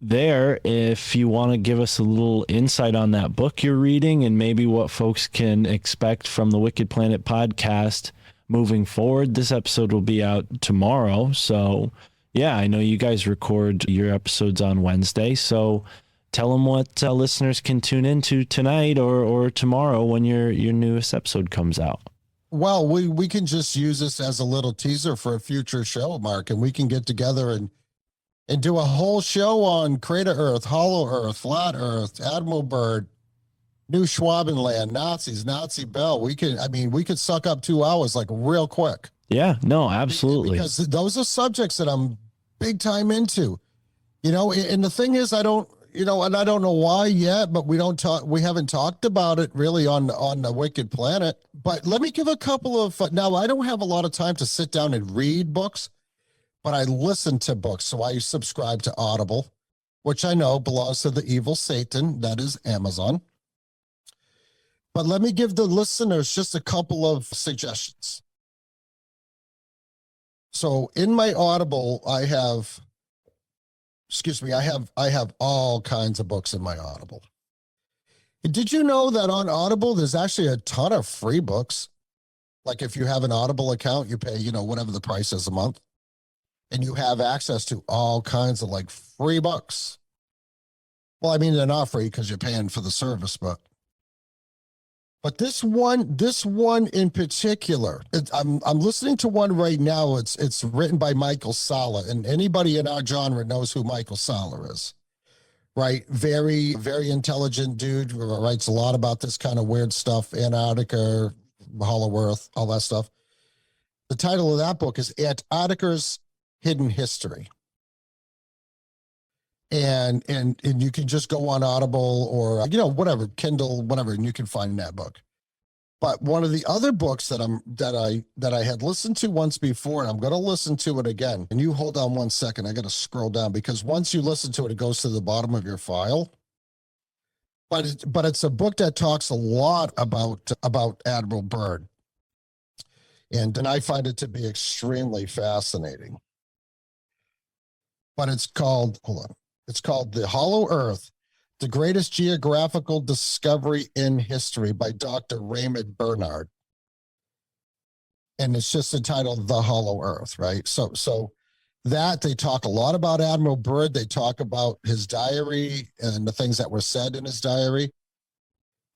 there. If you want to give us a little insight on that book you're reading and maybe what folks can expect from the Wicked Planet podcast moving forward. This episode will be out tomorrow. So yeah, I know you guys record your episodes on Wednesday. So tell them what listeners can tune into tonight or tomorrow when your newest episode comes out.
Well, we can just use this as a little teaser for a future show, Mark, and we can get together and do a whole show on crater earth, hollow earth, flat earth, Admiral Byrd, New Schwabenland, Nazis, Nazi Bell. We could suck up 2 hours like real quick.
Yeah, no, absolutely.
Because those are subjects that I'm big time into, you know, and the thing is, I don't know why yet, but we haven't talked about it really on the Wicked Planet. But let me give a couple of, now I don't have a lot of time to sit down and read books, but I listen to books. So I subscribe to Audible, which I know belongs to the evil Satan, that is Amazon. But let me give the listeners just a couple of suggestions. So in my Audible, I have all kinds of books in my Audible. And did you know that on Audible, there's actually a ton of free books? Like if you have an Audible account, you pay, you know, whatever the price is a month, and you have access to all kinds of like free books. Well, I mean, they're not free because you're paying for the service, but this one in particular, I'm listening to one right now. It's written by Michael Salla, and anybody in our genre knows who Michael Salla is, right? Very, very intelligent dude who writes a lot about this kind of weird stuff, Antarctica, Hollow Earth, all that stuff. The title of that book is Antarctica's Hidden History. And you can just go on Audible or, you know, whatever, Kindle, whatever, and you can find that book. But one of the other books that I had listened to once before, and I'm going to listen to it again. And you hold on 1 second. I got to scroll down because once you listen to it, it goes to the bottom of your file. But it's a book that talks a lot about Admiral Byrd. And I find it to be extremely fascinating. But it's called The Hollow Earth, The Greatest Geographical Discovery in History by Dr. Raymond Bernard. And it's just entitled The Hollow Earth, right? So that they talk a lot about Admiral Byrd. They talk about his diary and the things that were said in his diary.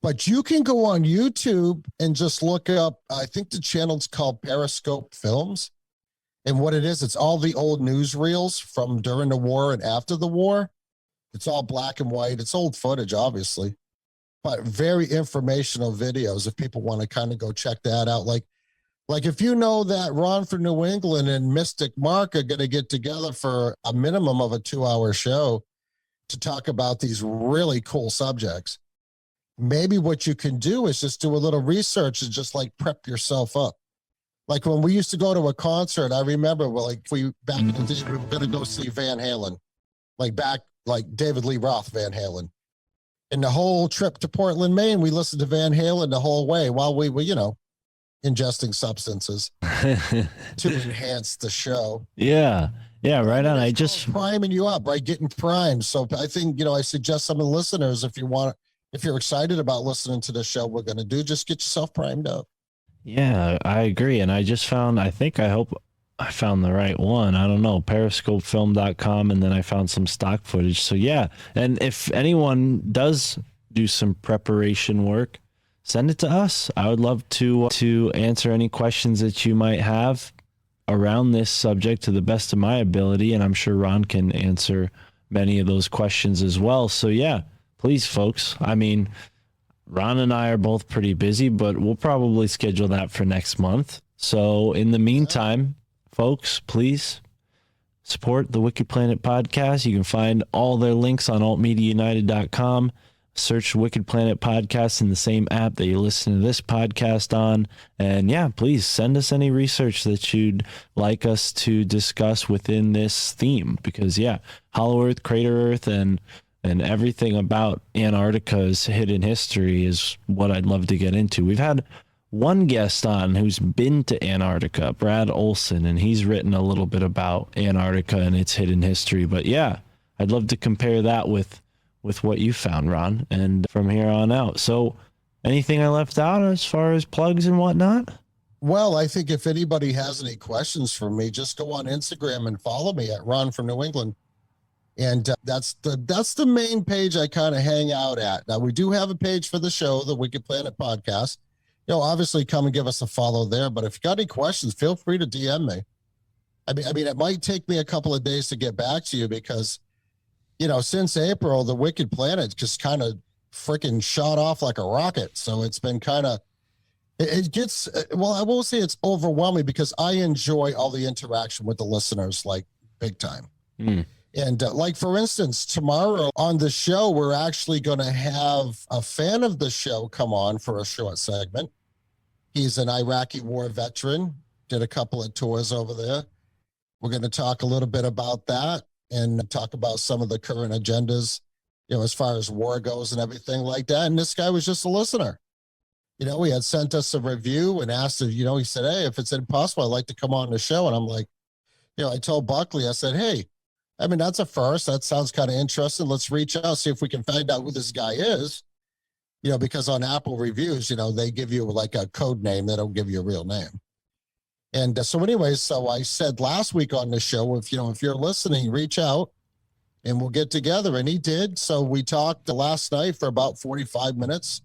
But you can go on YouTube and just look up, I think the channel's called Periscope Films. And what it is, it's all the old newsreels from during the war and after the war. It's all black and white. It's old footage, obviously, but very informational videos if people want to kind of go check that out. Like if you know that Ron from New England and Mystic Mark are going to get together for a minimum of a 2-hour show to talk about these really cool subjects, maybe what you can do is just do a little research and just like prep yourself up. Like when we used to go to a concert, I remember back in the day, we were going to go see Van Halen, like David Lee Roth Van Halen. And the whole trip to Portland, Maine, we listened to Van Halen the whole way while we were, ingesting substances to enhance the show.
Yeah. Yeah, right on. I just
priming you up, right? Getting primed. So I think, I suggest some of the listeners, if you're excited about listening to the show we're going to do, just get yourself primed up.
Yeah, I agree. And I hope I found the right one. I don't know, periscopefilm.com. And then I found some stock footage. So yeah. And if anyone does do some preparation work, send it to us. I would love to answer any questions that you might have around this subject to the best of my ability. And I'm sure Ron can answer many of those questions as well. So yeah, please, folks. I mean, Ron and I are both pretty busy, but we'll probably schedule that for next month. So in the meantime, folks, please support the Wicked Planet podcast. You can find all their links on altmediaunited.com. Search Wicked Planet Podcast in the same app that you listen to this podcast on. And yeah, please send us any research that you'd like us to discuss within this theme. Because yeah, Hollow Earth, Crater Earth, and everything about Antarctica's hidden history is what I'd love to get into. We've had one guest on who's been to Antarctica, Brad Olson, and he's written a little bit about Antarctica and its hidden history. But yeah, I'd love to compare that with what you found, Ron, and from here on out. So anything I left out as far as plugs and whatnot?
Well, I think if anybody has any questions for me, just go on Instagram and follow me at Ron from New England. And that's the main page I kind of hang out at. Now, we do have a page for the show, the Wicked Planet Podcast. Obviously come and give us a follow there. But if you got any questions, feel free to DM me. I mean, it might take me a couple of days to get back to you because, since April, the Wicked Planet just kind of freaking shot off like a rocket. So it's been kind of, it gets, well, I won't say it's overwhelming because I enjoy all the interaction with the listeners, like big time. And like, for instance, tomorrow on the show, we're actually going to have a fan of the show come on for a short segment. He's an Iraqi war veteran, did a couple of tours over there. We're going to talk a little bit about that and talk about some of the current agendas, as far as war goes and everything like that. And this guy was just a listener. He had sent us a review and asked if, he said, hey, if it's impossible, I'd like to come on the show. And I'm like, I told Buckley, I said, hey, that's a first. That sounds kind of interesting. Let's reach out, see if we can find out who this guy is, because on Apple reviews, they give you like a code name. They don't give you a real name. And so anyways, so I said last week on the show, if you're listening, reach out and we'll get together. And he did. So we talked last night for about 45 minutes,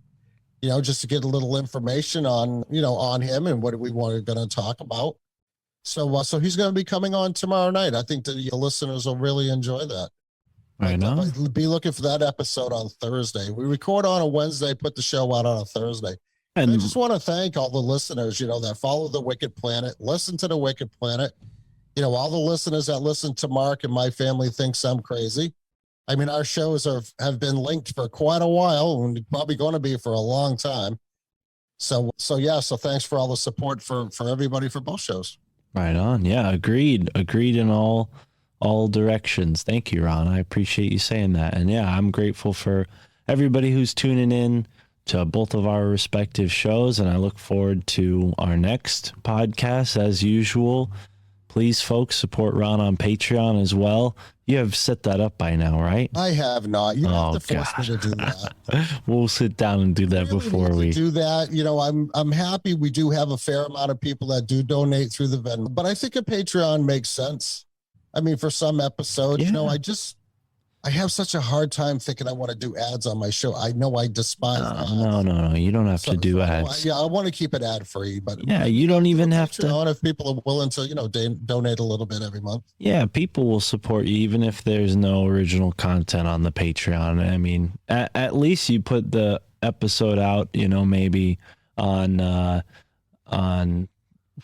just to get a little information on, on him and what we were going to talk about. So he's going to be coming on tomorrow night. I think that the listeners will really enjoy that.
I know.
Be looking for that episode on Thursday. We record on a Wednesday, put the show out on a Thursday. And I just want to thank all the listeners, that follow the Wicked Planet, listen to the Wicked Planet. All the listeners that listen to Mark and my family thinks I'm crazy. Our shows have been linked for quite a while and probably going to be for a long time. So thanks for all the support for everybody for both shows.
Right on. Yeah, agreed in all directions. Thank you, Ron. I appreciate you saying that. And yeah, I'm grateful for everybody who's tuning in to both of our respective shows, and I look forward to our next podcast as usual. Please, folks, support Ron on Patreon as well. You have set that up by now, right?
I have not. You have to force me to do that.
We'll sit down and do that before we
do that. I'm happy we do have a fair amount of people that do donate through the Venmo, but I think a Patreon makes sense. For some episodes, I have such a hard time thinking I want to do ads on my show. I know I despise ads.
No. You don't have to do ads.
I want to keep it ad free, but
yeah, you don't even have to.
If people are willing to, donate a little bit every month.
Yeah, people will support you even if there's no original content on the Patreon. I mean, at least you put the episode out, maybe on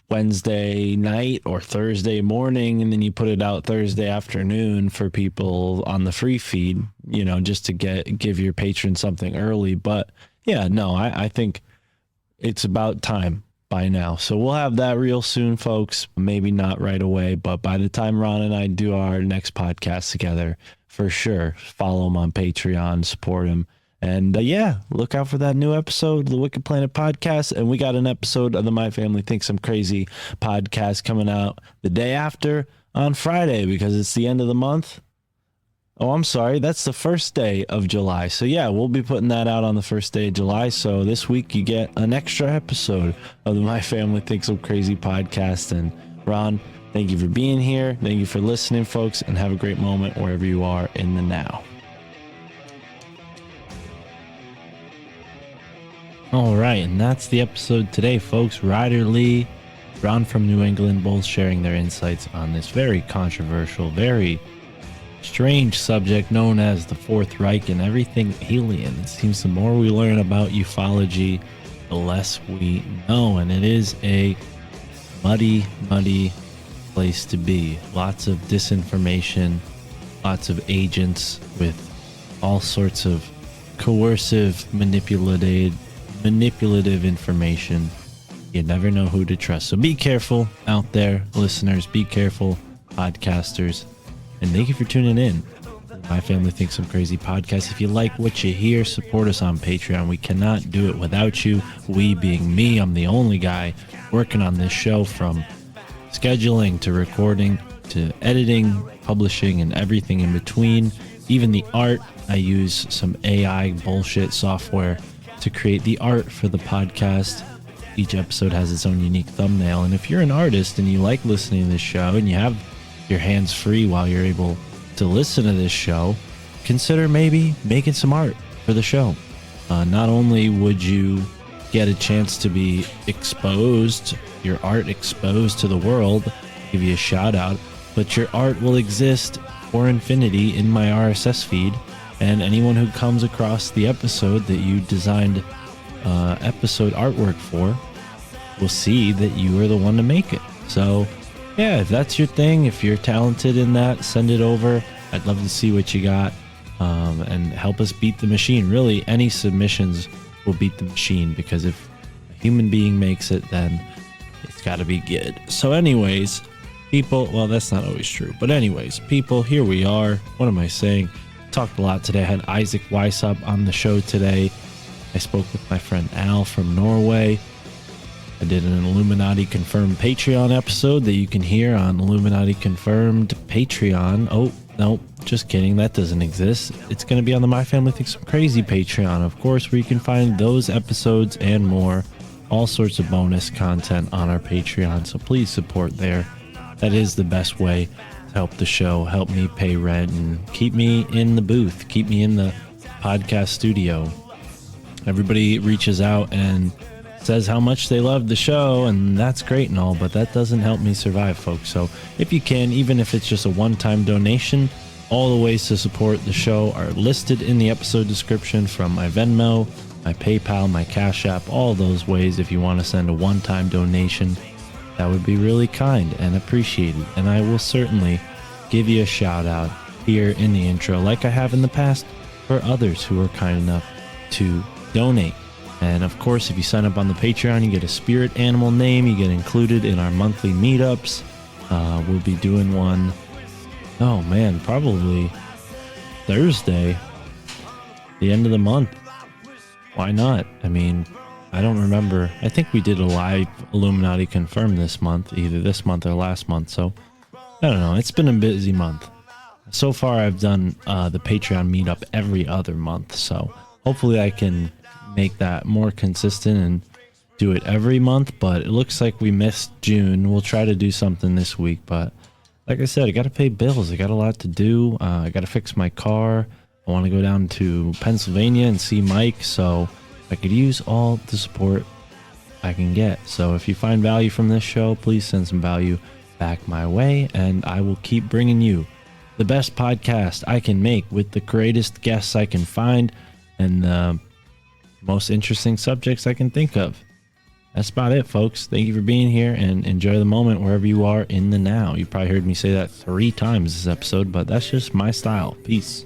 Wednesday night or Thursday morning, and then you put it out Thursday afternoon for people on the free feed, just to give your patrons something early. But yeah, no, I think it's about time by now. So we'll have that real soon, folks. Maybe not right away, but by the time Ron and I do our next podcast together, for sure, follow him on Patreon, support him. And look out for that new episode of the Wicked Planet podcast. And we got an episode of the My Family Thinks I'm Crazy podcast coming out the day after on Friday, because it's the end of the month. Oh, I'm sorry. That's the first day of July. So yeah, we'll be putting that out on the first day of July. So this week you get an extra episode of the My Family Thinks I'm Crazy podcast. And Ron, thank you for being here. Thank you for listening, folks, and have a great moment wherever you are in the now. All right, and that's the episode today, folks. Ryder Lee, Ron from New England, both sharing their insights on this very controversial, very strange subject known as the Fourth Reich and everything alien. It seems the more we learn about ufology, the less we know, and it is a muddy place to be. Lots of disinformation, lots of agents with all sorts of coercive, manipulative information. You never know who to trust. So be careful out there, listeners. Be careful, podcasters. And thank you for tuning in to the My Family Thinks I'm Crazy podcast. If you like what you hear, support us on Patreon. We cannot do it without you. We being me, I'm the only guy working on this show, from scheduling to recording to editing, publishing, and everything in between. Even the art, I use some AI bullshit software to create the art for the podcast. Each episode has its own unique thumbnail. And if you're an artist and you like listening to this show and you have your hands free while you're able to listen to this show, consider maybe making some art for the show. Not only would you get a chance to be exposed, your art exposed to the world, give you a shout out, but your art will exist for infinity in my RSS feed. And anyone who comes across the episode that you designed episode artwork for will see that you were the one to make it. So yeah, if that's your thing, if you're talented in that, send it over. I'd love to see what you got, and help us beat the machine. Really, any submissions will beat the machine, because if a human being makes it, then it's got to be good. So anyways, people, well, that's not always true, but anyways, people, here we are. What am I saying? Talked a lot today. I had Isaac Weishaupt on the show today. I spoke with my friend Al from Norway. I did an Illuminati Confirmed Patreon episode that you can hear on Illuminati Confirmed Patreon. Oh, no, just kidding. That doesn't exist. It's going to be on the My Family Thinks I'm Crazy Patreon, of course, where you can find those episodes and more. All sorts of bonus content on our Patreon, so please support there. That is the best way to help the show, help me pay rent, and keep me in the booth, keep me in the podcast studio. Everybody reaches out and says how much they love the show, and that's great and all, but that doesn't help me survive, folks. So if you can, even if it's just a one-time donation, all the ways to support the show are listed in the episode description, from my Venmo, my PayPal, my Cash App, all those ways. If you want to send a one-time donation, that would be really kind and appreciated, and I will certainly give you a shout out here in the intro, like I have in the past for others who are kind enough to donate. And of course, if you sign up on the Patreon, you get a spirit animal name. You get included in our monthly meetups. We'll be doing one, oh man, probably Thursday, the end of the month. Why not? I mean, I don't remember. I think we did a live Illuminati Confirmed this month, either this month or last month. So I don't know. It's been a busy month. So far, I've done the Patreon meetup every other month. So hopefully I can make that more consistent and do it every month. But it looks like we missed June. We'll try to do something this week, but like I said, I got to pay bills. I got a lot to do. I got to fix my car. I want to go down to Pennsylvania and see Mike. So I could use all the support I can get. So if you find value from this show, please send some value back my way, and I will keep bringing you the best podcast I can make with the greatest guests I can find and the most interesting subjects I can think of. That's about it, folks. Thank you for being here, and enjoy the moment wherever you are in the now. You probably heard me say that 3 times this episode, but that's just my style. Peace.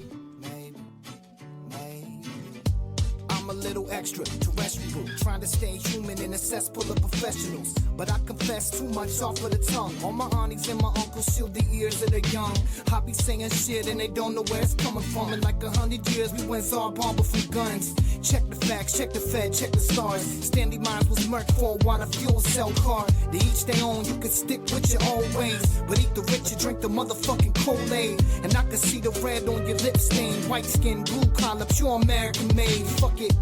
I'm a little extraterrestrial, trying to stay human in a cesspool of professionals. But I confess too much off of the tongue. All my aunties and my uncles shield the ears of the young. I be saying shit and they don't know where it's coming from. In like 100 years we went Tsar bomber from guns. Check the facts, check the Fed, check the stars. Stanley Mines was murked for a water fuel cell car. They each their own, you can stick with your old ways. But eat the rich and drink the motherfucking Kool-Aid. And I can see the red on your lip stain. White skin, blue collar, pure American made. Fuck it.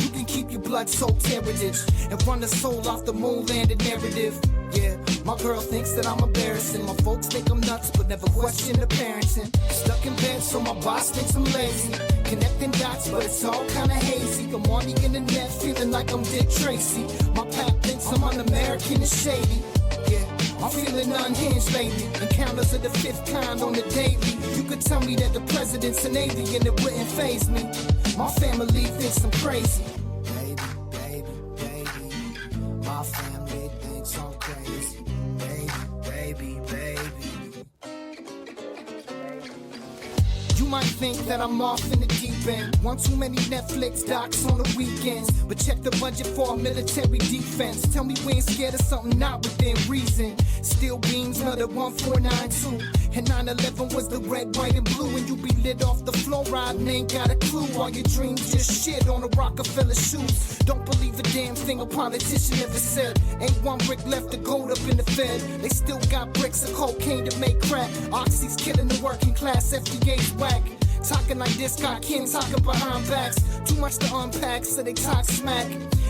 You can keep your blood-soaked heritage and run the soul off the moon-landed narrative. Yeah, my girl thinks that I'm embarrassing. My folks think I'm nuts, but never question the parenting. Stuck in bed, so my boss thinks I'm lazy. Connecting dots, but it's all kinda hazy. I'm on the internet, feeling like I'm Dick Tracy. My pap thinks I'm un-American and shady. Yeah, I'm feeling unhinged lately. Encounters of the 5th kind on the daily. You could tell me that the president's an alien, it wouldn't faze me. My family thinks I'm crazy. Baby, baby, baby. My family thinks I'm crazy. Baby, baby, baby. You might think that I'm off in the deep end. One too many Netflix docs on the weekends. But check the budget for a military defense. Tell me we ain't scared of something not within reason. Steel beams, another 1492. And 9/11 was the red, white, and blue. And you be lit off the fluoride and ain't got a clue. All your dreams just shit on a Rockefeller shoes. Don't believe a damn thing a politician ever said. Ain't one brick left to gold up in the Fed. They still got bricks of cocaine to make crack. Oxy's killing the working class, FDA's whack. Talking like this, got Ken talking behind backs. Too much to unpack, so they talk smack.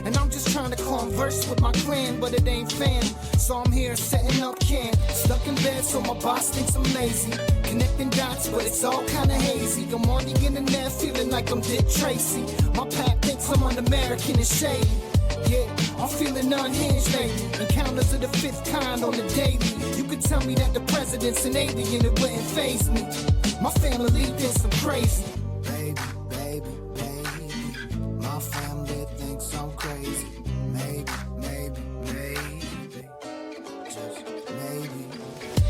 And I'm just trying to converse with my clan, but it ain't fan. So I'm here setting up camp. Stuck in bed, so my boss thinks I'm lazy. Connecting dots, but it's all kinda hazy. I'm on the internet, feeling like I'm Dick Tracy. My pap thinks I'm un-American and shady. Yeah, I'm feeling unhinged lately. Encounters of the 5th kind on the daily. You could tell me that the president's an alien, it wouldn't faze me. My family thinks I'm crazy. Baby, baby, baby. My family thinks I'm crazy. Maybe, maybe, maybe. Just maybe.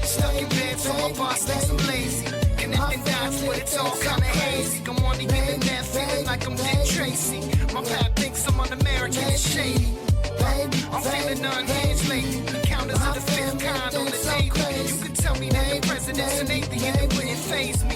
Stuck in bed, so my boss thinks I'm lazy. Connecting dots, but it's all kinda hazy. I'm on the internet, feeling like I'm Dick Tracy. My pap thinks I'm un-American and shady. I'm feeling unhinged lately. Encounters of the 5th kind on the daily. You could tell me that the president's an alien, it wouldn't faze me.